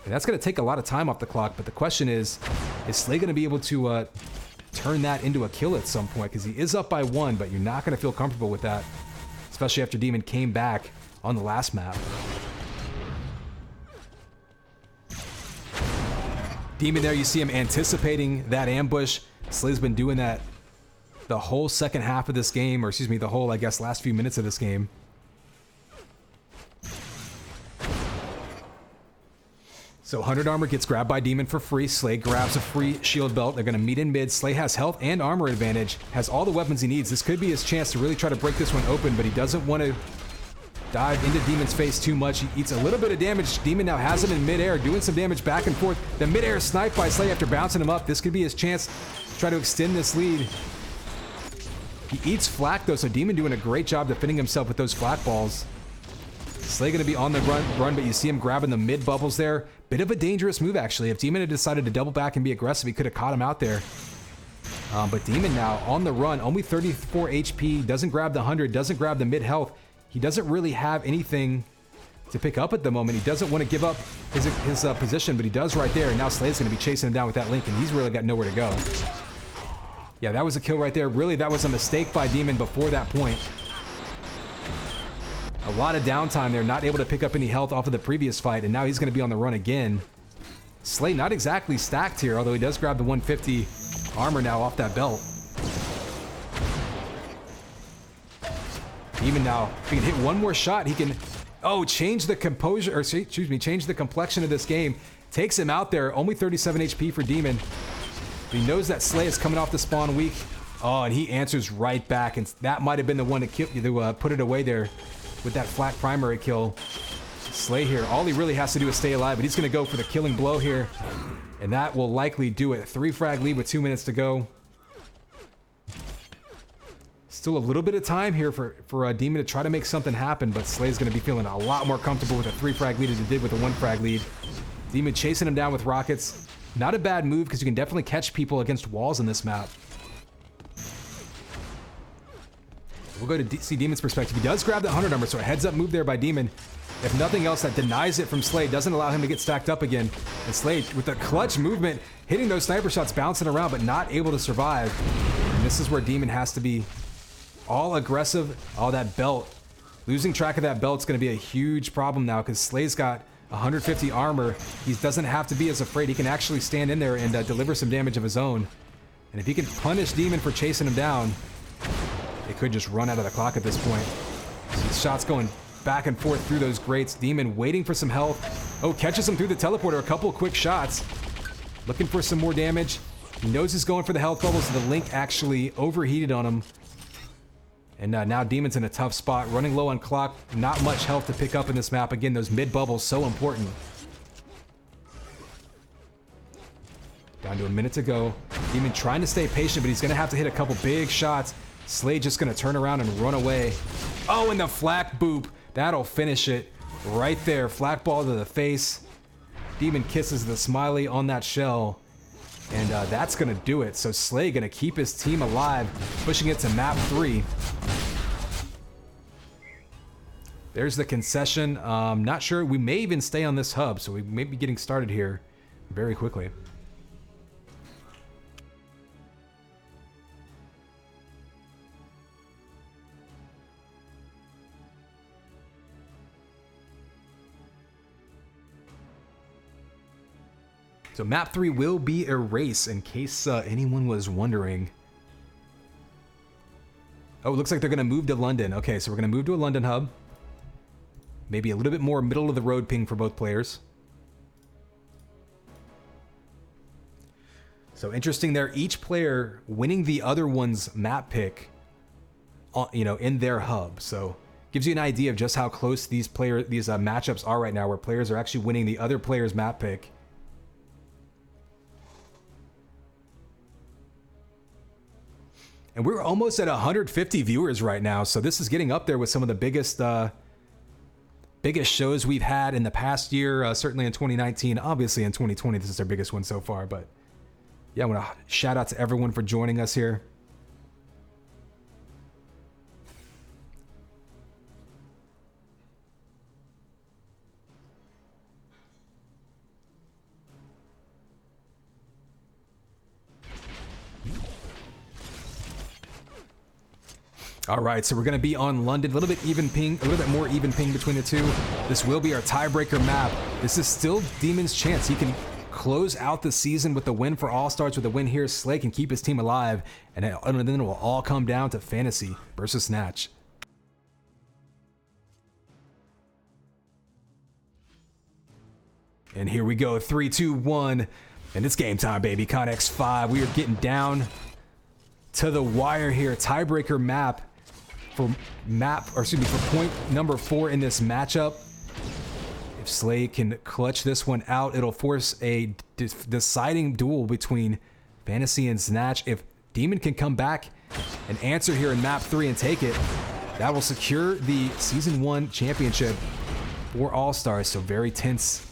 And that's going to take a lot of time off the clock. But the question is Slay going to be able to turn that into a kill at some point? Because he is up by 1, but you're not going to feel comfortable with that, especially after Demon came back on the last map. Demon there, you see him anticipating that ambush. Slay's been doing that the whole second half of this game, or excuse me, the whole, I guess, last few minutes of this game. So 100 armor gets grabbed by Demon for free. Slay grabs a free shield belt. They're going to meet in mid. Slay has health and armor advantage, has all the weapons he needs. This could be his chance to really try to break this one open, but he doesn't want to dive into Demon's face too much. He eats a little bit of damage. Demon now has him in midair, doing some damage back and forth. The midair snipe by Slay after bouncing him up. This could be his chance to try to extend this lead. He eats flak though, so Demon doing a great job defending himself with those flak balls. Slay going to be on the run, but you see him grabbing the mid bubbles there. Bit of a dangerous move, actually. If Demon had decided to double back and be aggressive, he could have caught him out there. But Demon now on the run, only 34 HP, doesn't grab the 100, doesn't grab the mid health. He doesn't really have anything to pick up at the moment. He doesn't want to give up his position, but he does right there. And now Slay's going to be chasing him down with that Link, and he's really got nowhere to go. Yeah, that was a kill right there. Really, that was a mistake by Demon before that point. A lot of downtime there, not able to pick up any health off of the previous fight, and now he's going to be on the run again. Slay not exactly stacked here, although he does grab the 150 armor now off that belt. Even now, if he can hit one more shot, he can, change the composure, or excuse me, change the complexion of this game. Takes him out there, only 37 HP for Demon. But he knows that Slay is coming off the spawn weak. Oh, and he answers right back, and that might have been the one to put it away there with that flat primary kill. Slay here, all he really has to do is stay alive, but he's going to go for the killing blow here. And that will likely do it. 3 frag lead with 2 minutes to go. Still a little bit of time here for Demon to try to make something happen, but Slay's going to be feeling a lot more comfortable with a 3 frag lead as he did with a 1 frag lead. Demon chasing him down with rockets. Not a bad move because you can definitely catch people against walls in this map. We'll go to see Demon's perspective. He does grab that 100 number, so a heads up move there by Demon. If nothing else, that denies it from Slay, doesn't allow him to get stacked up again. And Slay, with the clutch movement, hitting those sniper shots, bouncing around, but not able to survive. And this is where Demon has to be all aggressive. Oh, that belt. Losing track of that belt's going to be a huge problem now because Slay's got 150 armor. He doesn't have to be as afraid. He can actually stand in there and deliver some damage of his own. And if he can punish Demon for chasing him down, it could just run out of the clock at this point. So shots going back and forth through those grates. Demon waiting for some health. Oh, catches him through the teleporter. A couple of quick shots. Looking for some more damage. He knows he's going for the health bubbles. The Link actually overheated on him. And now Demon's in a tough spot. Running low on clock. Not much health to pick up in this map. Again, those mid bubbles so important. Down to a minute to go. Demon trying to stay patient, but he's going to have to hit a couple big shots. Slay just going to turn around and run away. Oh, and the flak boop. That'll finish it right there. Flak ball to the face. Demon kisses the smiley on that shell. And that's going to do it. So Slay going to keep his team alive, pushing it to map 3. There's the concession. Not sure. We may even stay on this hub, so we may be getting started here very quickly. So map 3 will be a race, in case anyone was wondering. Oh, it looks like they're going to move to London. Okay, so we're going to move to a London hub. Maybe a little bit more middle of the road ping for both players. So interesting there, each player winning the other one's map pick, in their hub. So gives you an idea of just how close these matchups are right now, where players are actually winning the other player's map pick. And we're almost at 150 viewers right now, so this is getting up there with some of the biggest shows we've had in the past year, certainly in 2019. Obviously in 2020, this is our biggest one so far, but yeah, I want to shout out to everyone for joining us here. All right, so we're going to be on London. A little bit more even ping between the two. This will be our tiebreaker map. This is still Demon's chance. He can close out the season with the win for All-Stars. With a win here, Slay can keep his team alive. And then it will all come down to Fantasy versus Snatch. And here we go, 3, 2, 1. And it's game time, baby. Connex 5. We are getting down to the wire here. Tiebreaker map. For point number 4 in this matchup. If Slay can clutch this one out, it'll force a deciding duel between Fantasy and Snatch. If Demon can come back and answer here in map 3 and take it, that will secure the Season 1 championship for All-Stars. So very tense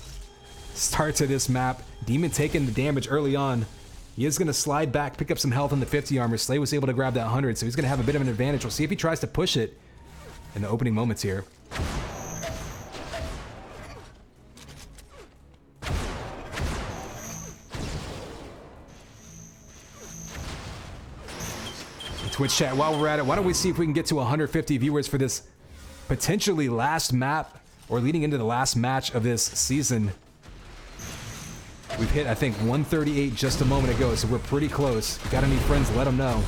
start to this map. Demon taking the damage early on. He is going to slide back, pick up some health on the 50 armor. Slay was able to grab that 100, so he's going to have a bit of an advantage. We'll see if he tries to push it in the opening moments here. Twitch chat, while we're at it, why don't we see if we can get to 150 viewers for this potentially last map, or leading into the last match of this season. We've hit, I think, 138 just a moment ago, so we're pretty close. Got any friends, let them know.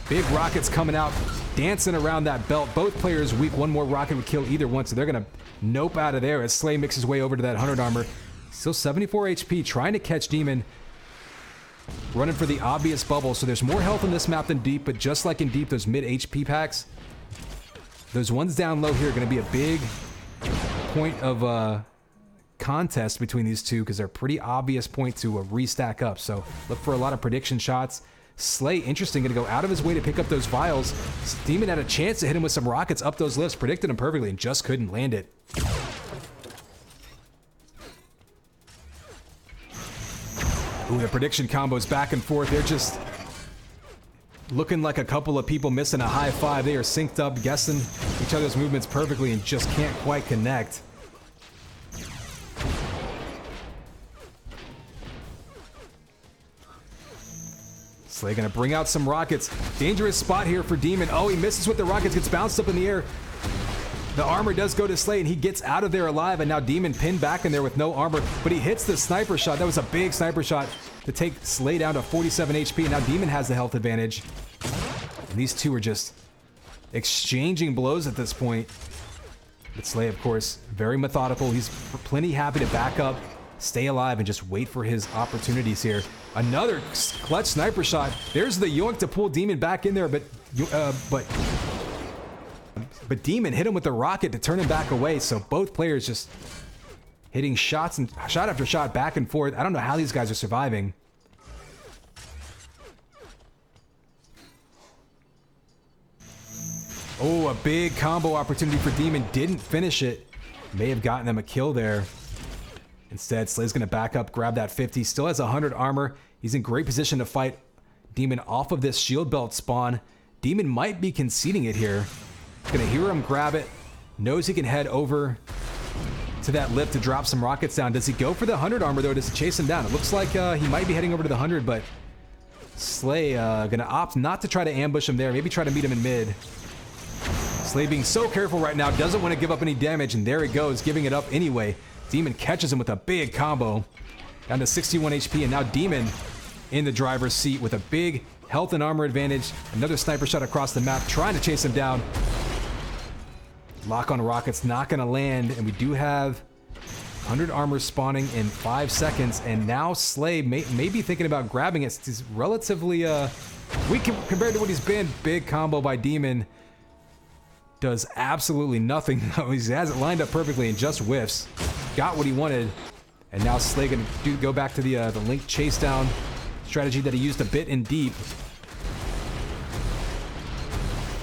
Big rockets coming out, dancing around that belt. Both players weak. One more rocket would kill either one, so they're going to nope out of there as Slay makes his way over to that 100 armor. Still 74 HP, trying to catch Demon. Running for the obvious bubble, so there's more health in this map than Deep, but just like in Deep, those mid HP packs, those ones down low here are going to be a big point of contest between these two because they're pretty obvious point to restack up. So look for a lot of prediction shots. Slay, interesting, going to go out of his way to pick up those vials. Demon had a chance to hit him with some rockets up those lifts, predicted him perfectly, and just couldn't land it. Ooh, the prediction combos back and forth. They're just looking like a couple of people missing a high five. They are synced up, guessing each other's movements perfectly, and just can't quite connect. Slay gonna bring out some rockets. Dangerous spot here for Demon. Oh, he misses with the rockets, gets bounced up in the air. The armor does go to Slay, and he gets out of there alive, and now Demon pinned back in there with no armor, but he hits the sniper shot. That was a big sniper shot to take Slay down to 47 HP, and now Demon has the health advantage. And these two are just exchanging blows at this point. But Slay, of course, very methodical. He's plenty happy to back up, stay alive, and just wait for his opportunities here. Another clutch sniper shot. There's the yoink to pull Demon back in there, but Demon hit him with the rocket to turn him back away. So both players just hitting shots and shot after shot back and forth. I don't know how these guys are surviving. Oh, a big combo opportunity for Demon. Didn't finish it. May have gotten them a kill there. Instead, Slay's going to back up, grab that 50. Still has 100 armor. He's in great position to fight Demon off of this shield belt spawn. Demon might be conceding it here. Gonna hear him grab it. Knows he can head over to that lift to drop some rockets down. Does he go for the 100 armor, though? Does he chase him down? It looks like he might be heading over to the 100, but Slay gonna opt not to try to ambush him there. Maybe try to meet him in mid. Slay being so careful right now. Doesn't want to give up any damage, and there he goes, giving it up anyway. Demon catches him with a big combo. Down to 61 HP, and now Demon in the driver's seat with a big health and armor advantage. Another sniper shot across the map, trying to chase him down. Lock on rockets, not going to land, and we do have 100 armor spawning in 5 seconds, and now Slay may be thinking about grabbing it. He's relatively weak compared to what he's been. Big combo by Demon. Does absolutely nothing. He has it lined up perfectly and just whiffs. Got what he wanted, and now Slay going to go back to the link chase down strategy that he used a bit in deep.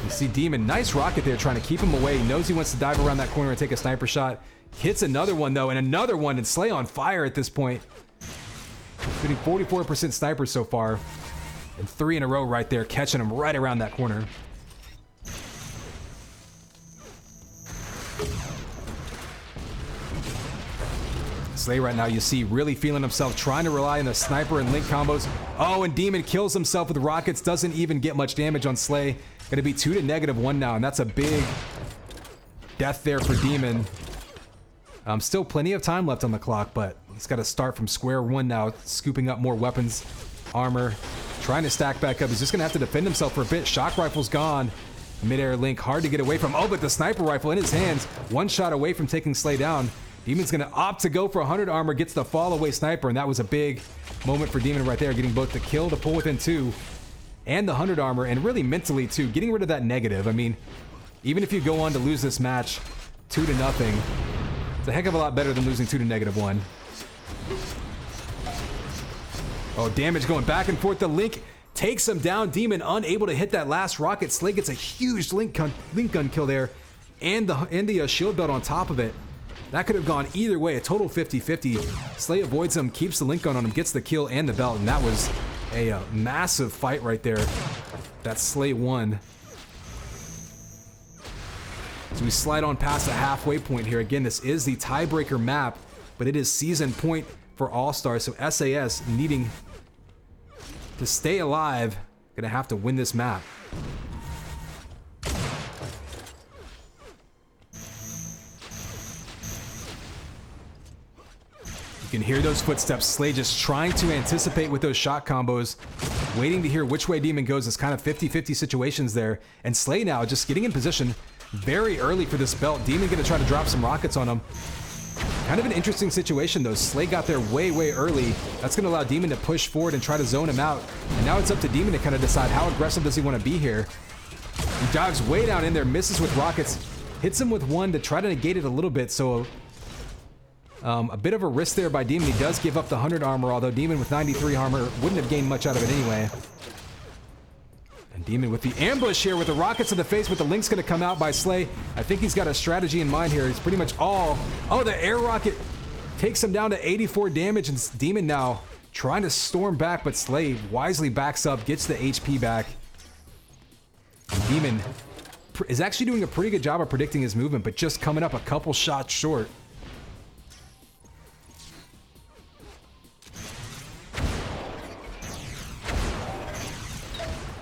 You see Demon, nice rocket there trying to keep him away. He knows he wants to dive around that corner and take a sniper shot. Hits another one though, and another one, and Slay on fire at this point. Shooting 44% sniper so far. And 3 in a row right there, catching him right around that corner. Slay right now, you see, really feeling himself, trying to rely on the sniper and link combos. Oh, and Demon kills himself with rockets, doesn't even get much damage on Slay. Gonna be 2 to -1 now, and that's a big death there for Demon. Still plenty of time left on the clock, but he's got to start from square one now, scooping up more weapons, armor, trying to stack back up. He's just gonna have to defend himself for a bit. Shock rifle's gone. Mid-air link, hard to get away from. Oh, but the sniper rifle in his hands, 1 shot away from taking Slay down. Demon's gonna opt to go for 100 armor, gets the fall away sniper, and that was a big moment for Demon right there, getting both the kill to pull within 2 and the 100 armor, and really mentally too, getting rid of that negative. I mean, even if you go on to lose this match 2 to 0, it's a heck of a lot better than losing 2 to -1. Oh, damage going back and forth. The link takes him down. Demon unable to hit that last rocket. Slay gets a huge link gun kill there, and the shield belt on top of it. That could have gone either way, a total 50-50. Slay avoids him, keeps the link gun on him, gets the kill and the belt, and that was a massive fight right there. That Slay won. So we slide on past the halfway point here. Again, this is the tiebreaker map, but it is season point for All-Stars, so SAS needing to stay alive, gonna have to win this map. You can hear those footsteps. Slay just trying to anticipate with those shot combos, waiting to hear which way Demon goes. It's kind of 50-50 situations there. And Slay now just getting in position very early for this belt. Demon gonna try to drop some rockets on him. Kind of an interesting situation though. Slay got there way early. That's gonna allow Demon to push forward and try to zone him out. And now it's up to Demon to kind of decide how aggressive does he want to be here. He dives way down in there, misses with rockets. hits him with one to try to negate it a little bit, so a bit of a risk there by Demon. He does give up the 100 armor, although Demon with 93 armor wouldn't have gained much out of it anyway. And Demon with the ambush here with the rockets to the face, with the Link's going to come out by Slay. I think he's got a strategy in mind here. He's pretty much all... Oh, the air rocket takes him down to 84 damage, and Demon now trying to storm back, but Slay wisely backs up, gets the HP back. And Demon is actually doing a pretty good job of predicting his movement, but just coming up a couple shots short.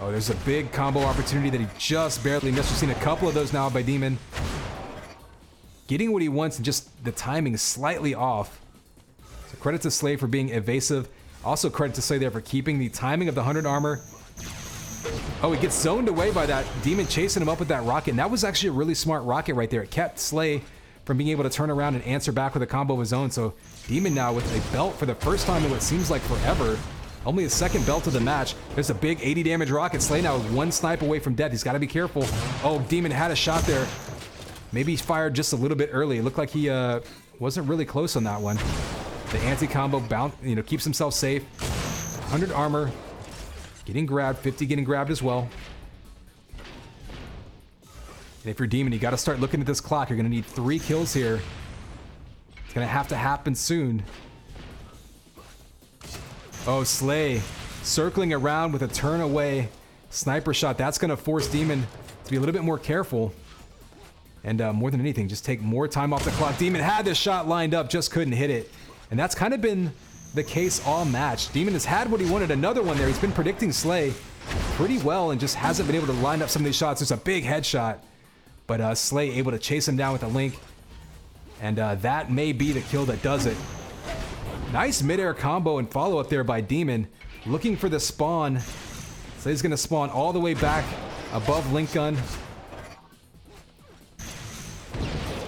Oh, there's a big combo opportunity that he just barely missed. We've seen a couple of those now by Demon. Getting what he wants, and just the timing is slightly off. So credit to Slay for being evasive. Also credit to Slay there for keeping the timing of the 100 armor. Oh, he gets zoned away by that Demon chasing him up with that rocket. And that was actually a really smart rocket right there. It kept Slay from being able to turn around and answer back with a combo of his own. So Demon now with a belt for the first time in what seems like forever. Only his second belt of the match. There's a big 80 damage rocket. Slay now with one snipe away from death. He's got to be careful. Oh, Demon had a shot there. Maybe he fired just a little bit early. It looked like he wasn't really close on that one. The anti-combo keeps himself safe. 100 armor. Getting grabbed. 50 getting grabbed as well. And if you're Demon, you got to start looking at this clock. You're going to need 3 kills here. It's going to have to happen soon. Oh, Slay circling around with a turn away sniper shot. That's going to force Demon to be a little bit more careful. And more than anything, just take more time off the clock. Demon had this shot lined up, just couldn't hit it. And that's kind of been the case all match. Demon has had what he wanted. Another one there. He's been predicting Slay pretty well and just hasn't been able to line up some of these shots. There's a big headshot. But Slay able to chase him down with a Link. And that may be the kill that does it. Nice midair combo and follow-up there by Demon. Looking for the spawn. Slay's going to spawn all the way back above Link Gun.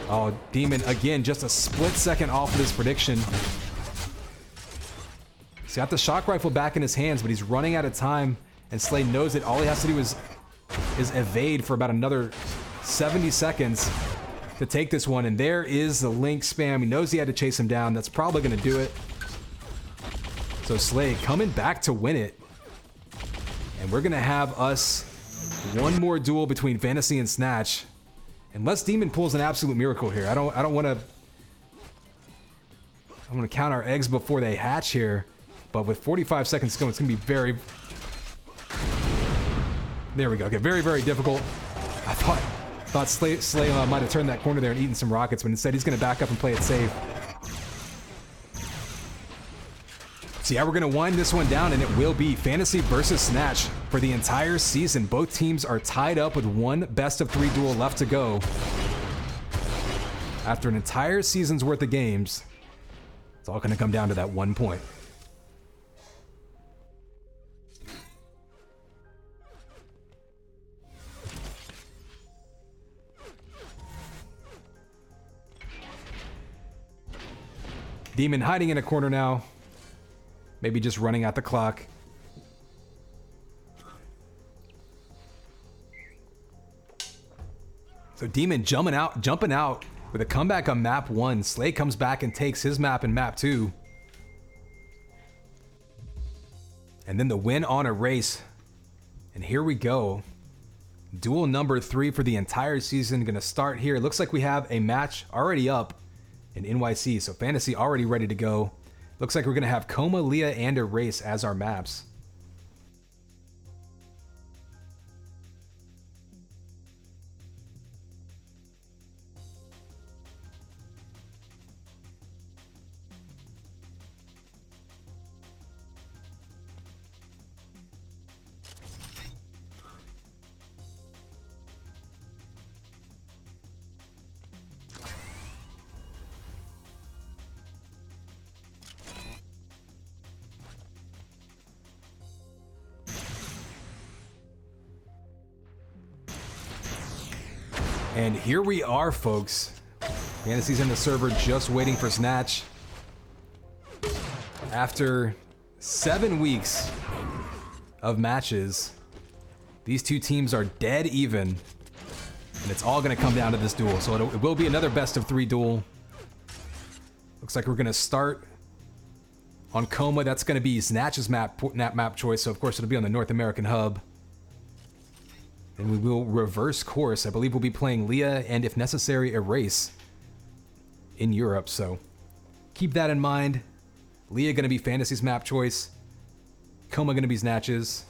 Oh, Demon, again, just a split second off of this prediction. He's got the shock rifle back in his hands, but he's running out of time. And Slay knows it. All he has to do is evade for about another 70 seconds to take this one. And there is the Link spam. He knows he had to chase him down. That's probably going to do it. So Slay coming back to win it. And we're going to have us one more duel between Fantasy and Snatch. Unless Demon pulls an absolute miracle here. I don't want to... I'm going to count our eggs before they hatch here. But with 45 seconds to go, it's going to be very... There we go. Okay, very, very difficult. I thought Slay might have turned that corner there and eaten some rockets, but instead he's going to back up and play it safe. So yeah, we're going to wind this one down, and it will be Fantasy versus Snatch for the entire season. Both teams are tied up with one best-of-3 duel left to go. After an entire season's worth of games, it's all going to come down to that 1 point. Demon hiding in a corner now. Maybe just running out the clock. So Demon jumping out with a comeback on map 1. Slay comes back and takes his map in map 2. And then the win on a race. And here we go. Duel number 3 for the entire season. Gonna start here. It looks like we have a match already up in NYC. So Fantasy already ready to go. Looks like we're going to have Coma, Leah, and Erase as our maps. And here we are, folks. Fantasy's in the server just waiting for Snatch. After 7 weeks of matches, these two teams are dead even. And it's all going to come down to this duel. So it will be another best of 3 duel. Looks like we're going to start on Coma. That's going to be Snatch's map choice. So, of course, it'll be on the North American hub. And we will reverse course. I believe we'll be playing Leah and, if necessary, Erase in Europe. So keep that in mind. Leah going to be Fantasy's map choice. Coma going to be Snatch's.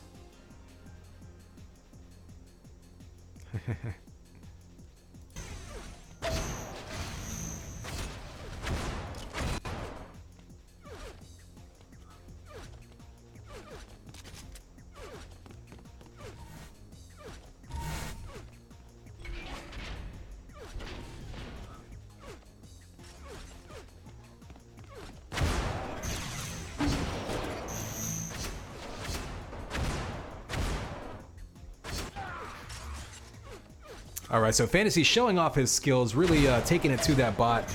All right, so Fantasy showing off his skills, really taking it to that bot.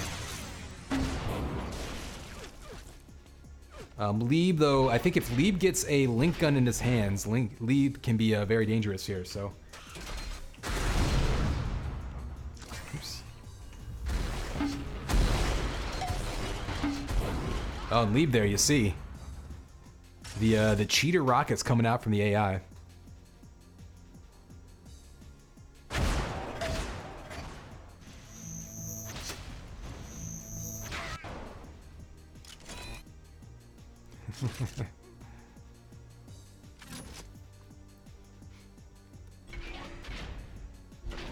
Lieb, though, I think if Lieb gets a Link gun in his hands, Lieb can be very dangerous here, so. Oops. Oh, and Lieb there, you see. The cheater rockets coming out from the AI.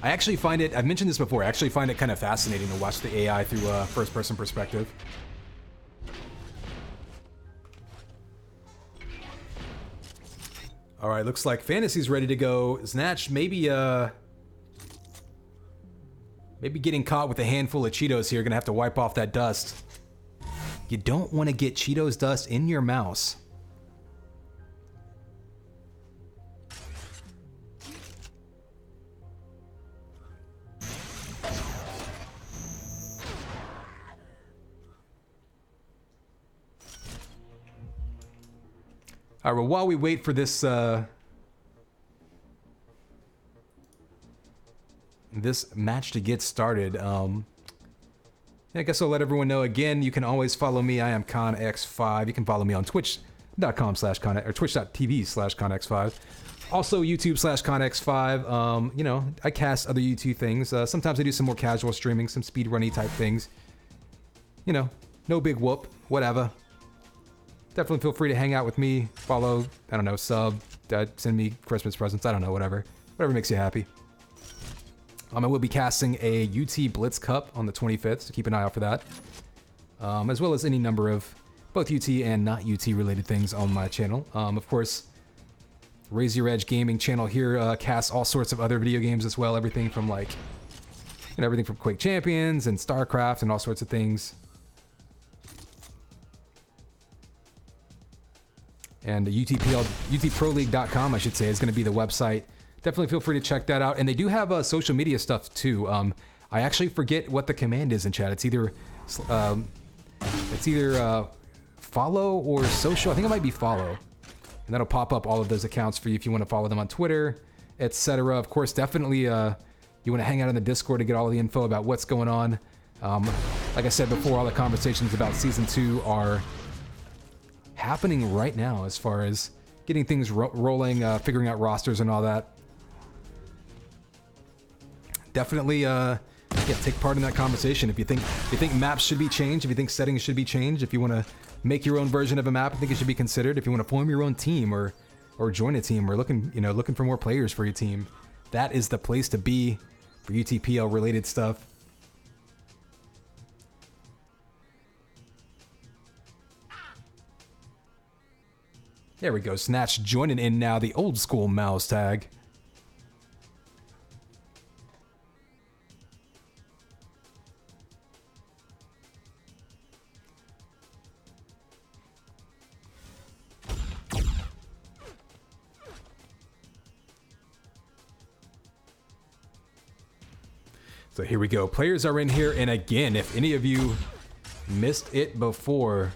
I actually find it, I've mentioned this before, I actually find it kind of fascinating to watch the AI through a first-person perspective. Alright, looks like Fantasy's ready to go. Snatch, maybe getting caught with a handful of Cheetos here, gonna have to wipe off that dust. You don't want to get Cheetos dust in your mouse. All right, well, while we wait for this this match to get started, I guess I'll let everyone know again. You can always follow me. I am ConX5. You can follow me on Twitch.com/Con or Twitch.tv/ConX5. Also YouTube/ConX5. You know, I cast other YouTube things. Sometimes I do some more casual streaming, some speedrunny type things. You know, no big whoop, whatever. Definitely feel free to hang out with me, follow, I don't know, sub, send me Christmas presents, I don't know, whatever makes you happy. I will be casting a UT Blitz Cup on the 25th, so keep an eye out for that. As well as any number of both UT and not UT related things on my channel. Of course, Raise Your Edge Gaming channel here casts all sorts of other video games as well, everything from like, you know, everything from Quake Champions and StarCraft and all sorts of things. And UTProLeague.com, I should say, is going to be the website. Definitely feel free to check that out. And they do have social media stuff too. I actually forget what the command is in chat. It's either follow or social. I think it might be follow. And that'll pop up all of those accounts for you if you want to follow them on Twitter, etc. Of course, definitely you want to hang out in the Discord to get all the info about what's going on. Like I said before, all the conversations about Season 2 are happening right now as far as getting things rolling, figuring out rosters and all that. Definitely take part in that conversation. If you think maps should be changed, if you think settings should be changed, if you want to make your own version of a map, I think it should be considered. If you want to form your own team or join a team or looking for more players for your team, that is the place to be for UTPL related stuff. There we go, Snatch joining in now, the old school mouse tag. So here we go, players are in here, and again, if any of you missed it before,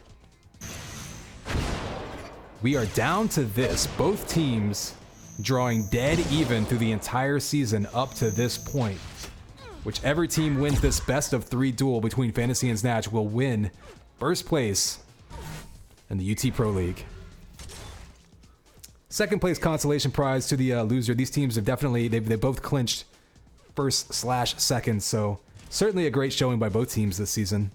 we are down to this. Both teams drawing dead even through the entire season up to this point. Whichever team wins this best of 3 duel between Fantasy and Snatch will win first place in the UT Pro League. Second place consolation prize to the loser. These teams have definitely, they both clinched first/second, so certainly a great showing by both teams this season.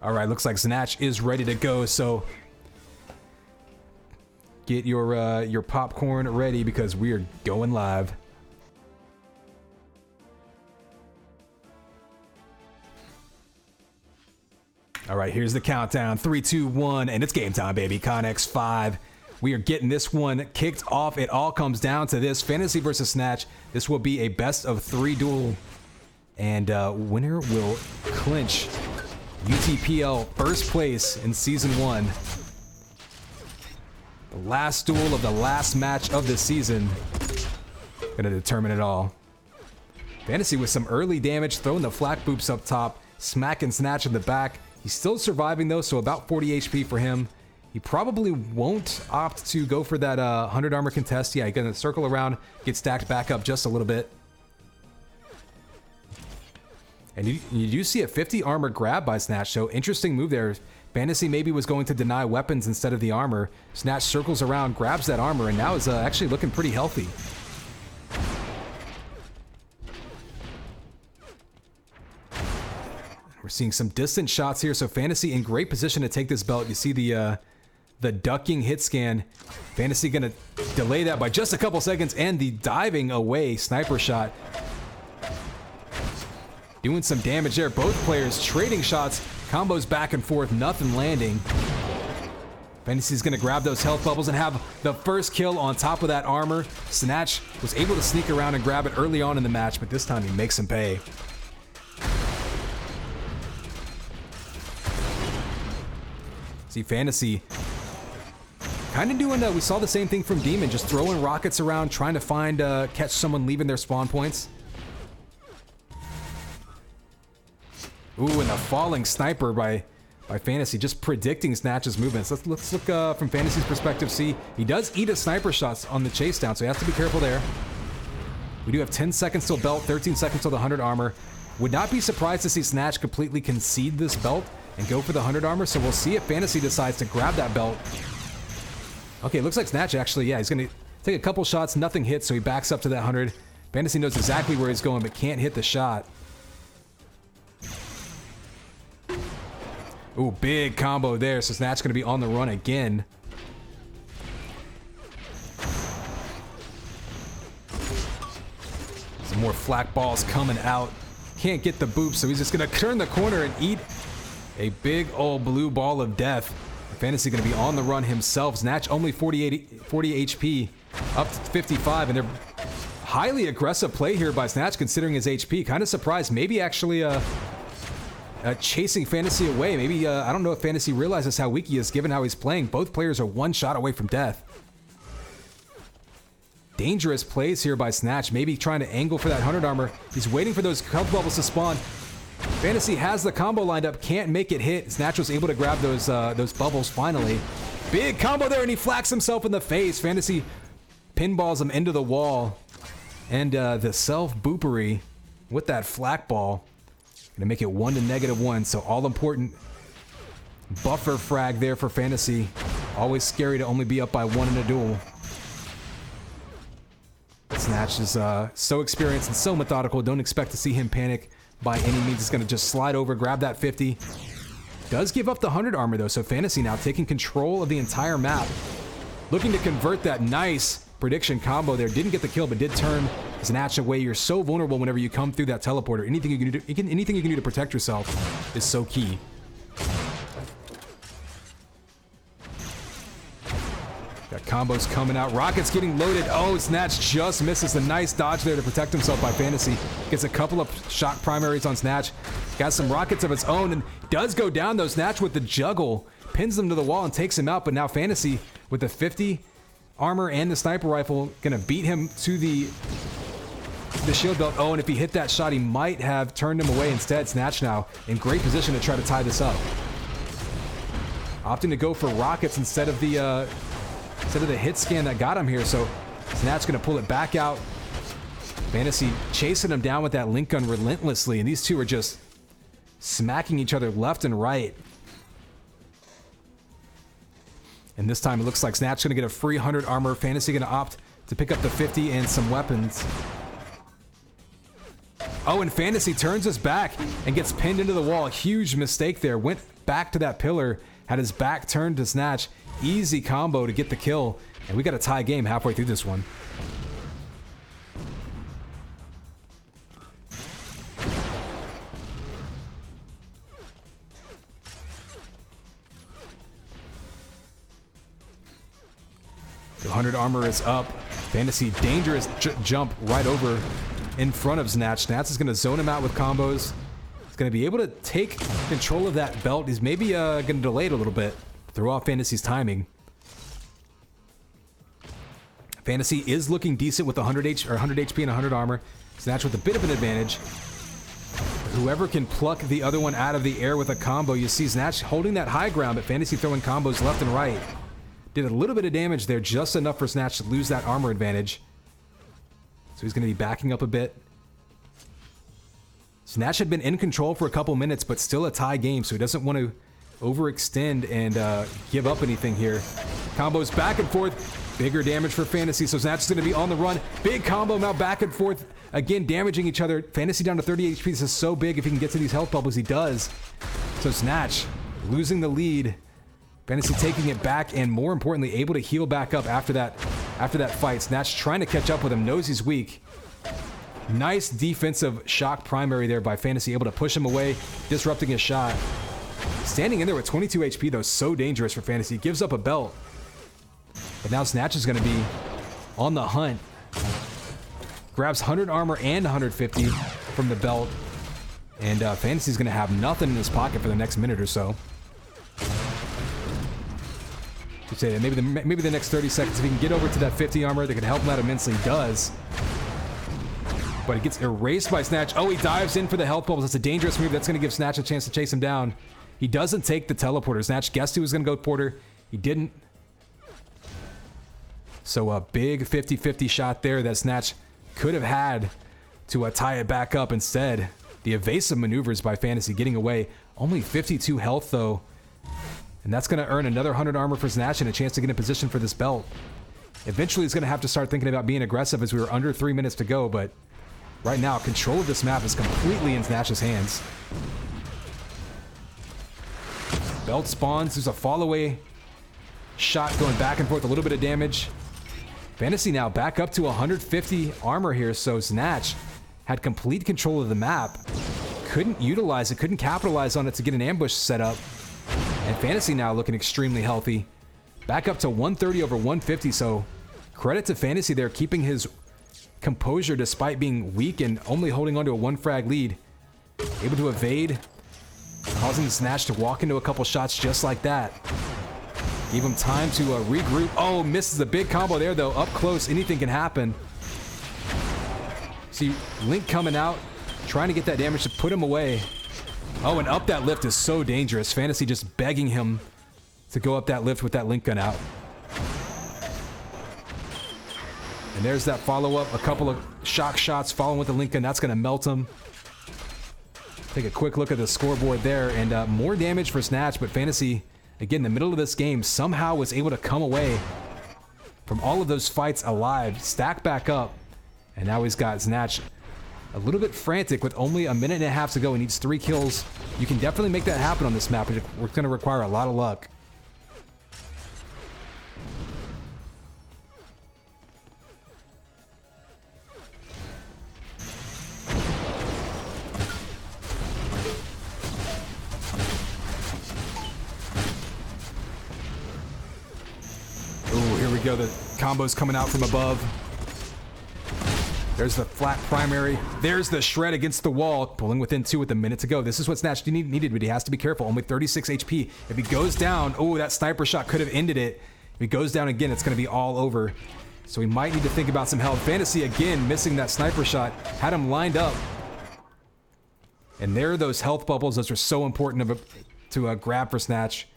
All right, looks like Snatch is ready to go, so get your popcorn ready because we are going live. All right, here's the countdown. 3, 2, 1, and it's game time, baby. Connex 5. We are getting this one kicked off. It all comes down to this. Fantasy versus Snatch. This will be a best of 3 duel, and winner will clinch UTPL first place in Season 1. The last duel of the last match of the season. Gonna determine it all. Fantasy with some early damage, throwing the flak boops up top, smacking Snatch in the back. He's still surviving though, so about 40 HP for him. He probably won't opt to go for that 100 armor contest. Yeah, he's gonna circle around, get stacked back up just a little bit. And you do see a 50 armor grab by Snatch, so interesting move there. Fantasy maybe was going to deny weapons instead of the armor. Snatch circles around, grabs that armor, and now is actually looking pretty healthy. We're seeing some distant shots here, so Fantasy in great position to take this belt. You see the ducking hit scan. Fantasy gonna delay that by just a couple seconds, and the diving away sniper shot. Doing some damage there. Both players trading shots, combos back and forth, nothing landing. Fantasy's gonna grab those health bubbles and have the first kill on top of that armor. Snatch was able to sneak around and grab it early on in the match, but this time he makes him pay. See Fantasy kind of doing we saw the same thing from Demon, just throwing rockets around, trying to find catch someone leaving their spawn points. Ooh, and the falling sniper by Fantasy, just predicting Snatch's movements. Let's look from Fantasy's perspective. See, he does eat a sniper shots on the chase down, so he has to be careful there. We do have 10 seconds till belt, 13 seconds till the 100 armor. Would not be surprised to see Snatch completely concede this belt and go for the 100 armor, so we'll see if Fantasy decides to grab that belt. Okay, looks like Snatch actually, yeah, he's gonna take a couple shots, nothing hits, so he backs up to that 100. Fantasy knows exactly where he's going, but can't hit the shot. Ooh, big combo there, so Snatch gonna be on the run again. Some more flak balls coming out. Can't get the boop, so he's just gonna turn the corner and eat a big old blue ball of death. Fantasy gonna be on the run himself. Snatch only 40 HP, up to 55, and they're highly aggressive play here by Snatch considering his HP. Kind of surprised, maybe actually chasing Fantasy away. Maybe, I don't know if Fantasy realizes how weak he is given how he's playing. Both players are one shot away from death. Dangerous plays here by Snatch, maybe trying to angle for that 100 armor. He's waiting for those health bubbles to spawn. Fantasy has the combo lined up, can't make it hit. Snatch was able to grab those bubbles finally. Big combo there, and he flaks himself in the face. Fantasy pinballs him into the wall. And the self-boopery with that flak ball. Gonna make it 1 to -1, so all important buffer frag there for Fantasy. Always scary to only be up by 1 in a duel. Snatch is so experienced and so methodical. Don't expect to see him panic by any means. He's gonna just slide over, grab that 50. Does give up the 100 armor though, so Fantasy now taking control of the entire map. Looking to convert that nice prediction combo there. Didn't get the kill, but did turn Snatch away. You're so vulnerable whenever you come through that teleporter. Anything you can do, anything you can do to protect yourself is so key. Got combos coming out. Rockets getting loaded. Oh, Snatch just misses. A nice dodge there to protect himself by Fantasy. Gets a couple of shock primaries on Snatch. Got some rockets of its own and does go down though. Snatch with the juggle. Pins him to the wall and takes him out. But now Fantasy with the 50 armor and the sniper rifle. Gonna beat him to the shield belt. Oh, and if he hit that shot, he might have turned him away instead. Snatch now in great position to try to tie this up. Opting to go for rockets instead of the hit scan that got him here. So Snatch gonna pull it back out. Fantasy chasing him down with that link gun relentlessly, and these two are just smacking each other left and right. And this time it looks like Snatch gonna get a free 100 armor. Fantasy gonna opt to pick up the 50 and some weapons. Oh, and Fantasy turns his back and gets pinned into the wall. Huge mistake there. Went back to that pillar, had his back turned to Snatch. Easy combo to get the kill. And we got a tie game halfway through this one. The 100 armor is up. Fantasy dangerous jump right over in front of Snatch. Snatch is going to zone him out with combos. He's going to be able to take control of that belt. He's maybe going to delay it a little bit. Throw off Fantasy's timing. Fantasy is looking decent with 100 HP and 100 armor. Snatch with a bit of an advantage. Whoever can pluck the other one out of the air with a combo, you see Snatch holding that high ground, but Fantasy throwing combos left and right. Did a little bit of damage there, just enough for Snatch to lose that armor advantage. So he's going to be backing up a bit. Snatch had been in control for a couple minutes, but still a tie game, so he doesn't want to overextend and give up anything here. Combos back and forth. Bigger damage for Fantasy, so Snatch is going to be on the run. Big combo now back and forth. Again, damaging each other. Fantasy down to 30 HP. This is so big if he can get to these health bubbles. He does. So Snatch losing the lead. Fantasy taking it back, and more importantly, able to heal back up after that fight. Snatch trying to catch up with him, knows he's weak. Nice defensive shock primary there by Fantasy, able to push him away, disrupting his shot. Standing in there with 22 HP, though, so dangerous for Fantasy. Gives up a belt. But now Snatch is going to be on the hunt. Grabs 100 armor and 150 from the belt. And Fantasy's going to have nothing in his pocket for the next minute or so. Say that maybe the next 30 seconds, if he can get over to that 50 armor, that could help him out immensely. Does. But he gets erased by Snatch. Oh, he dives in for the health bubbles. That's a dangerous move. That's going to give Snatch a chance to chase him down. He doesn't take the teleporter. Snatch guessed he was going to go porter. He didn't. So a big 50-50 shot there that Snatch could have had to tie it back up. Instead, the evasive maneuvers by Fantasy getting away. Only 52 health, though. And that's going to earn another 100 armor for Snatch and a chance to get in position for this belt. Eventually, he's going to have to start thinking about being aggressive as we were under 3 minutes to go, but right now, control of this map is completely in Snatch's hands. Belt spawns. There's a fall away shot going back and forth, a little bit of damage. Fantasy now back up to 150 armor here, so Snatch had complete control of the map. Couldn't utilize it, couldn't capitalize on it to get an ambush set up. And Fantasy now looking extremely healthy. Back up to 130 over 150, so credit to Fantasy there, keeping his composure despite being weak and only holding on to a 1 frag lead. Able to evade, causing the Snatch to walk into a couple shots just like that. Gave him time to regroup. Oh, misses a big combo there, though. Up close, anything can happen. See, Link coming out, trying to get that damage to put him away. Oh, and up that lift is so dangerous. Fantasy just begging him to go up that lift with that Link gun out. And there's that follow-up. A couple of shock shots following with the Link gun. That's going to melt him. Take a quick look at the scoreboard there. And more damage for Snatch, but Fantasy, again, in the middle of this game, somehow was able to come away from all of those fights alive, stack back up, and now he's got Snatch a little bit frantic with only a minute and a half to go. He needs 3 kills. You can definitely make that happen on this map, but it's going to require a lot of luck. Oh, here we go. The combo's coming out from above. There's the flat primary. There's the shred against the wall, pulling within 2 with a minute to go. This is what Snatch needed, but he has to be careful. Only 36 HP. If he goes down, oh, that sniper shot could have ended it. If he goes down again, it's going to be all over. So we might need to think about some health. Fantasy, again, missing that sniper shot. Had him lined up. And there are those health bubbles. Those are so important to grab for Snatch.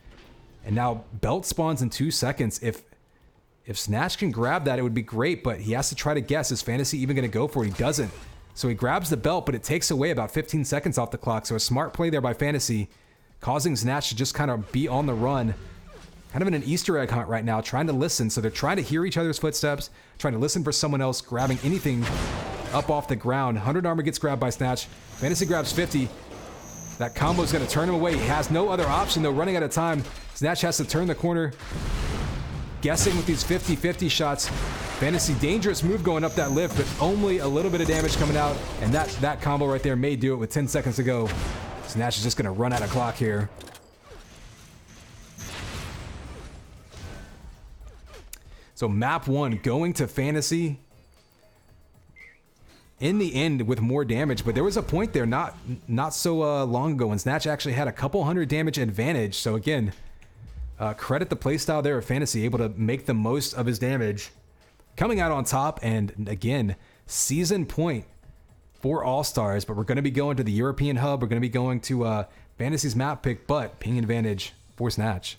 And now Belt spawns in 2 seconds. If Snatch can grab that, it would be great. But he has to try to guess. Is Fantasy even going to go for it? He doesn't. So he grabs the belt, but it takes away about 15 seconds off the clock. So a smart play there by Fantasy, causing Snatch to just kind of be on the run. Kind of in an Easter egg hunt right now, trying to listen. So they're trying to hear each other's footsteps, trying to listen for someone else grabbing anything up off the ground. 100 armor gets grabbed by Snatch. Fantasy grabs 50. That combo is going to turn him away. He has no other option, though, running out of time. Snatch has to turn the corner. Guessing with these 50-50 shots. Fantasy, dangerous move going up that lift, but only a little bit of damage coming out. And that combo right there may do it with 10 seconds to go. Snatch is just going to run out of clock here. So map 1 going to Fantasy. In the end with more damage, but there was a point there not so long ago when Snatch actually had a couple hundred damage advantage. So again, credit the playstyle there of Fantasy, able to make the most of his damage. Coming out on top, and again, season point for All-Stars, but we're going to be going to the European hub. We're going to be going to Fantasy's map pick, but ping advantage for Snatch.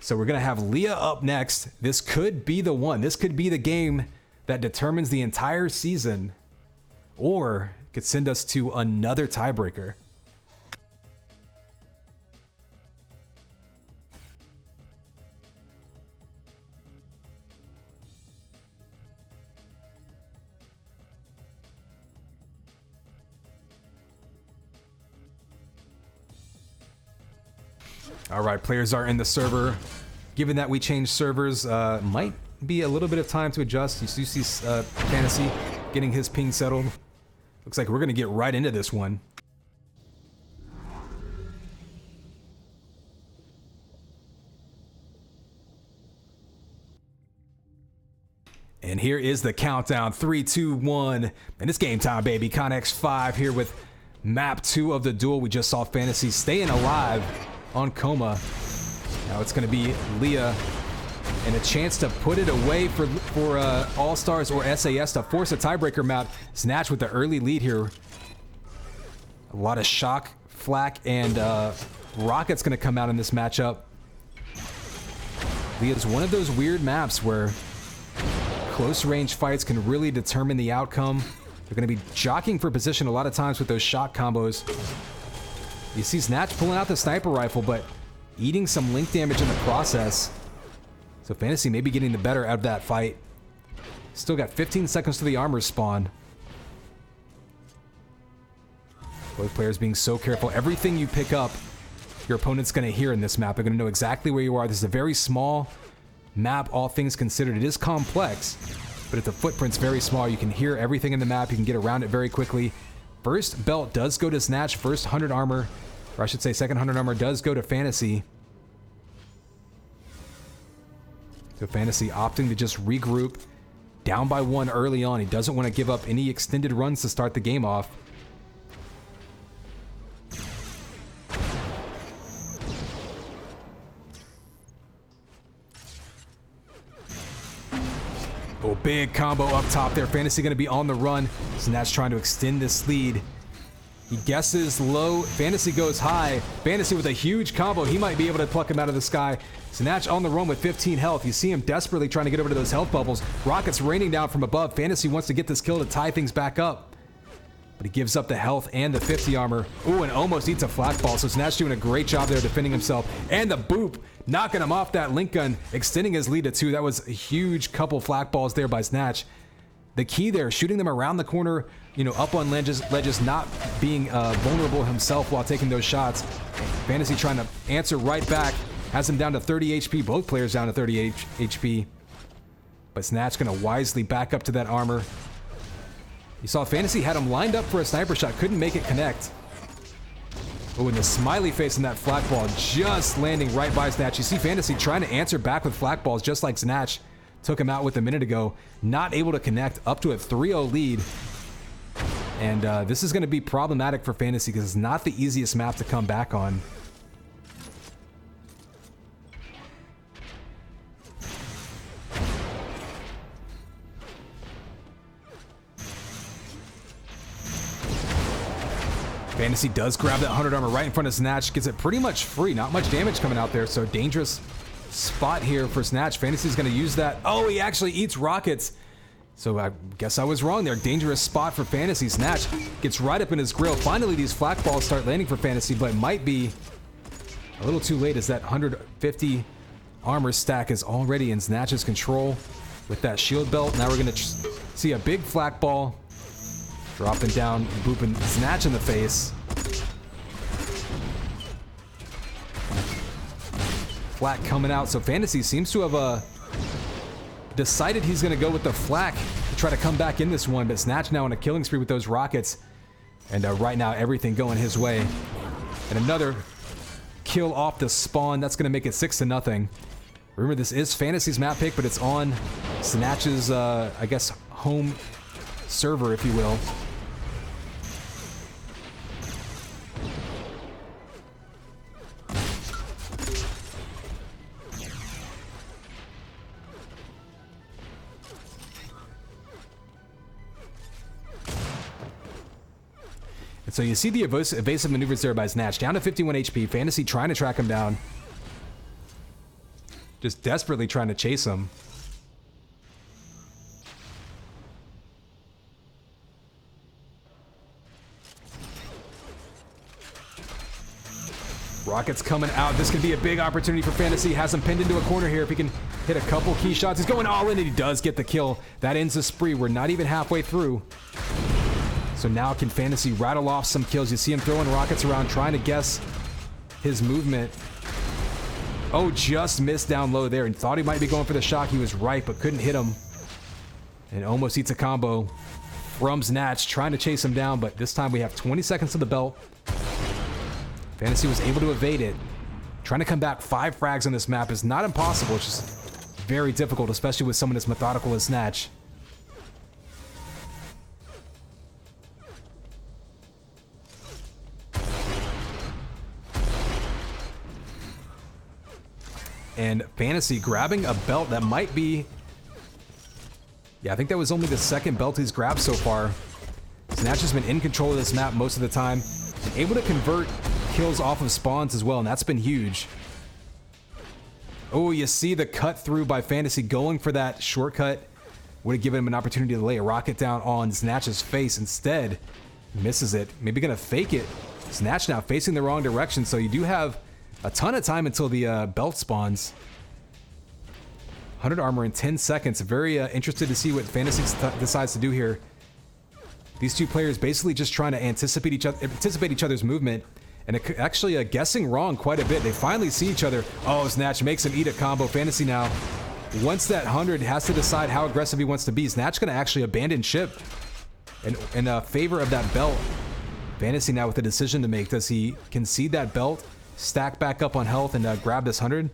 So we're going to have Leah up next. This could be the one. This could be the game that determines the entire season, or could send us to another tiebreaker. All right, players are in the server. Given that we changed servers, might be a little bit of time to adjust. You see Fantasy getting his ping settled. Looks like we're going to get right into this one. And here is the countdown. 3, 2, 1. And it's game time, baby. Connex 5 here with map 2 of the duel. We just saw Fantasy staying alive on Coma. Now it's going to be Leah, and a chance to put it away for All-Stars or SAS to force a tiebreaker map. Snatch with the early lead here. A lot of shock, flak, and rockets going to come out in this matchup. Leah's one of those weird maps where close range fights can really determine the outcome. They're going to be jockeying for position a lot of times with those shock combos. You see Snatch pulling out the sniper rifle, but eating some link damage in the process. So Fantasy may be getting the better out of that fight. Still got 15 seconds to the armor spawn. Both players being so careful. Everything you pick up, your opponent's going to hear in this map. They're going to know exactly where you are. This is a very small map, all things considered. It is complex, but if the footprint's very small, you can hear everything in the map. You can get around it very quickly. First belt does go to Snatch. First 100 armor, or I should say second 100 armor does go to Fantasy. So Fantasy opting to just regroup. Down by 1 early on. He doesn't want to give up any extended runs to start the game off. Oh, big combo up top there. Fantasy going to be on the run. Snatch trying to extend this lead. He guesses low. Fantasy goes high. Fantasy with a huge combo. He might be able to pluck him out of the sky. Snatch on the run with 15 health. You see him desperately trying to get over to those health bubbles. Rockets raining down from above. Fantasy wants to get this kill to tie things back up, but he gives up the health and the 50 armor. Ooh, and almost eats a flak ball. So Snatch doing a great job there defending himself. And the boop, knocking him off that link gun, extending his lead to 2. That was a huge couple flak balls there by Snatch. The key there, shooting them around the corner, you know, up on ledges, not being vulnerable himself while taking those shots. Fantasy trying to answer right back. Has him down to 30 HP. Both players down to 30 HP. But Snatch going to wisely back up to that armor. You saw Fantasy had him lined up for a sniper shot. Couldn't make it connect. Oh, and the smiley face in that flak ball just landing right by Snatch. You see Fantasy trying to answer back with flak balls just like Snatch took him out with a minute ago. Not able to connect, up to a 3-0 lead. And this is going to be problematic for Fantasy because it's not the easiest map to come back on. Fantasy does grab that 100 armor right in front of Snatch, gets it pretty much free. Not much damage coming out there, so dangerous spot here for Snatch. Fantasy's going to use that. Oh, he actually eats rockets. So I guess I was wrong there. Dangerous spot for Fantasy. Snatch gets right up in his grill. Finally, these flak balls start landing for Fantasy, but it might be a little too late as that 150 armor stack is already in Snatch's control with that shield belt. Now we're going to see a big flak ball dropping down, booping Snatch in the face. Flak coming out, so Fantasy seems to have decided he's going to go with the flak to try to come back in this one, but Snatch now on a killing spree with those rockets, and right now everything going his way. And another kill off the spawn. That's going to make it 6-0. Remember, this is Fantasy's map pick, but it's on Snatch's, I guess, home server, if you will. And so you see the evasive maneuvers there by Snatch. Down to 51 HP. Fantasy trying to track him down. Just desperately trying to chase him. Rockets coming out. This could be a big opportunity for Fantasy. Has him pinned into a corner here. If he can hit a couple key shots. He's going all in and he does get the kill. That ends the spree. We're not even halfway through. So now can Fantasy rattle off some kills? You see him throwing rockets around, trying to guess his movement. Oh, just missed down low there and thought he might be going for the shock. He was right, but couldn't hit him. And almost eats a combo from Snatch, trying to chase him down, but this time we have 20 seconds to the belt. Fantasy was able to evade it. Trying to come back 5 frags on this map is not impossible. It's just very difficult, especially with someone as methodical as Snatch. And Fantasy grabbing a belt that might be... Yeah, I think that was only the second belt he's grabbed so far. Snatch has been in control of this map most of the time. And able to convert kills off of spawns as well, and that's been huge. Oh, you see the cut through by Fantasy going for that shortcut. Would have given him an opportunity to lay a rocket down on Snatch's face. Instead, misses it. Maybe gonna fake it. Snatch now facing the wrong direction, so you do have a ton of time until the belt spawns. 100 armor in 10 seconds. Very interested to see what Fantasy decides to do here. These two players basically just trying to anticipate each other's movement, and actually guessing wrong quite a bit. They finally see each other. Oh, Snatch makes him eat a combo. Fantasy now, once that 100, has to decide how aggressive he wants to be. Snatch gonna actually abandon ship in favor of that belt. Fantasy now with a decision to make. Does he concede that belt, stack back up on health, and grab this 100?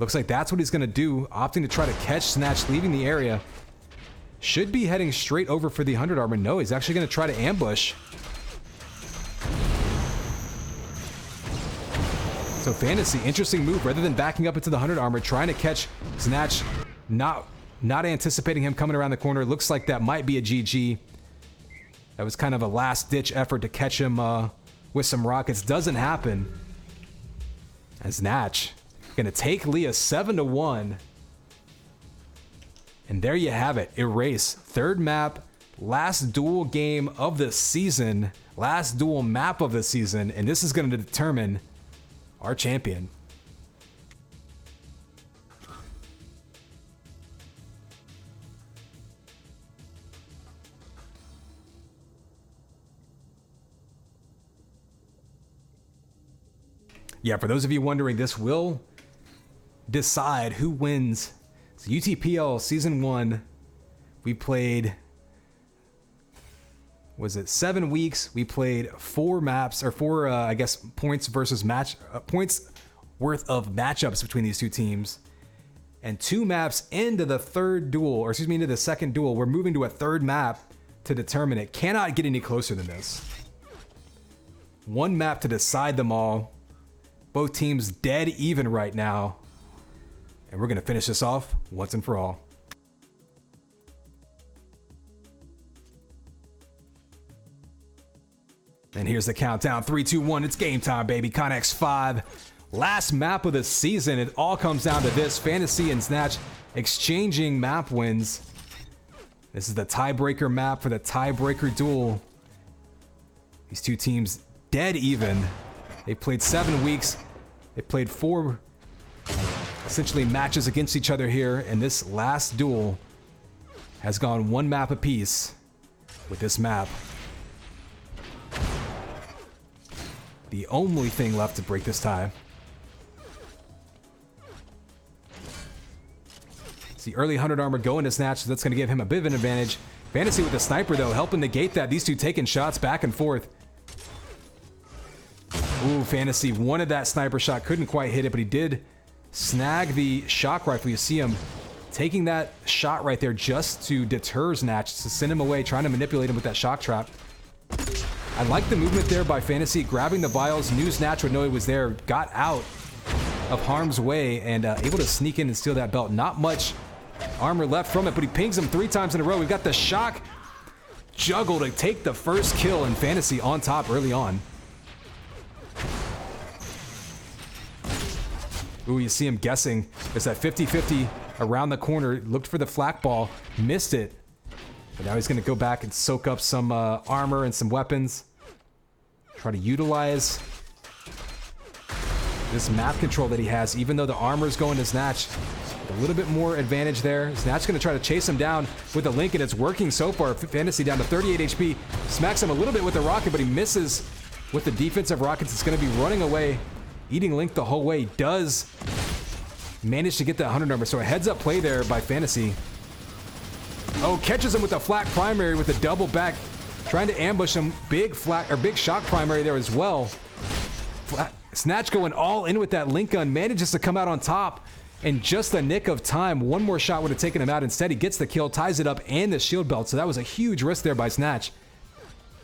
Looks like that's what he's going to do, opting to try to catch Snatch leaving the area. Should be heading straight over for the 100 armor. No, he's actually going to try to ambush. So Fantasy, interesting move. Rather than backing up into the 100 armor, trying to catch Snatch, not anticipating him coming around the corner. Looks like that might be a GG. That was kind of a last-ditch effort to catch him with some rockets. Doesn't happen. As Snatch gonna take Leah 7-1. And there you have it. Erase. Third map, last duel game of the season, last duel map of the season, and this is gonna determine our champion. Yeah, for those of you wondering, this will decide who wins. So UTPL Season 1, we played, was it 7 weeks? We played 4 maps, or 4, I guess, points versus points worth of matchups between these two teams. And 2 maps into the third duel, or excuse me, into the second duel. We're moving to a third map to determine it. Cannot get any closer than this. One map to decide them all. Both teams dead even right now. And we're going to finish this off once and for all. And here's the countdown. 3, 2, 1. It's game time, baby. Connex 5. Last map of the season. It all comes down to this. Fantasy and Snatch exchanging map wins. This is the tiebreaker map for the tiebreaker duel. These two teams dead even. They played 7 weeks. They played 4 essentially matches against each other here. And this last duel has gone 1 map apiece with this map. The only thing left to break this tie. See early 100 armor going to Snatch, so that's going to give him a bit of an advantage. Fantasy with the sniper, though, helping negate that. These two taking shots back and forth. Ooh, Fantasy wanted that sniper shot, couldn't quite hit it, but he did snag the shock rifle. You see him taking that shot right there just to deter Snatch, to send him away, trying to manipulate him with that shock trap. I like the movement there by Fantasy, grabbing the vials, knew Snatch would know he was there, got out of harm's way, and able to sneak in and steal that belt. Not much armor left from it, but he pings him 3 times in a row. We've got the shock juggle to take the first kill, and Fantasy on top early on. Ooh, you see him guessing. It's that 50-50 around the corner, looked for the flak ball, missed it. But now he's going to go back and soak up some armor and some weapons. Try to utilize this map control that he has, even though the armor's going to Snatch. A little bit more advantage there. Snatch going to try to chase him down with the link, and it's working so far. Fantasy down to 38 HP. Smacks him a little bit with the rocket, but he misses with the defensive rockets. It's going to be running away, eating Link the whole way. Does manage to get that 100 number, so a heads-up play there by Fantasy. Oh, catches him with a flak primary with a double back, trying to ambush him. Big shock primary there as well. Snatch going all in with that link gun, manages to come out on top in just the nick of time. One more shot would have taken him out. Instead, he gets the kill, ties it up, and the shield belt. So that was a huge risk there by Snatch.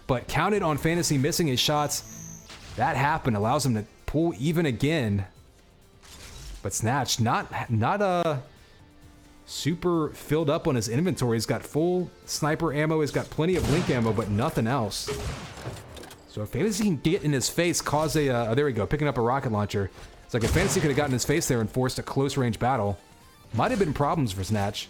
But counted on Fantasy missing his shots. That happened, allows him to pull even again. But Snatch not super filled up on his inventory. He's got full sniper ammo. He's got plenty of link ammo, but nothing else. So if Fantasy can get in his face, cause a... there we go, picking up a rocket launcher. It's like if Fantasy could have gotten in his face there and forced a close range battle, might have been problems for Snatch.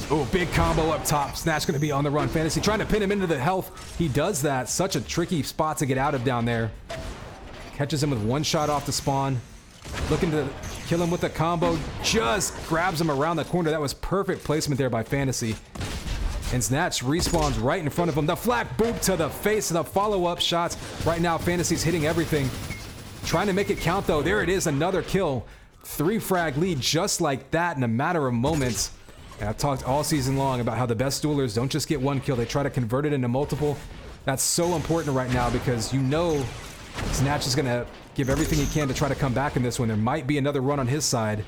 Oh, big combo up top. Snatch going to be on the run. Fantasy trying to pin him into the health. He does that. Such a tricky spot to get out of down there. Catches him with 1 shot off the spawn. Looking to kill him with a combo. Just grabs him around the corner. That was perfect placement there by Fantasy. And Snatch respawns right in front of him. The flak boot to the face. The follow-up shots. Right now, Fantasy's hitting everything. Trying to make it count, though. There it is. Another kill. 3 frag lead just like that in a matter of moments. And I've talked all season long about how the best duelers don't just get 1 kill. They try to convert it into multiple. That's so important right now because you know Snatch is going to give everything he can to try to come back in this one. There might be another run on his side.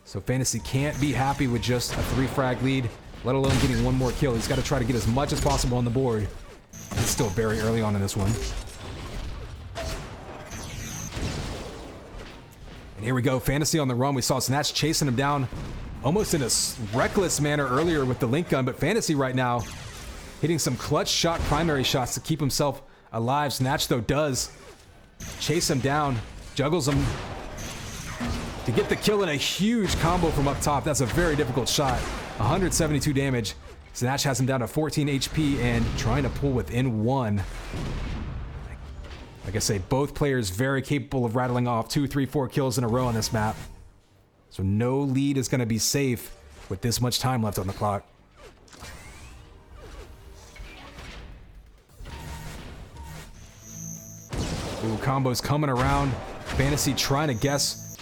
So Fantasy can't be happy with just a 3 frag lead, let alone getting 1 more kill. He's got to try to get as much as possible on the board. It's still very early on in this one. And here we go, Fantasy on the run. We saw Snatch chasing him down almost in a reckless manner earlier with the link gun, but Fantasy right now hitting some clutch shot primary shots to keep himself alive. Snatch, though, does chase him down, juggles him to get the kill in a huge combo from up top. That's a very difficult shot. 172 damage. Snatch has him down to 14 HP and trying to pull within 1. Like I say, both players very capable of rattling off 2, 3, 4 kills in a row on this map. So no lead is going to be safe with this much time left on the clock. Ooh, combos coming around. Fantasy trying to guess.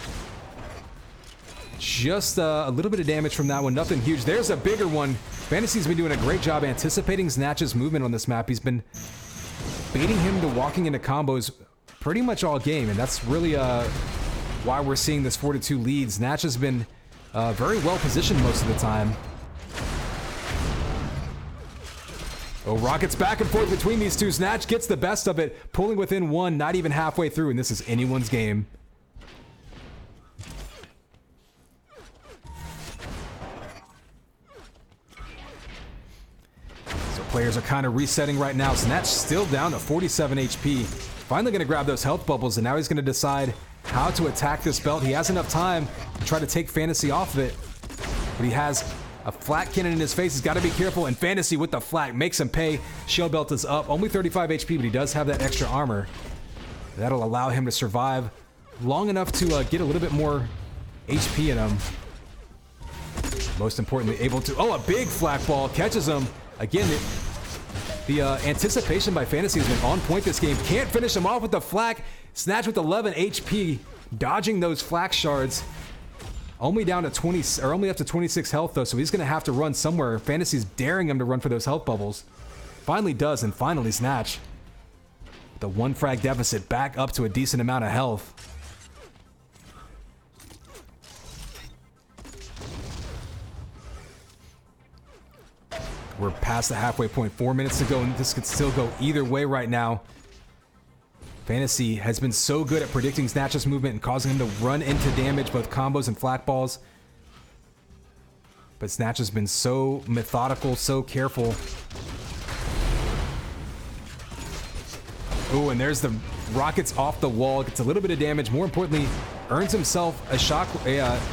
Just a little bit of damage from that one. Nothing huge. There's a bigger one. Fantasy's been doing a great job anticipating Snatch's movement on this map. He's been baiting him to walking into combos pretty much all game, and that's really why we're seeing this 4-2 lead. Snatch has been very well positioned most of the time. Oh, rockets back and forth between these two. Snatch gets the best of it, pulling within one, not even halfway through, and this is anyone's game. So players are kind of resetting right now. Snatch still down to 47 HP. Finally going to grab those health bubbles, and now he's going to decide how to attack this belt. He has enough time to try to take Fantasy off of it, but he has a flak cannon in his face. He's got to be careful, and Fantasy with the flak makes him pay. Shield belt is up, only 35 HP, but he does have that extra armor. That'll allow him to survive long enough to get a little bit more HP in him. Most importantly, able to... Oh, a big flak ball catches him. Again, the anticipation by Fantasy has been on point this game. Can't finish him off with the flak. Snatch with 11 HP, dodging those flak shards. Only down to 20, or only up to 26 health though, so he's gonna have to run somewhere. Fantasy's daring him to run for those health bubbles. Finally does, and finally Snatch, the 1 frag deficit, back up to a decent amount of health. We're past the halfway point, 4 minutes to go, and this could still go either way right now. Fantasy has been so good at predicting Snatch's movement and causing him to run into damage, both combos and flak balls. But Snatch has been so methodical, so careful. Oh, and there's the rockets off the wall. Gets a little bit of damage. More importantly, earns himself a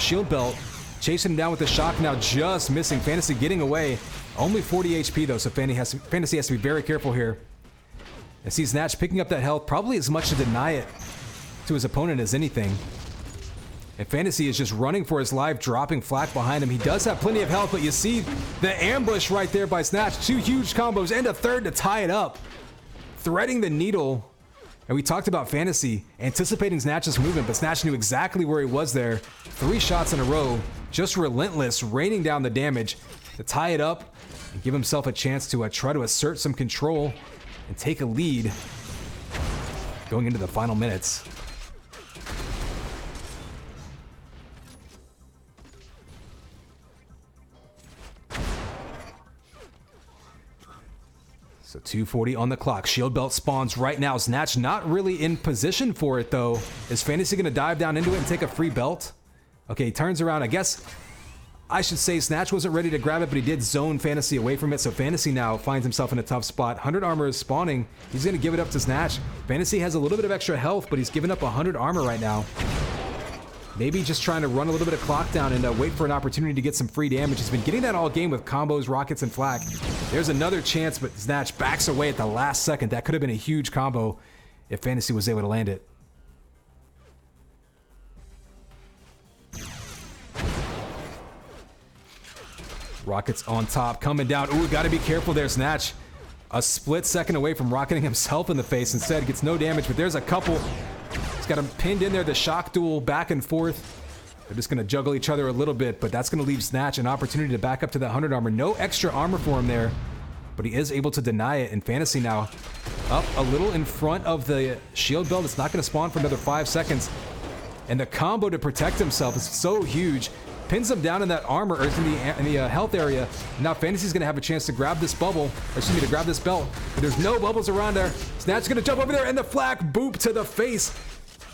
shield belt. Chasing him down with the shock now, just missing. Fantasy getting away. Only 40 HP though, so Fantasy has to be very careful here. I see Snatch picking up that health, probably as much to deny it to his opponent as anything. And Fantasy is just running for his life, dropping flak behind him. He does have plenty of health, but you see the ambush right there by Snatch. 2 huge combos and a third to tie it up. Threading the needle. And we talked about Fantasy anticipating Snatch's movement, but Snatch knew exactly where he was there. 3 shots in a row, just relentless, raining down the damage to tie it up and give himself a chance to try to assert some control and take a lead going into the final minutes. So 2:40 on the clock. Shield belt spawns right now. Snatch not really in position for it though. Is Fantasy gonna dive down into it and take a free belt? Okay, he turns around. I guess I should say Snatch wasn't ready to grab it, but he did zone Fantasy away from it, so Fantasy now finds himself in a tough spot. 100 armor is spawning. He's going to give it up to Snatch. Fantasy has a little bit of extra health, but he's given up 100 armor right now. Maybe just trying to run a little bit of clock down and wait for an opportunity to get some free damage. He's been getting that all game with combos, rockets, and flak. There's another chance, but Snatch backs away at the last second. That could have been a huge combo if Fantasy was able to land it. Rockets on top, coming down. Ooh, gotta be careful there, Snatch. A split second away from rocketing himself in the face. Instead, gets no damage, but there's a couple. He's got him pinned in there, the shock duel back and forth. They're just gonna juggle each other a little bit, but that's gonna leave Snatch an opportunity to back up to that 100 armor. No extra armor for him there, but he is able to deny it. And Fantasy now up a little in front of the shield belt. It's not gonna spawn for another 5 seconds. And the combo to protect himself is so huge. Pins him down in that armor, or in the health area. Now Fantasy's gonna have a chance to grab this bubble, or excuse me, to grab this belt. But there's no bubbles around there. Snatch's gonna jump over there, and the flak boop to the face.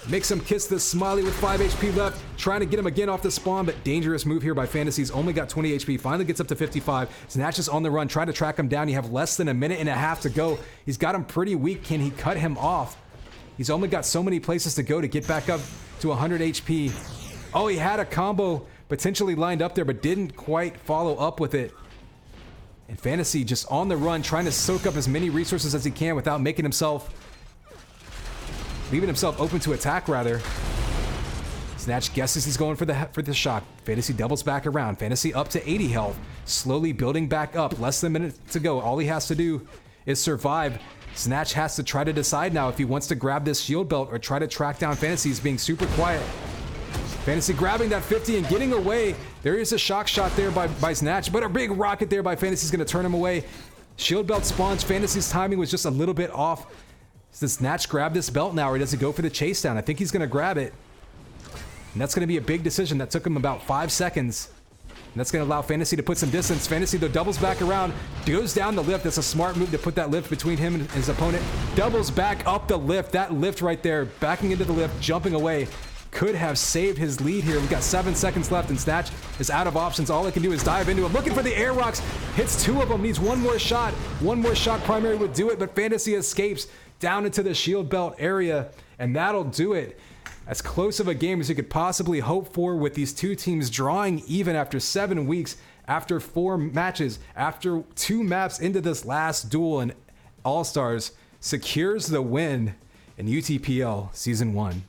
Makes him kiss the smiley with 5 HP left. Trying to get him again off the spawn, but dangerous move here by Fantasy's. Only got 20 HP, finally gets up to 55. Snatch is on the run, trying to track him down. You have less than a minute and a half to go. He's got him pretty weak. Can he cut him off? He's only got so many places to go to get back up to 100 HP. Oh, he had a combo potentially lined up there, but didn't quite follow up with it. And Fantasy just on the run, trying to soak up as many resources as he can without making himself, leaving himself open to attack rather. Snatch guesses he's going for the shock. Fantasy doubles back around. Fantasy up to 80 health, slowly building back up. Less than a minute to go. All he has to do is survive. Snatch has to try to decide now if he wants to grab this shield belt or try to track down Fantasy. He's being super quiet. Fantasy grabbing that 50 and getting away. There is a shock shot there by Snatch, but a big rocket there by Fantasy is going to turn him away. Shield belt spawns. Fantasy's timing was just a little bit off. Does Snatch grab this belt now, or does he go for the chase down? I think he's going to grab it. And that's going to be a big decision that took him about 5 seconds. And that's going to allow Fantasy to put some distance. Fantasy, though, doubles back around, goes down the lift. That's a smart move to put that lift between him and his opponent. Doubles back up the lift. That lift right there, backing into the lift, jumping away, could have saved his lead here. We've got 7 seconds left, and Snatch is out of options. All he can do is dive into it. Looking for the air rocks. Hits 2 of them. Needs one more shot. One more shot primary would do it, but Fantasy escapes down into the shield belt area, and that'll do it. As close of a game as you could possibly hope for, with these two teams drawing even after 7 weeks, after 4 matches, after 2 maps into this last duel, and All-Stars secures the win in UTPL Season 1.